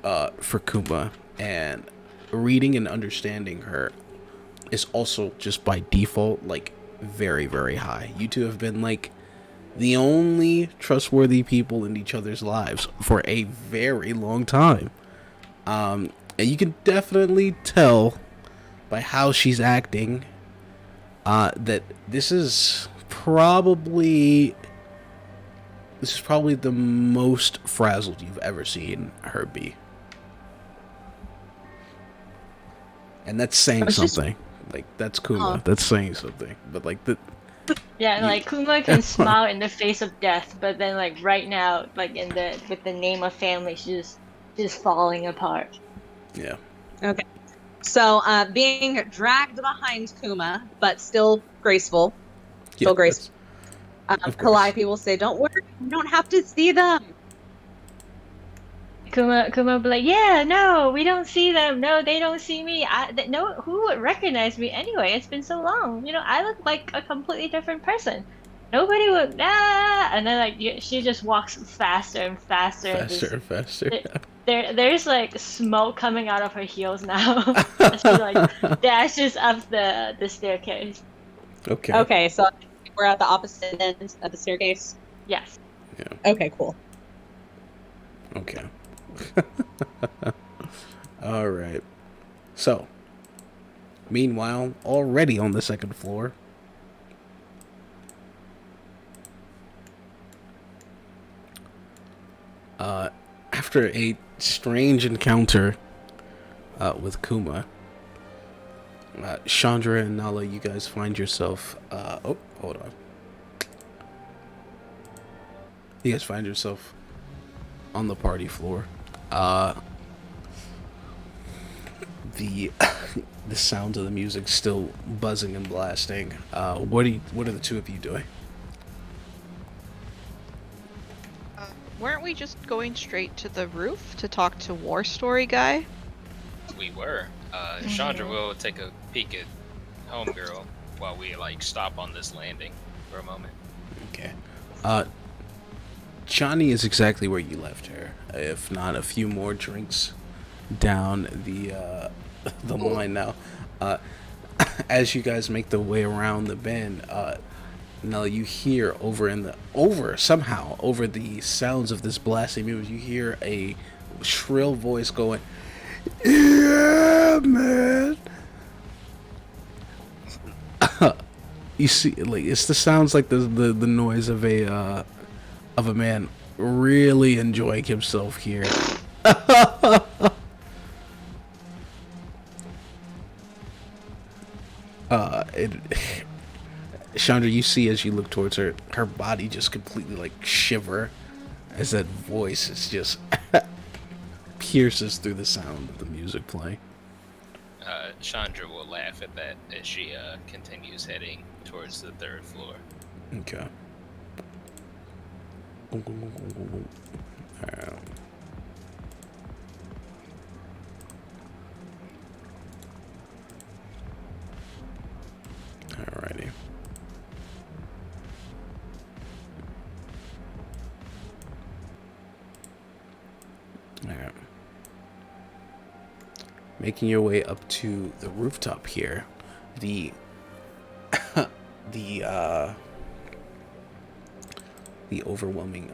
A: for Kuma and reading and understanding her is also just by default like very, very high. You two have been like the only trustworthy people in each other's lives for a very long time. And you can definitely tell by how she's acting that this is probably the most frazzled you've ever seen her be. And that's saying
D: It's just-
A: something. Like, that's Kuma.
D: Huh.
A: That's saying something. But, like,
E: Yeah, like Kuma can smile in the face of death, but then like right now, like with the name of family, she's falling apart.
A: yeah.
D: Okay. So, being dragged behind Kuma, but still graceful. Still graceful.
A: Of course.
D: Calliope will say, "Don't worry, you don't have to see them."
E: Kuma will be like, yeah, no, we don't see them. No, they don't see me. No, who would recognize me anyway? It's been so long. I look like a completely different person. Nobody would. And then she just walks faster and faster.
A: Faster and faster.
E: There's like smoke coming out of her heels now. As she like dashes up the staircase.
A: Okay.
D: Okay, so we're at the opposite end of the staircase.
E: Yes.
A: Yeah.
D: Okay, cool.
A: Okay. All right. So, meanwhile, already on the second floor, after a strange encounter with Kuma, Chandra and Nala, you guys find yourself. Oh, hold on. You guys find yourself on the party floor. The the sounds of the music still buzzing and blasting. What are the two of you doing?
F: Weren't we just going straight to the roof to talk to War Story Guy?
C: We were. Chandra will take a peek at Homegirl while we stop on this landing for a moment.
A: Okay. Johnny is exactly where you left her, if not a few more drinks down the line now. As you guys make the way around the bend, now you hear over the sounds of this blasting music, you hear a shrill voice going, "Yeah, man." You see, like, it's the sounds like the noise of a man really enjoying himself here. Chandra, you see as you look towards her, her body just completely shiver as that voice is just pierces through the sound of the music playing.
C: Chandra will laugh at that as she continues heading towards the third floor.
A: Okay. Alrighty. Alright. Making your way up to the rooftop here, the the overwhelming.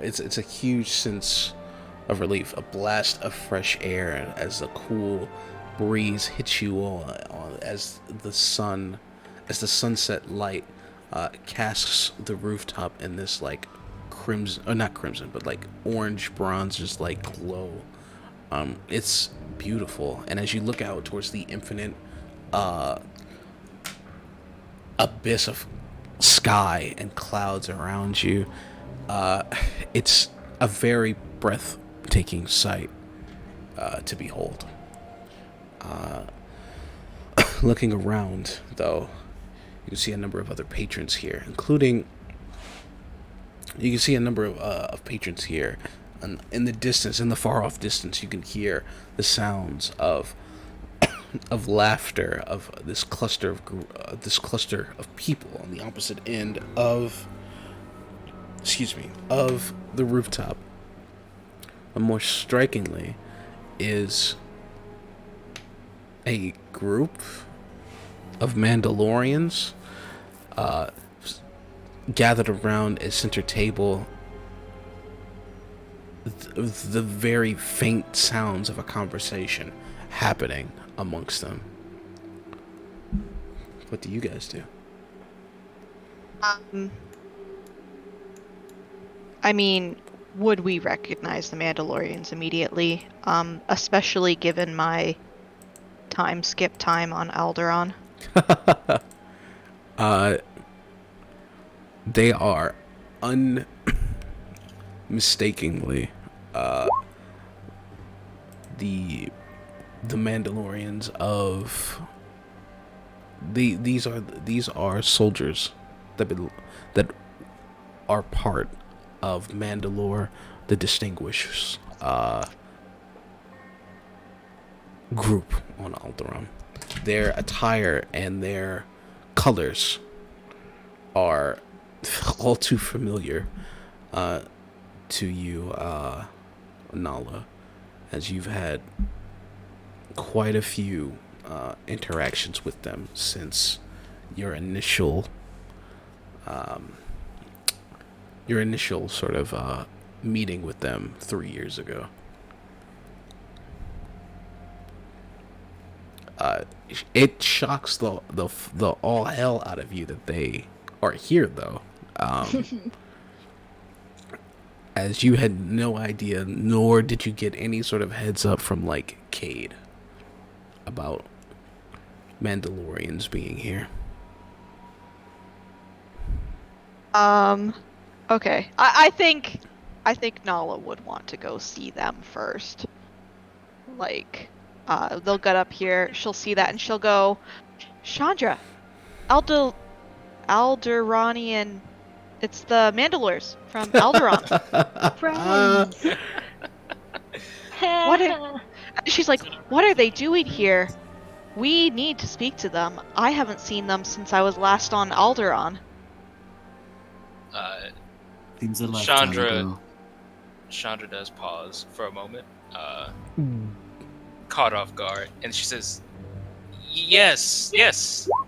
A: It's a huge sense of relief, a blast of fresh air as the cool breeze hits you as the sunset light casts the rooftop in this like crimson, or not crimson, but like orange bronze, just like glow. It's beautiful, and as you look out towards the infinite abyss of sky and clouds around you, it's a very breathtaking sight to behold. Looking around, though, you can see a number of other patrons here, including of patrons here. And in the distance, in the far off distance, you can hear the sounds of laughter of this cluster of people on the opposite end of the rooftop. But more strikingly is a group of Mandalorians gathered around a center table. The very faint sounds of a conversation happening amongst them. What do you guys do?
F: I mean, would we recognize the Mandalorians immediately? Especially given my time skip time on Alderaan.
A: They are unmistakingly the Mandalorians of these are soldiers that are part of Mandalore, the distinguished group on Alderaan. Their attire and their colors are all too familiar to you, Nala, as you've had quite a few interactions with them since your initial sort of meeting with them 3 years ago. It shocks the all hell out of you that they are here, though. As you had no idea, nor did you get any sort of heads up from like Cade about Mandalorians being here.
F: Okay. I think Nala would want to go see them first. Like, they'll get up here, she'll see that, and she'll go, Chandra, Alderaanian, it's the Mandalores from Alderaan.
E: Friends.
F: She's like, what are they doing here? We need to speak to them. I haven't seen them since I was last on Alderaan.
B: Seems a lifetime ago.
C: Chandra does pause for a moment, caught off guard, and she says, yes,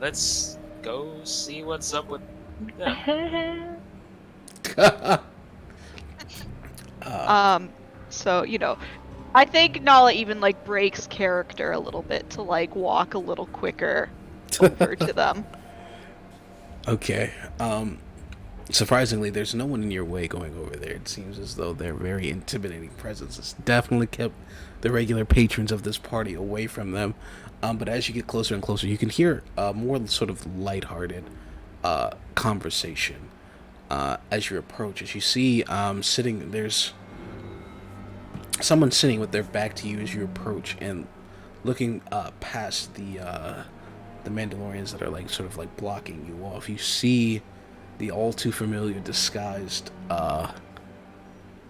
C: let's go see what's up with them.
F: So, I think Nala even, like, breaks character a little bit to, like, walk a little quicker over to them.
A: Okay. Surprisingly, there's no one in your way going over there. It seems as though their very intimidating presence has definitely kept the regular patrons of this party away from them. But as you get closer and closer, you can hear more sort of lighthearted conversation as you approach. As you see there's someone sitting with their back to you as you approach, and looking past the Mandalorians that are like sort of like blocking you off. You see the all too familiar disguised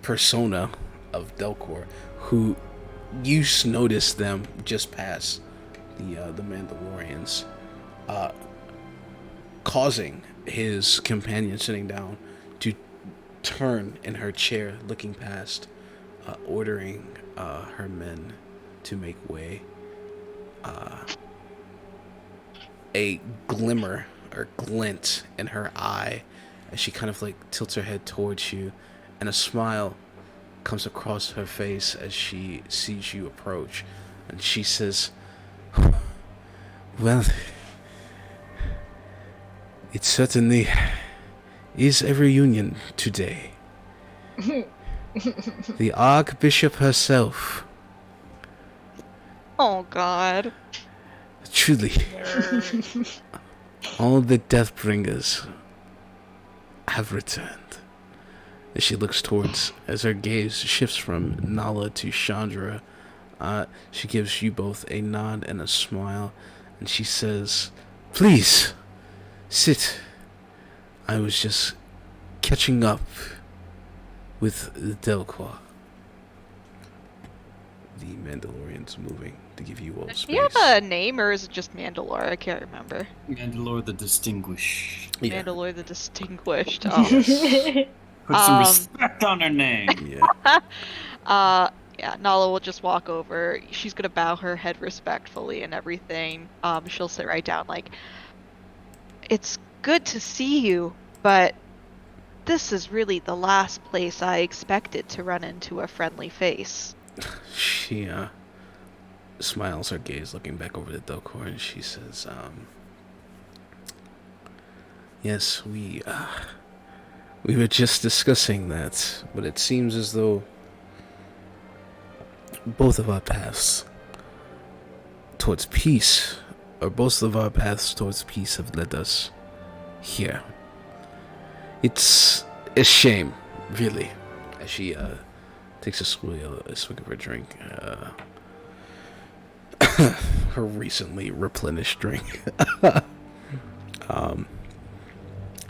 A: persona of Delcor, who you notice them just past the Mandalorians, causing his companion sitting down to turn in her chair, looking past, ordering her men to make way. A glimmer or glint in her eye as she kind of like tilts her head towards you, and a smile comes across her face as she sees you approach, and she says, "Well, it certainly is a reunion today. The Archbishop herself,
F: Oh God.
A: truly, all the Deathbringers have returned." As she looks towards, as her gaze shifts from Nala to Chandra, she gives you both a nod and a smile, and she says, "Please, sit. I was just catching up with the Delqua." The Mandalorian's moving to give you all
F: Do
A: space.
F: you have a name, or is it just Mandalore? I can't remember.
B: Mandalore the Distinguished.
A: Yeah.
F: Mandalore the Distinguished. Oh.
A: Yes.
B: Put some respect on her name.
A: Yeah.
F: Yeah, Nala will just walk over. She's gonna bow her head respectfully and everything. She'll sit right down like, "It's good to see you, but this is really the last place I expected to run into a friendly face."
A: She smiles her gaze, looking back over the Delcor, and she says, "Yes, we were just discussing that, but it seems as though both of our paths towards peace, or both of our paths towards peace, have led us here. It's a shame, really." As she takes a swig of her drink, her recently replenished drink,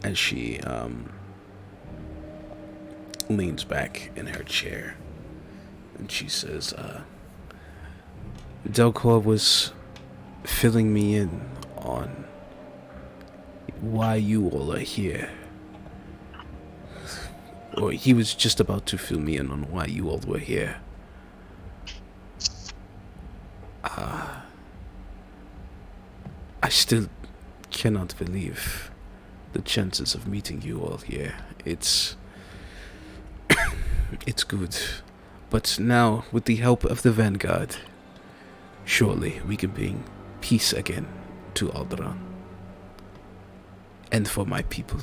A: as she leans back in her chair, and she says, "Delcor was filling me in on why you all are here. Or he was just about to fill me in on why you all were here. I still cannot believe the chances of meeting you all here. It's good. But now, with the help of the Vanguard, surely we can bring peace again to Alderaan. And for my people."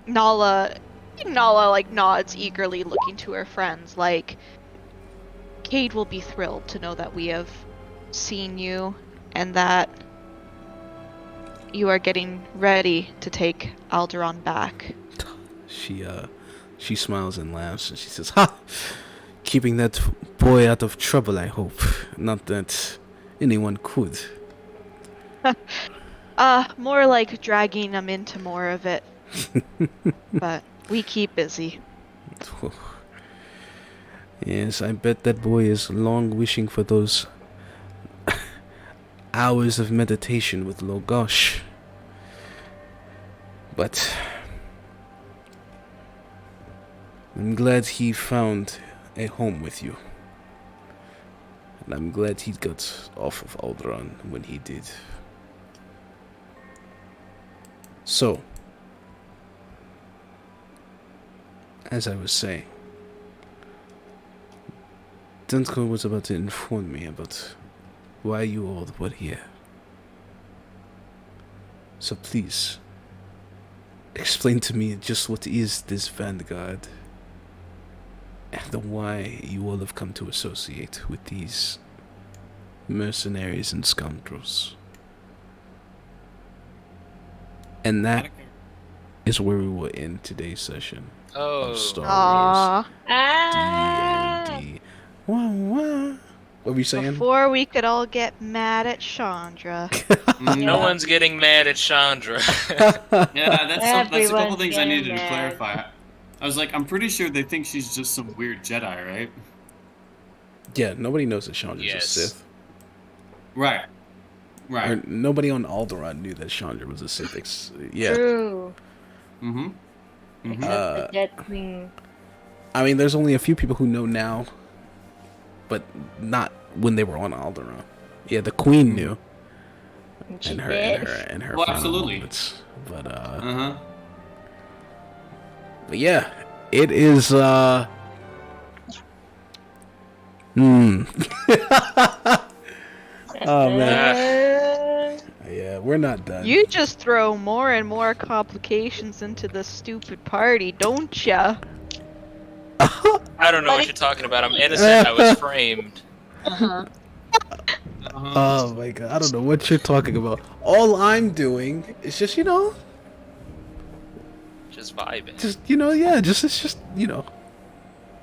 F: Nala like nods eagerly, looking to her friends, like, "Cade will be thrilled to know that we have seen you and that you are getting ready to take Alderaan back."
A: She smiles and laughs, and she says, "Ha! Keeping that boy out of trouble, I hope. Not that anyone could."
F: More like dragging them into more of it. But we keep busy.
A: Yes, I bet that boy is long wishing for those hours of meditation with Logosh. But I'm glad he found a home with you. And I'm glad he got off of Alderaan when he did. So, as I was saying, Duncan was about to inform me about why you all were here. So please, explain to me just what is this Vanguard, and why you all have come to associate with these mercenaries and scoundrels. And that is where we will end today's session
C: Oh.
A: of Star Wars
E: Ah.
A: D&D. Wah, wah. What were you saying?
F: Before we could all get mad at Chandra.
C: No one's getting mad at Chandra.
B: Yeah, that's a couple
E: Everyone's
B: things I
E: getting
B: needed to
E: mad.
B: clarify. I was like, I'm pretty sure they think she's just some weird Jedi, right?
A: Yeah, nobody knows that Chandra's
C: Yes.
A: a Sith.
B: Right.
A: Or
B: Right.
A: nobody on Alderaan knew that Chandra was a Sith. Yeah.
E: True.
B: Mm-hmm. Mm-hmm.
E: Except the Jet Queen.
A: I mean, there's only a few people who know now, but not when they were on Alderaan. Yeah, the Queen knew.
E: She
A: and
E: did.
A: her
B: Well,
A: final
B: absolutely.
A: moments. But
B: Uh-huh.
A: but yeah, it is Hmm. Oh man. Yeah, we're not done.
F: You just throw more and more complications into this stupid party, don't ya?
C: I don't know what you're talking about. I'm innocent. I was framed.
D: Uh-huh.
B: Uh-huh.
A: Oh my god, I don't know what you're talking about. All I'm doing is just,
C: Just vibing.
A: it's just,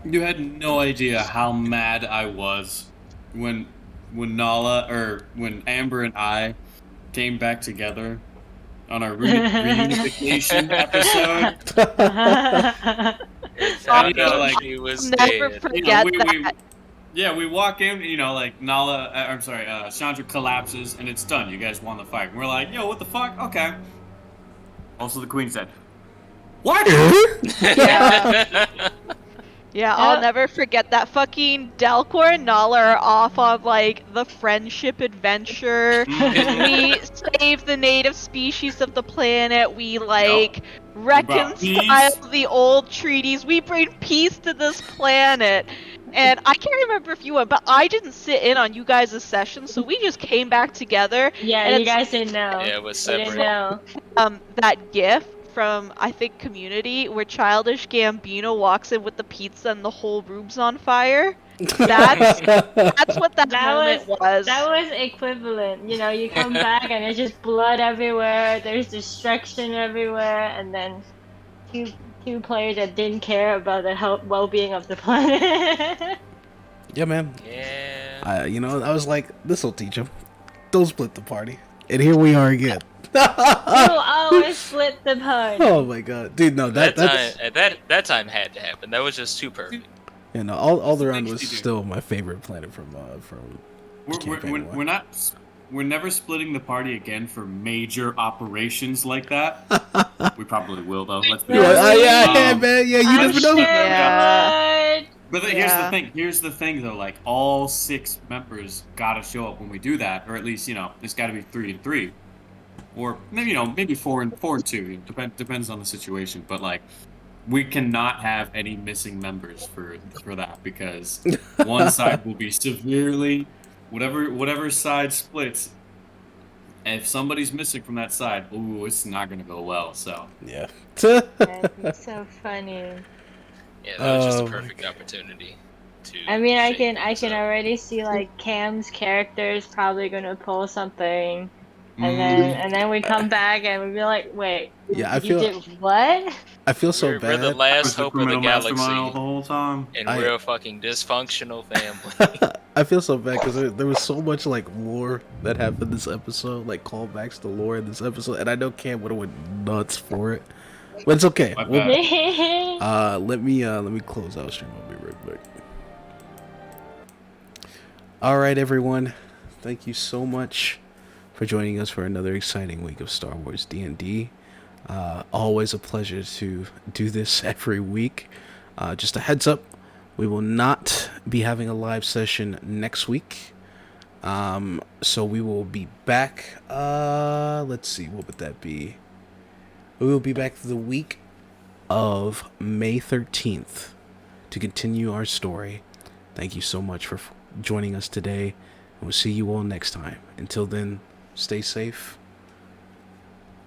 B: You had no idea how mad I was when when Amber and I came back together on our reunification episode.
C: It sounded
B: know,
C: like
B: like-
C: she was
F: Never
C: dead.
F: forget
B: we,
F: that.
B: we walk in, like Chandra collapses and it's done. You guys won the fight. And we're like, yo, what the fuck? Okay. Also, the queen said, what?
F: Yeah, I'll
E: Yep.
F: never forget that. Fucking Delcor and Nala are off on like the friendship adventure. We save the native species of the planet. We like reconcile
B: peace.
F: the old treaties. We bring peace to this planet. And I can't remember if you went, but I didn't sit in on you guys' session, so we just came back together.
E: Yeah,
F: And
E: you
F: it's-
E: guys didn't know.
C: Yeah, it was
E: You didn't
C: separate.
E: know.
F: That GIF from I think Community where Childish Gambino walks in with the pizza and the whole room's on fire. That's what that moment was.
E: That was equivalent. You come back and there's just blood everywhere. There's destruction everywhere, and then two players that didn't care about the health well-being of the planet.
A: yeah, man.
C: Yeah.
A: I was like, this will teach him. Don't split the party. And here we are again.
E: You always split the party.
A: Oh my god, dude! No, that's
C: That time had to happen. That was just too perfect.
A: Alderaan was
B: Thanks,
A: still my favorite planet from campaign one.
B: We're never splitting the party again for major operations like that. We probably will though. Let's be honest.
A: Yeah, man. Yeah, you
E: I'm
A: never know.
E: sure
F: Yeah.
E: we would.
B: But here's the thing though. Like all 6 members gotta show up when we do that, or at least it's got to be 3 and 3, or maybe 4 and 2. Depends on the situation. But like, we cannot have any missing members for that because one side will be severely, whatever side splits. If somebody's missing from that side, ooh, it's not gonna go well. So
A: Yeah.
E: That's so funny.
C: Yeah, that was just
A: Oh
C: a
A: my
C: perfect opportunity to.
E: I mean, I
C: shake
E: can
C: things up.
E: already see like Cam's character is probably gonna pull something, and then we come back and we be like, wait,
A: Yeah, I
E: you
A: feel
E: did what?
A: I feel so
C: We're
A: bad.
C: the last hope of the galaxy,
B: the whole time.
C: and
A: I-
C: we're a fucking dysfunctional family.
A: I feel so bad because there was so much like lore that happened this episode, like callbacks to lore in this episode, and I know Cam would have went nuts for it, but it's okay.
B: My
A: We'll-
B: bad.
A: let me close out stream. I'll be right back. All right, everyone, thank you so much for joining us for another exciting week of Star Wars D&D. Always a pleasure to do this every week. Just a heads up, we will not be having a live session next week. So we will be back. Let's see, what would that be? We will be back the week of May 13th to continue our story. Thank you so much for joining us today, and we'll see you all next time. Until then, stay safe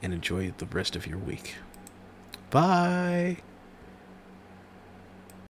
A: and enjoy the rest of your week. Bye.